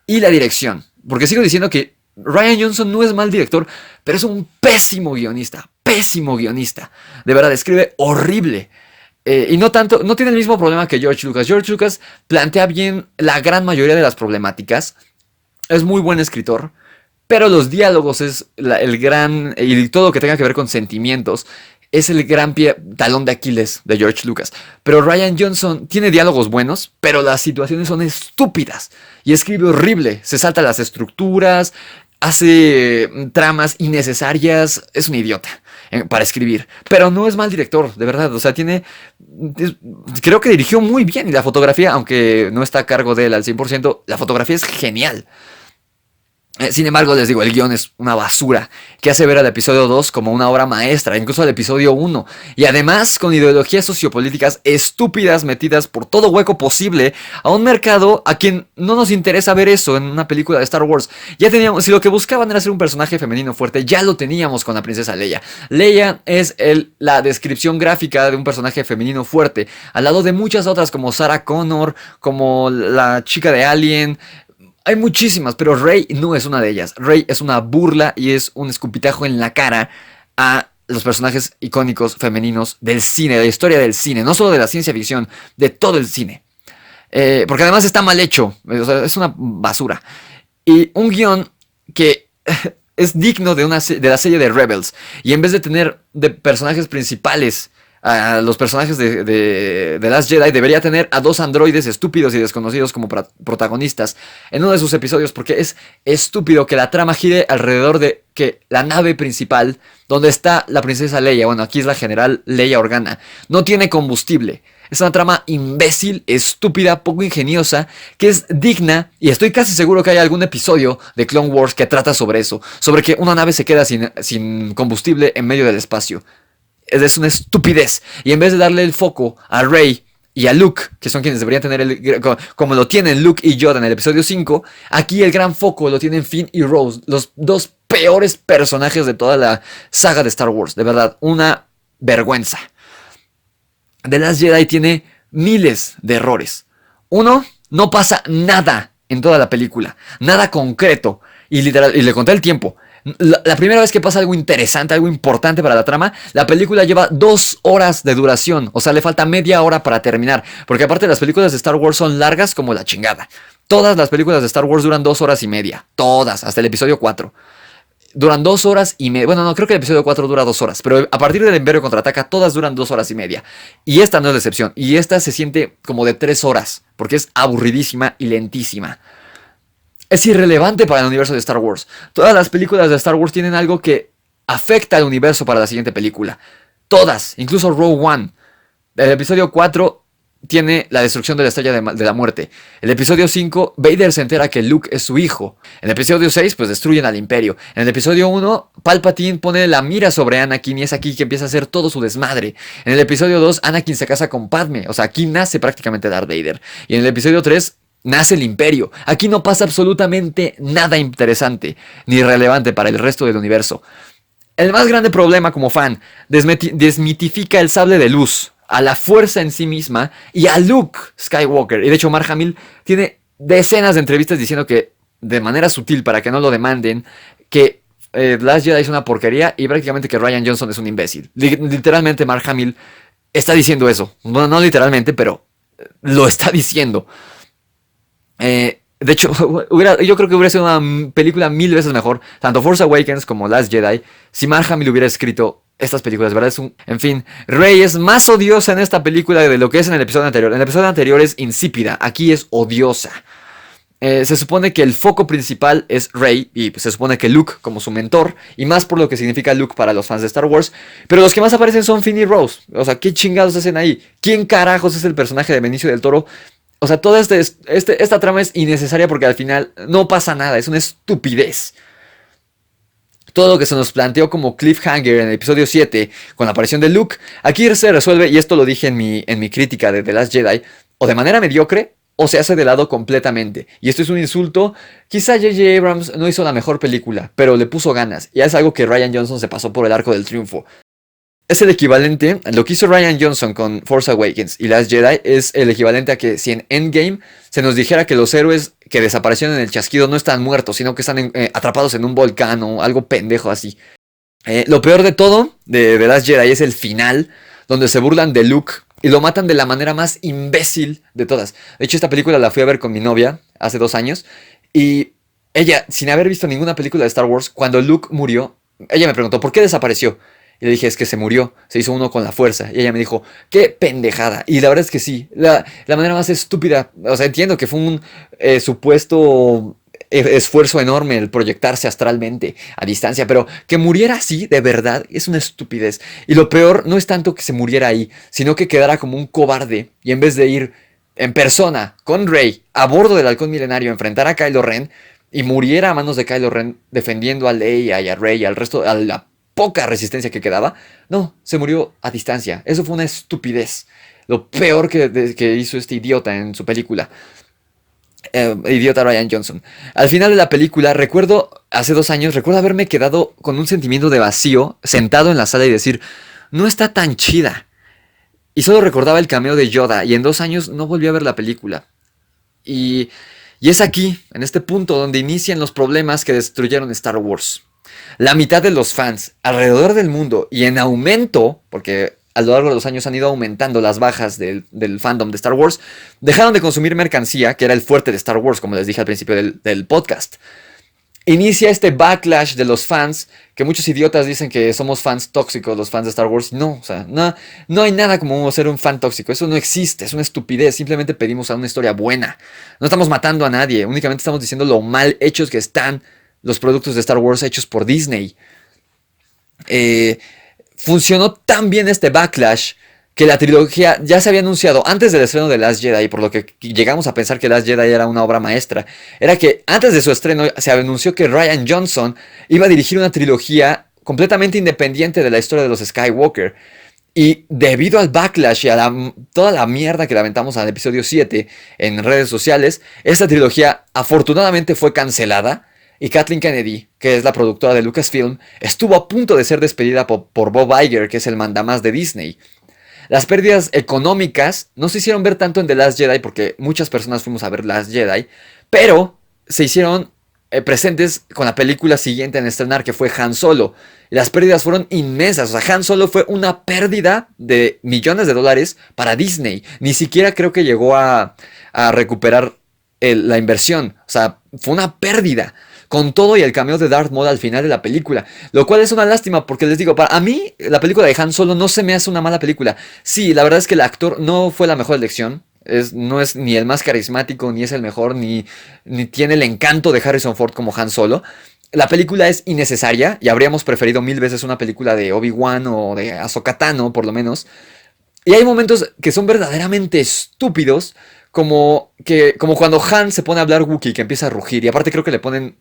y la dirección, porque sigo diciendo que Rian Johnson no es mal director, pero es un pésimo guionista, de verdad, escribe horrible. Y no tiene el mismo problema que George Lucas. George Lucas plantea bien la gran mayoría de las problemáticas. Es muy buen escritor. Pero los diálogos y todo lo que tenga que ver con sentimientos es el gran talón de Aquiles de George Lucas. Pero Rian Johnson tiene diálogos buenos, pero las situaciones son estúpidas. Y escribe horrible. Se salta las estructuras, hace tramas innecesarias. Es un idiota para escribir, pero no es mal director, de verdad. O sea, creo que dirigió muy bien, y la fotografía, aunque no está a cargo de él al 100%, la fotografía es genial. Sin embargo, les digo, el guión es una basura que hace ver al episodio 2 como una obra maestra, incluso al episodio 1. Y además con ideologías sociopolíticas estúpidas metidas por todo hueco posible a un mercado a quien no nos interesa ver eso en una película de Star Wars. Ya teníamos, si lo que buscaban era ser un personaje femenino fuerte, ya lo teníamos con la princesa Leia. Leia es la descripción gráfica de un personaje femenino fuerte, al lado de muchas otras como Sarah Connor, como la chica de Alien. Hay muchísimas, pero Rey no es una de ellas. Rey es una burla y es un escupitajo en la cara a los personajes icónicos femeninos del cine, de la historia del cine, no solo de la ciencia ficción, de todo el cine. Porque además está mal hecho, o sea, es una basura. Y un guión que es digno de la serie de Rebels. Y en vez de tener de personajes principales a los personajes de Last Jedi, debería tener a 2 androides estúpidos y desconocidos como protagonistas en uno de sus episodios, porque es estúpido que la trama gire alrededor de que la nave principal, donde está la princesa Leia, bueno, aquí es la general Leia Organa, no tiene combustible. Es una trama imbécil, estúpida, poco ingeniosa, que es digna, y estoy casi seguro que hay algún episodio de Clone Wars que trata sobre eso, sobre que una nave se queda sin combustible en medio del espacio. Es una estupidez. Y en vez de darle el foco a Rey y a Luke, que son quienes deberían tener como lo tienen Luke y Yoda en el episodio 5, aquí el gran foco lo tienen Finn y Rose, los 2 peores personajes de toda la saga de Star Wars. De verdad, una vergüenza. The Last Jedi tiene miles de errores. Uno, no pasa nada en toda la película, nada concreto. Y le conté el tiempo. La primera vez que pasa algo interesante, algo importante para la trama, la película lleva 2 horas de duración. O sea, le falta media hora para terminar. Porque aparte las películas de Star Wars son largas como la chingada. Todas las películas de Star Wars duran 2 horas y media. Todas, hasta el episodio 4. Duran 2 horas y media. Bueno, no, creo que el episodio 4 dura 2 horas. Pero a partir del Imperio Contraataca, todas duran 2 horas y media. Y esta no es la excepción. Y esta se siente como de 3 horas. Porque es aburridísima y lentísima. Es irrelevante para el universo de Star Wars. Todas las películas de Star Wars tienen algo que afecta al universo para la siguiente película. Todas, incluso Rogue One. El episodio 4 tiene la destrucción de la Estrella de la Muerte. El episodio 5, Vader se entera que Luke es su hijo. En el episodio 6, pues destruyen al Imperio. En el episodio 1, Palpatine pone la mira sobre Anakin y es aquí que empieza a hacer todo su desmadre. En el episodio 2, Anakin se casa con Padme. O sea, aquí nace prácticamente Darth Vader. Y en el episodio 3... nace el Imperio. Aquí no pasa absolutamente nada interesante ni relevante para el resto del universo. El más grande problema como fan, desmitifica el sable de luz, a la fuerza en sí misma y a Luke Skywalker. Y de hecho Mark Hamill tiene decenas de entrevistas diciendo que, de manera sutil para que no lo demanden, que Last Jedi es una porquería y prácticamente que Rian Johnson es un imbécil. Literalmente Mark Hamill está diciendo eso. Bueno, no literalmente, pero lo está diciendo. De hecho, yo creo que hubiera sido una película 1000 veces mejor, tanto Force Awakens como Last Jedi, si Mark Hamill hubiera escrito estas películas, ¿verdad? En fin, Rey es más odiosa en esta película de lo que es en el episodio anterior. En el episodio anterior es insípida, aquí es odiosa. Se supone que el foco principal es Rey y se supone que Luke como su mentor, y más por lo que significa Luke para los fans de Star Wars, pero los que más aparecen son Finn y Rose. O sea, ¿qué chingados hacen ahí? ¿Quién carajos es el personaje de Benicio del Toro? O sea, toda esta trama es innecesaria porque al final no pasa nada, es una estupidez. Todo lo que se nos planteó como cliffhanger en el episodio 7 con la aparición de Luke, aquí se resuelve, y esto lo dije en mi crítica de The Last Jedi, o de manera mediocre o se hace de lado completamente. Y esto es un insulto. Quizá J.J. Abrams no hizo la mejor película, pero le puso ganas, y es algo que Rian Johnson se pasó por el arco del triunfo. Es el equivalente, lo que hizo Rian Johnson con Force Awakens y Last Jedi es el equivalente a que si en Endgame se nos dijera que los héroes que desaparecieron en el chasquido no están muertos, sino que están atrapados en un volcán o algo pendejo así. Lo peor de todo de Last Jedi es el final, donde se burlan de Luke y lo matan de la manera más imbécil de todas. De hecho, esta película la fui a ver con mi novia hace 2 años y ella, sin haber visto ninguna película de Star Wars, cuando Luke murió, ella me preguntó, ¿por qué desapareció? Y le dije, es que se murió, se hizo uno con la fuerza. Y ella me dijo, qué pendejada. Y la verdad es que sí, la manera más estúpida. O sea, entiendo que fue un supuesto esfuerzo enorme el proyectarse astralmente a distancia, pero que muriera así, de verdad, es una estupidez. Y lo peor no es tanto que se muriera ahí, sino que quedara como un cobarde. Y en vez de ir en persona con Rey a bordo del Halcón Milenario a enfrentar a Kylo Ren, y muriera a manos de Kylo Ren defendiendo a Leia y a Rey y al resto, a la poca resistencia que quedaba, no, se murió a distancia. Eso fue una estupidez. Lo peor que hizo este idiota en su película. Idiota Rian Johnson. Al final de la película, hace 2 años, recuerdo haberme quedado con un sentimiento de vacío, sentado en la sala y decir, no está tan chida. Y solo recordaba el cameo de Yoda, y en 2 años no volví a ver la película. Y es aquí, en este punto, donde inician los problemas que destruyeron Star Wars. La mitad de los fans alrededor del mundo y en aumento, porque a lo largo de los años han ido aumentando las bajas del fandom de Star Wars, dejaron de consumir mercancía, que era el fuerte de Star Wars, como les dije al principio del podcast. Inicia este backlash de los fans, que muchos idiotas dicen que somos fans tóxicos, los fans de Star Wars. No, o sea, no hay nada como ser un fan tóxico, eso no existe, es una estupidez, simplemente pedimos a una historia buena. No estamos matando a nadie, únicamente estamos diciendo lo mal hechos que están los productos de Star Wars hechos por Disney. Funcionó tan bien este backlash que la trilogía ya se había anunciado antes del estreno de Last Jedi, por lo que llegamos a pensar que Last Jedi era una obra maestra. Era que antes de su estreno se anunció que Rian Johnson iba a dirigir una trilogía completamente independiente de la historia de los Skywalker. Y debido al backlash y a toda la mierda que le aventamos al episodio 7 en redes sociales, esta trilogía afortunadamente fue cancelada. Y Kathleen Kennedy, que es la productora de Lucasfilm, estuvo a punto de ser despedida por Bob Iger, que es el mandamás de Disney. Las pérdidas económicas no se hicieron ver tanto en The Last Jedi, porque muchas personas fuimos a ver Last Jedi, pero se hicieron presentes con la película siguiente en estrenar, que fue Han Solo. Y las pérdidas fueron inmensas. O sea, Han Solo fue una pérdida de millones de dólares para Disney. Ni siquiera creo que llegó a recuperar la inversión. O sea, fue una pérdida. Con todo y el cameo de Darth Maul al final de la película. Lo cual es una lástima porque les digo, para mí la película de Han Solo no se me hace una mala película. Sí, la verdad es que el actor no fue la mejor elección. No es ni el más carismático, ni es el mejor, ni tiene el encanto de Harrison Ford como Han Solo. La película es innecesaria y habríamos preferido mil veces una película de Obi-Wan o de Ahsoka Tano, por lo menos. Y hay momentos que son verdaderamente estúpidos, como cuando Han se pone a hablar Wookiee, que empieza a rugir. Y aparte creo que le ponen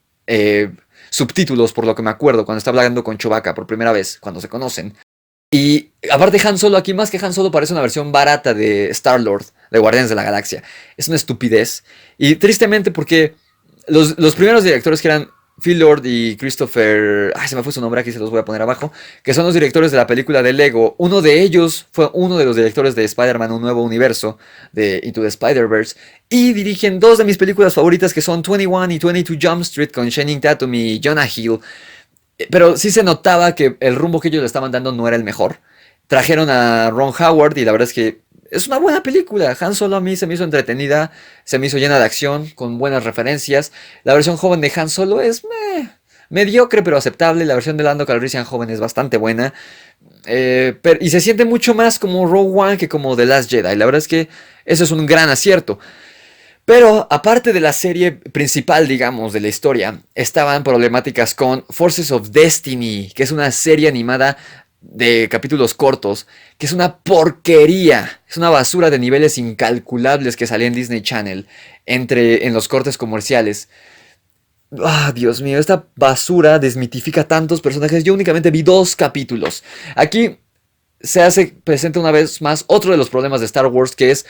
subtítulos, por lo que me acuerdo, cuando está hablando con Chewbacca por primera vez, cuando se conocen. Y aparte Han Solo, aquí más que Han Solo parece una versión barata de Star-Lord, de Guardianes de la Galaxia. Es una estupidez. Y tristemente porque los primeros directores, que eran Phil Lord y Christopher... se me fue su nombre, aquí se los voy a poner abajo. Que son los directores de la película de Lego. Uno de ellos fue uno de los directores de Spider-Man, Un Nuevo Universo, de Into the Spider-Verse. Y dirigen dos de mis películas favoritas, que son 21 y 22 Jump Street, con Channing Tatum y Jonah Hill. Pero sí se notaba que el rumbo que ellos le estaban dando no era el mejor. Trajeron a Ron Howard y la verdad es que es una buena película. Han Solo a mí se me hizo entretenida, se me hizo llena de acción, con buenas referencias. La versión joven de Han Solo es mediocre pero aceptable. La versión de Lando Calrissian joven es bastante buena. Y se siente mucho más como Rogue One que como The Last Jedi. La verdad es que eso es un gran acierto. Pero aparte de la serie principal, digamos, de la historia, estaban problemáticas con Forces of Destiny, que es una serie animada de capítulos cortos, que es una porquería, es una basura de niveles incalculables que salía en Disney Channel en los cortes comerciales. Dios mío, esta basura desmitifica tantos personajes. Yo únicamente vi 2 capítulos. Aquí se hace presente una vez más otro de los problemas de Star Wars, que es...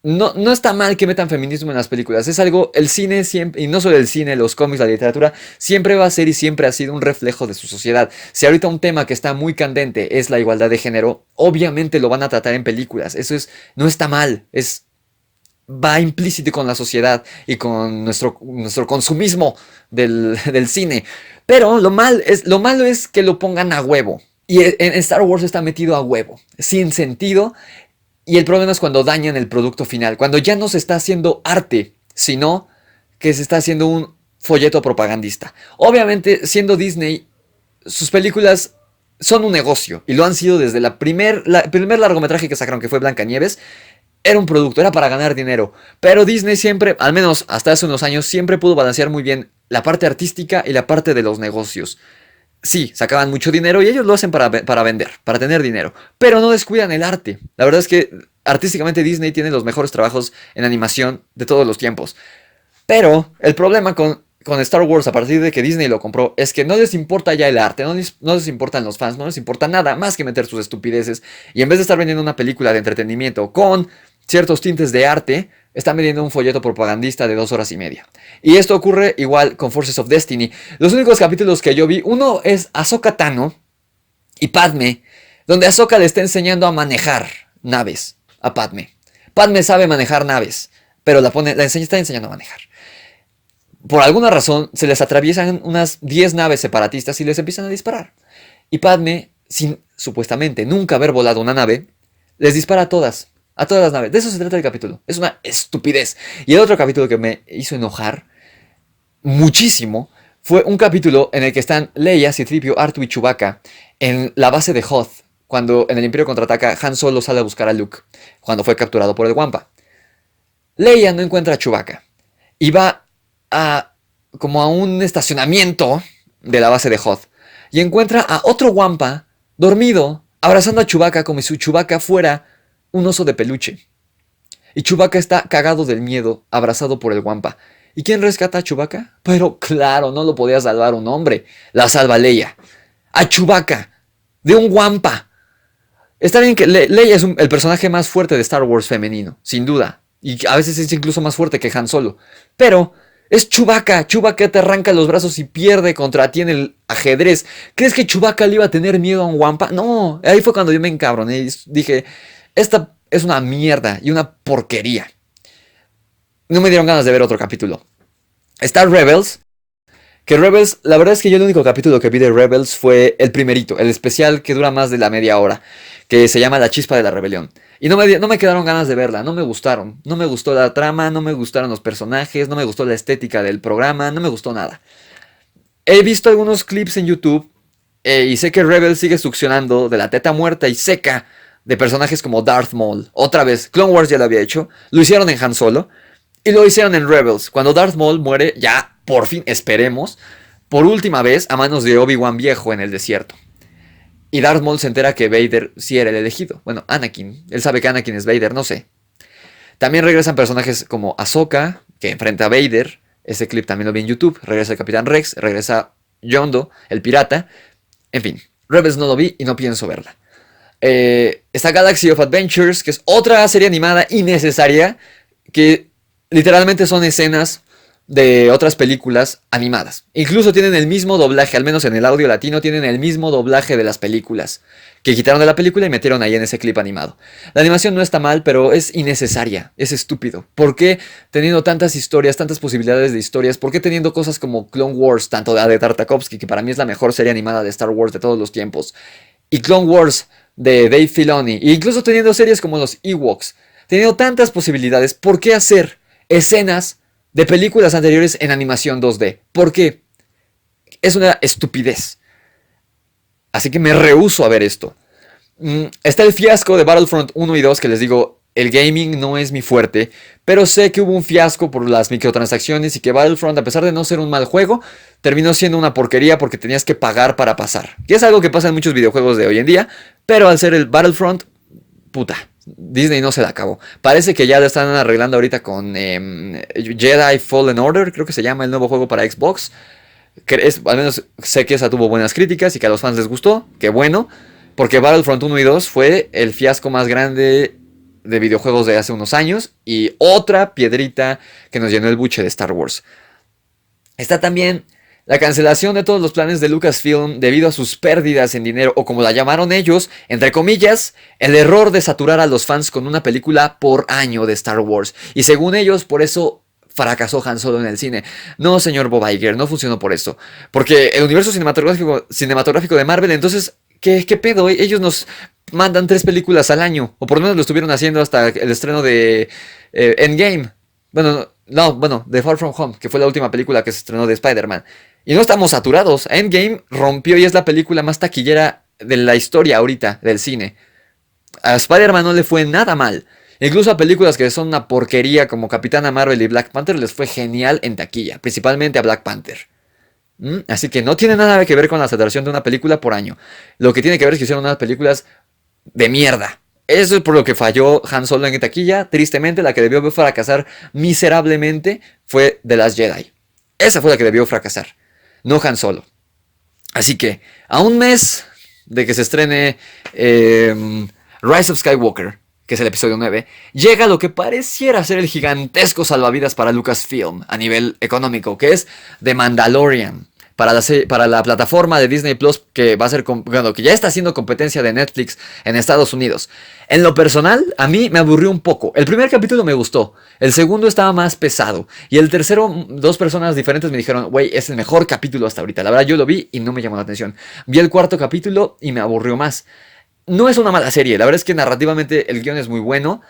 No está mal que metan feminismo en las películas. Es algo, el cine siempre, y no solo el cine, los cómics, la literatura, siempre va a ser y siempre ha sido un reflejo de su sociedad. Si ahorita un tema que está muy candente es la igualdad de género, obviamente lo van a tratar en películas. No está mal, va implícito con la sociedad y con nuestro consumismo del cine. Pero lo malo es que lo pongan a huevo. Y en Star Wars está metido a huevo, sin sentido. Y el problema es cuando dañan el producto final, cuando ya no se está haciendo arte, sino que se está haciendo un folleto propagandista. Obviamente, siendo Disney, sus películas son un negocio, y lo han sido desde el primer largometraje que sacaron, que fue Blancanieves. Era un producto, era para ganar dinero. Pero Disney siempre, al menos hasta hace unos años, siempre pudo balancear muy bien la parte artística y la parte de los negocios. Sí, sacaban mucho dinero y ellos lo hacen para vender, para tener dinero. Pero no descuidan el arte. La verdad es que artísticamente Disney tiene los mejores trabajos en animación de todos los tiempos. Pero el problema con Star Wars, a partir de que Disney lo compró, es que no les importa ya el arte, no les importan los fans, no les importa nada más que meter sus estupideces. Y en vez de estar vendiendo una película de entretenimiento con ciertos tintes de arte, están vendiendo un folleto propagandista de 2 horas y media. Y esto ocurre igual con Forces of Destiny. Los únicos capítulos que yo vi, uno es Ahsoka Tano y Padme, donde Ahsoka le está enseñando a manejar naves a Padme. Padme sabe manejar naves, pero está enseñando a manejar. Por alguna razón se les atraviesan unas 10 naves separatistas y les empiezan a disparar. Y Padme, sin supuestamente nunca haber volado una nave, les dispara a todas las naves. De eso se trata el capítulo. Es una estupidez. Y el otro capítulo que me hizo enojar muchísimo fue un capítulo en el que están Leia, C-3PO, R2 y Chewbacca en la base de Hoth, cuando en el Imperio Contraataca Han Solo sale a buscar a Luke, cuando fue capturado por el Wampa. Leia no encuentra a Chewbacca y va como a un estacionamiento de la base de Hoth y encuentra a otro Wampa dormido, abrazando a Chewbacca como si Chewbacca fuera un oso de peluche. Y Chewbacca está cagado del miedo, abrazado por el Wampa. ¿Y quién rescata a Chewbacca? Pero claro, no lo podía salvar un hombre. La salva Leia. A Chewbacca, de un Wampa. Está bien que Leia es el personaje más fuerte de Star Wars femenino, sin duda. Y a veces es incluso más fuerte que Han Solo. Pero es Chewbacca. Chewbacca te arranca los brazos y pierde contra ti en el ajedrez. ¿Crees que Chewbacca le iba a tener miedo a un Wampa? No, ahí fue cuando yo me encabroné y dije, esta es una mierda y una porquería. No me dieron ganas de ver otro capítulo. Está Rebels. Que Rebels, la verdad es que yo el único capítulo que vi de Rebels fue el primerito, el especial que dura más de la media hora, que se llama La Chispa de la Rebelión. Y no me quedaron ganas de verla, no me gustaron. No me gustó la trama, no me gustaron los personajes, no me gustó la estética del programa, no me gustó nada. He visto algunos clips en YouTube y sé que Rebels sigue succionando de la teta muerta y seca de personajes como Darth Maul. Otra vez, Clone Wars ya lo había hecho, lo hicieron en Han Solo. Y lo hicieron en Rebels. Cuando Darth Maul muere, ya por fin, esperemos, por última vez a manos de Obi-Wan viejo en el desierto. Y Darth Maul se entera que Vader sí era el elegido. Bueno, Anakin. Él sabe que Anakin es Vader, no sé. También regresan personajes como Ahsoka, que enfrenta a Vader. Ese clip también lo vi en YouTube. Regresa el Capitán Rex, regresa Yondo, el pirata. En fin, Rebels no lo vi y no pienso verla. Está Galaxy of Adventures, que es otra serie animada innecesaria, que literalmente son escenas de otras películas animadas. Incluso tienen el mismo doblaje, al menos en el audio latino, tienen el mismo doblaje de las películas que quitaron de la película y metieron ahí en ese clip animado. La animación no está mal, pero es innecesaria, es estúpido. ¿Por qué teniendo tantas historias, tantas posibilidades de historias? ¿Por qué teniendo cosas como Clone Wars, tanto de Tartakovsky, que para mí es la mejor serie animada de Star Wars de todos los tiempos, y Clone Wars de Dave Filoni, e incluso teniendo series como los Ewoks, teniendo tantas posibilidades, ¿por qué hacer escenas de películas anteriores en animación 2D? ¿Por qué? Es una estupidez. Así que me rehúso a ver esto. Está el fiasco de Battlefront 1 y 2, que les digo, el gaming no es mi fuerte, pero sé que hubo un fiasco por las microtransacciones y que Battlefront, a pesar de no ser un mal juego, terminó siendo una porquería porque tenías que pagar para pasar. Que es algo que pasa en muchos videojuegos de hoy en día, pero al ser el Battlefront, puta, Disney no se la acabó. Parece que ya lo están arreglando ahorita con Jedi Fallen Order, creo que se llama el nuevo juego para Xbox. Al menos sé que esa tuvo buenas críticas y que a los fans les gustó. Qué bueno, porque Battlefront 1 y 2 fue el fiasco más grande de videojuegos de hace unos años y otra piedrita que nos llenó el buche de Star Wars. Está también la cancelación de todos los planes de Lucasfilm debido a sus pérdidas en dinero, o como la llamaron ellos, entre comillas, el error de saturar a los fans con una película por año de Star Wars. Y según ellos, por eso fracasó Han Solo en el cine. No, señor Bob Iger, no funcionó por eso. Porque el universo cinematográfico de Marvel, entonces, ¿qué pedo? Ellos nos mandan 3 películas al año, o por lo menos lo estuvieron haciendo hasta el estreno de Endgame. De Far From Home, que fue la última película que se estrenó de Spider-Man. Y no estamos saturados. Endgame rompió y es la película más taquillera de la historia ahorita del cine. A Spider-Man no le fue nada mal. Incluso a películas que son una porquería como Capitana Marvel y Black Panther les fue genial en taquilla. Principalmente a Black Panther. Así que no tiene nada que ver con la saturación de una película por año. Lo que tiene que ver es que hicieron unas películas de mierda. Eso es por lo que falló Han Solo en taquilla. Tristemente, la que debió fracasar miserablemente fue The Last Jedi. Esa fue la que debió fracasar, no Han Solo. Así que, a un mes de que se estrene Rise of Skywalker, que es el episodio 9, llega lo que pareciera ser el gigantesco salvavidas para Lucasfilm a nivel económico, que es The Mandalorian. para la plataforma de Disney Plus que va a ser, bueno, que ya está haciendo competencia de Netflix en Estados Unidos. En lo personal, a mí me aburrió un poco. El primer capítulo me gustó, el segundo estaba más pesado y el tercero, dos personas diferentes me dijeron, güey, es el mejor capítulo hasta ahorita. La verdad yo lo vi y no me llamó la atención. Vi el cuarto capítulo y me aburrió más. No es una mala serie, la verdad es que narrativamente el guión es muy bueno,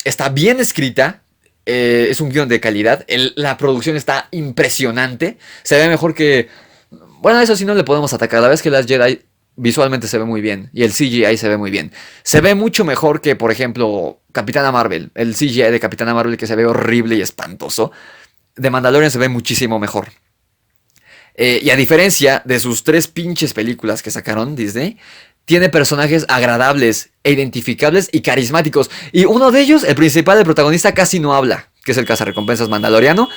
está bien escrita. Es un guión de calidad. La producción está impresionante. Se ve mejor que... Bueno, eso sí no le podemos atacar. La verdad es que Last Jedi visualmente se ve muy bien. Y el CGI se ve muy bien. Se ve mucho mejor que, por ejemplo, Capitana Marvel. El CGI de Capitana Marvel que se ve horrible y espantoso. De Mandalorian se ve muchísimo mejor. Y a diferencia de sus 3 pinches películas que sacaron Disney, tiene personajes agradables e identificables y carismáticos. Y uno de ellos, el principal, el protagonista, casi no habla, que es el cazarrecompensas mandaloriano.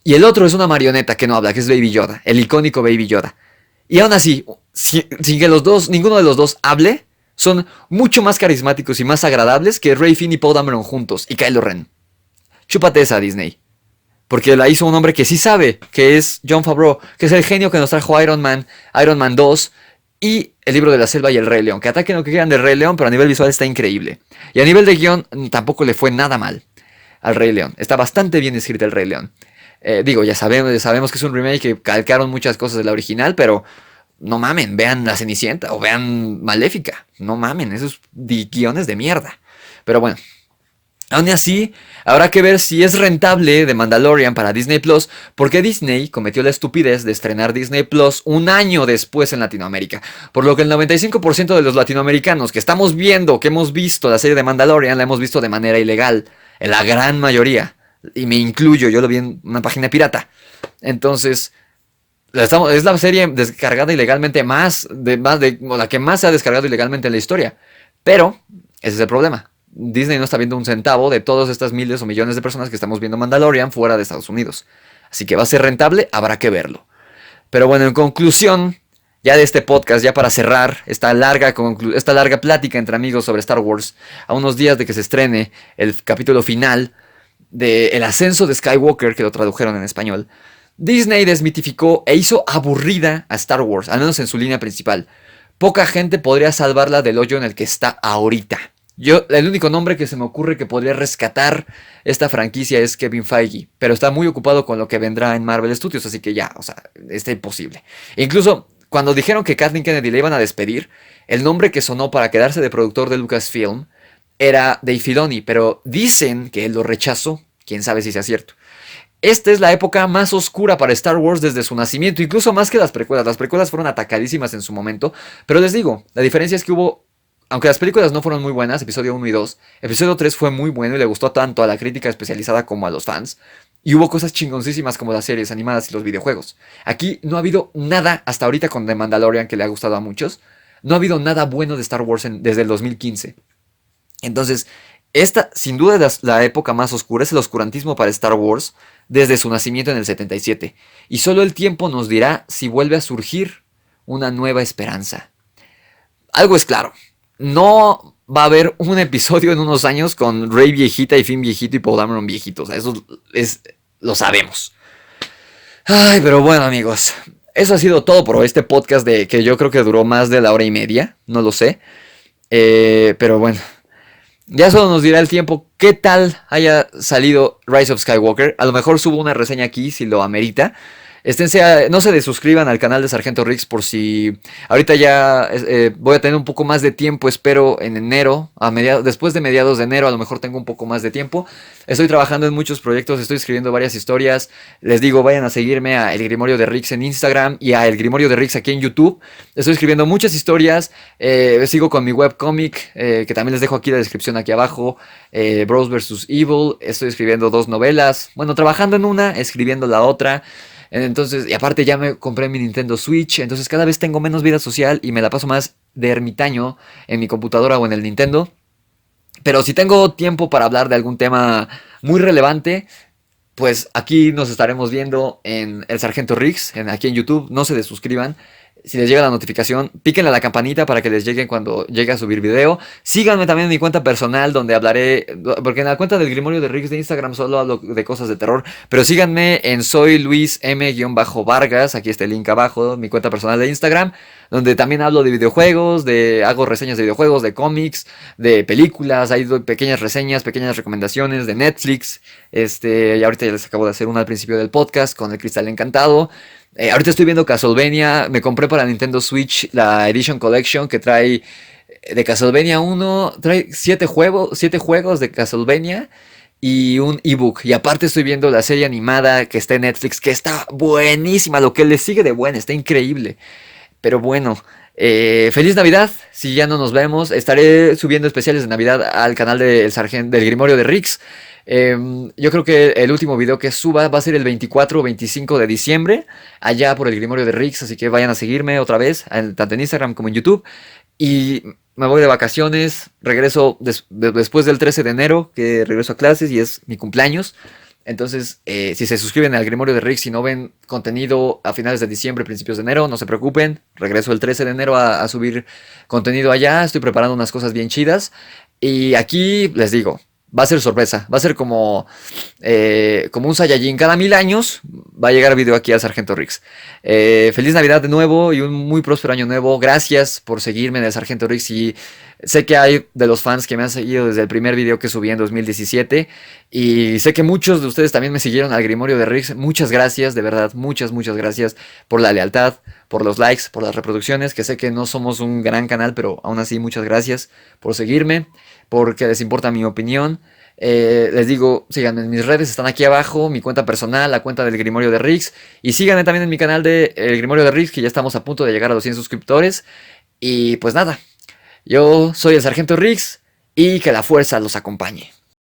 Y el otro es una marioneta que no habla, que es Baby Yoda, el icónico Baby Yoda. Y aún así, sin que ninguno de los dos hable, son mucho más carismáticos y más agradables que Rey Finn y Poe Dameron juntos, y Kylo Ren. Chúpate esa, Disney. Porque la hizo un hombre que sí sabe, que es Jon Favreau, que es el genio que nos trajo Iron Man 2... y El libro de la selva y El Rey León. Que ataquen lo que quieran del Rey León, pero a nivel visual está increíble. Y a nivel de guión tampoco le fue nada mal al Rey León. Está bastante bien escrito El Rey León. Ya sabemos que es un remake que calcaron muchas cosas de la original, pero no mamen, vean La Cenicienta o vean Maléfica. No mamen, esos guiones de mierda. Pero bueno. Aún así, habrá que ver si es rentable The Mandalorian para Disney Plus, porque Disney cometió la estupidez de estrenar Disney Plus un año después en Latinoamérica, por lo que el 95% de los latinoamericanos que estamos viendo, que hemos visto la serie de Mandalorian, la hemos visto de manera ilegal, en la gran mayoría, y me incluyo, yo lo vi en una página pirata. Entonces, es la serie descargada ilegalmente o la que más se ha descargado ilegalmente en la historia, pero ese es el problema. Disney no está viendo un centavo de todas estas miles o millones de personas que estamos viendo Mandalorian fuera de Estados Unidos. Así que va a ser rentable, habrá que verlo. Pero bueno, en conclusión, ya de este podcast, ya para cerrar esta larga plática entre amigos sobre Star Wars, a unos días de que se estrene el capítulo final de El ascenso de Skywalker, que lo tradujeron en español, Disney desmitificó e hizo aburrida a Star Wars, al menos en su línea principal. Poca gente podría salvarla del hoyo en el que está ahorita. El único nombre que se me ocurre que podría rescatar esta franquicia es Kevin Feige, pero está muy ocupado con lo que vendrá en Marvel Studios, así que ya, está imposible. Incluso cuando dijeron que Kathleen Kennedy le iban a despedir, el nombre que sonó para quedarse de productor de Lucasfilm era Dave Filoni, pero dicen que él lo rechazó, quién sabe si sea cierto. Esta es la época más oscura para Star Wars desde su nacimiento, incluso más que las precuelas. Las precuelas fueron atacadísimas en su momento, pero les digo, la diferencia es que aunque las películas no fueron muy buenas, episodio 1 y 2, episodio 3 fue muy bueno y le gustó tanto a la crítica especializada como a los fans. Y hubo cosas chingoncísimas como las series animadas y los videojuegos. Aquí no ha habido nada hasta ahorita con The Mandalorian que le ha gustado a muchos. No ha habido nada bueno de Star Wars desde el 2015. Entonces, esta sin duda es la época más oscura, es el oscurantismo para Star Wars desde su nacimiento en el 77. Y solo el tiempo nos dirá si vuelve a surgir una nueva esperanza. Algo es claro. No va a haber un episodio en unos años con Rey viejita y Finn viejito y Poe Dameron viejito. O sea, lo sabemos. Ay, pero bueno, amigos. Eso ha sido todo por este podcast que yo creo que duró más de la hora y media. No lo sé. Pero bueno. Ya solo nos dirá el tiempo qué tal haya salido Rise of Skywalker. A lo mejor subo una reseña aquí si lo amerita. No se desuscriban al canal de Sargento Riggs por si... Ahorita ya voy a tener un poco más de tiempo, espero, en enero. Después de mediados de enero a lo mejor tengo un poco más de tiempo. Estoy trabajando en muchos proyectos, estoy escribiendo varias historias. Les digo, vayan a seguirme a El Grimorio de Riggs en Instagram y a El Grimorio de Riggs aquí en YouTube. Estoy escribiendo muchas historias. Sigo con mi webcomic, que también les dejo aquí la descripción aquí abajo. Bros vs. Evil. Estoy escribiendo 2 novelas. Bueno, trabajando en una, escribiendo la otra. Entonces, y aparte ya me compré mi Nintendo Switch, entonces cada vez tengo menos vida social y me la paso más de ermitaño en mi computadora o en el Nintendo. Pero si tengo tiempo para hablar de algún tema muy relevante, pues aquí nos estaremos viendo en El Sargento Riggs, aquí en YouTube. No se desuscriban. Si les llega la notificación, píquenle a la campanita para que les lleguen cuando llegue a subir video. Síganme también en mi cuenta personal donde hablaré, porque en la cuenta del Grimorio de Riggs de Instagram solo hablo de cosas de terror, pero síganme en soy Luis M-Vargas, aquí está el link abajo, mi cuenta personal de Instagram, donde también hablo de videojuegos, hago reseñas de videojuegos, de cómics, de películas, ahí doy pequeñas reseñas, pequeñas recomendaciones de Netflix, y ahorita ya les acabo de hacer una al principio del podcast con el Cristal Encantado. Ahorita estoy viendo Castlevania, me compré para Nintendo Switch la Edition Collection que trae de Castlevania 1, trae 7 juegos de Castlevania y un ebook. Y aparte estoy viendo la serie animada que está en Netflix, que está buenísima, lo que le sigue de buena, está increíble. Pero bueno, feliz Navidad, si ya no nos vemos, estaré subiendo especiales de Navidad al canal del Grimorio de Riggs. Yo creo que el último video que suba va a ser el 24 o 25 de diciembre, allá por el Grimorio de Riggs, así que vayan a seguirme otra vez, tanto en Instagram como en YouTube. Y me voy de vacaciones, regreso después del 13 de enero, que regreso a clases y es mi cumpleaños. Entonces, si se suscriben al Grimorio de Riggs y no ven contenido a finales de diciembre, principios de enero, no se preocupen. Regreso el 13 de enero a subir contenido allá. Estoy preparando unas cosas bien chidas. Y aquí les digo, va a ser sorpresa. Va a ser como un Saiyajin. Cada 1000 años va a llegar video aquí al Sargento Riggs. Feliz Navidad de nuevo y un muy próspero año nuevo. Gracias por seguirme en el Sargento Riggs. Y sé que hay de los fans que me han seguido desde el primer video que subí en 2017. Y sé que muchos de ustedes también me siguieron al Grimorio de Riggs. Muchas gracias, de verdad. Muchas gracias por la lealtad, por los likes, por las reproducciones. Que sé que no somos un gran canal, pero aún así muchas gracias por seguirme, porque les importa mi opinión. Les digo, síganme en mis redes, están aquí abajo, mi cuenta personal, la cuenta del Grimorio de Riggs. Y síganme también en mi canal de El Grimorio de Riggs, que ya estamos a punto de llegar a los 100 suscriptores. Y pues nada, yo soy el Sargento Riggs y que la fuerza los acompañe.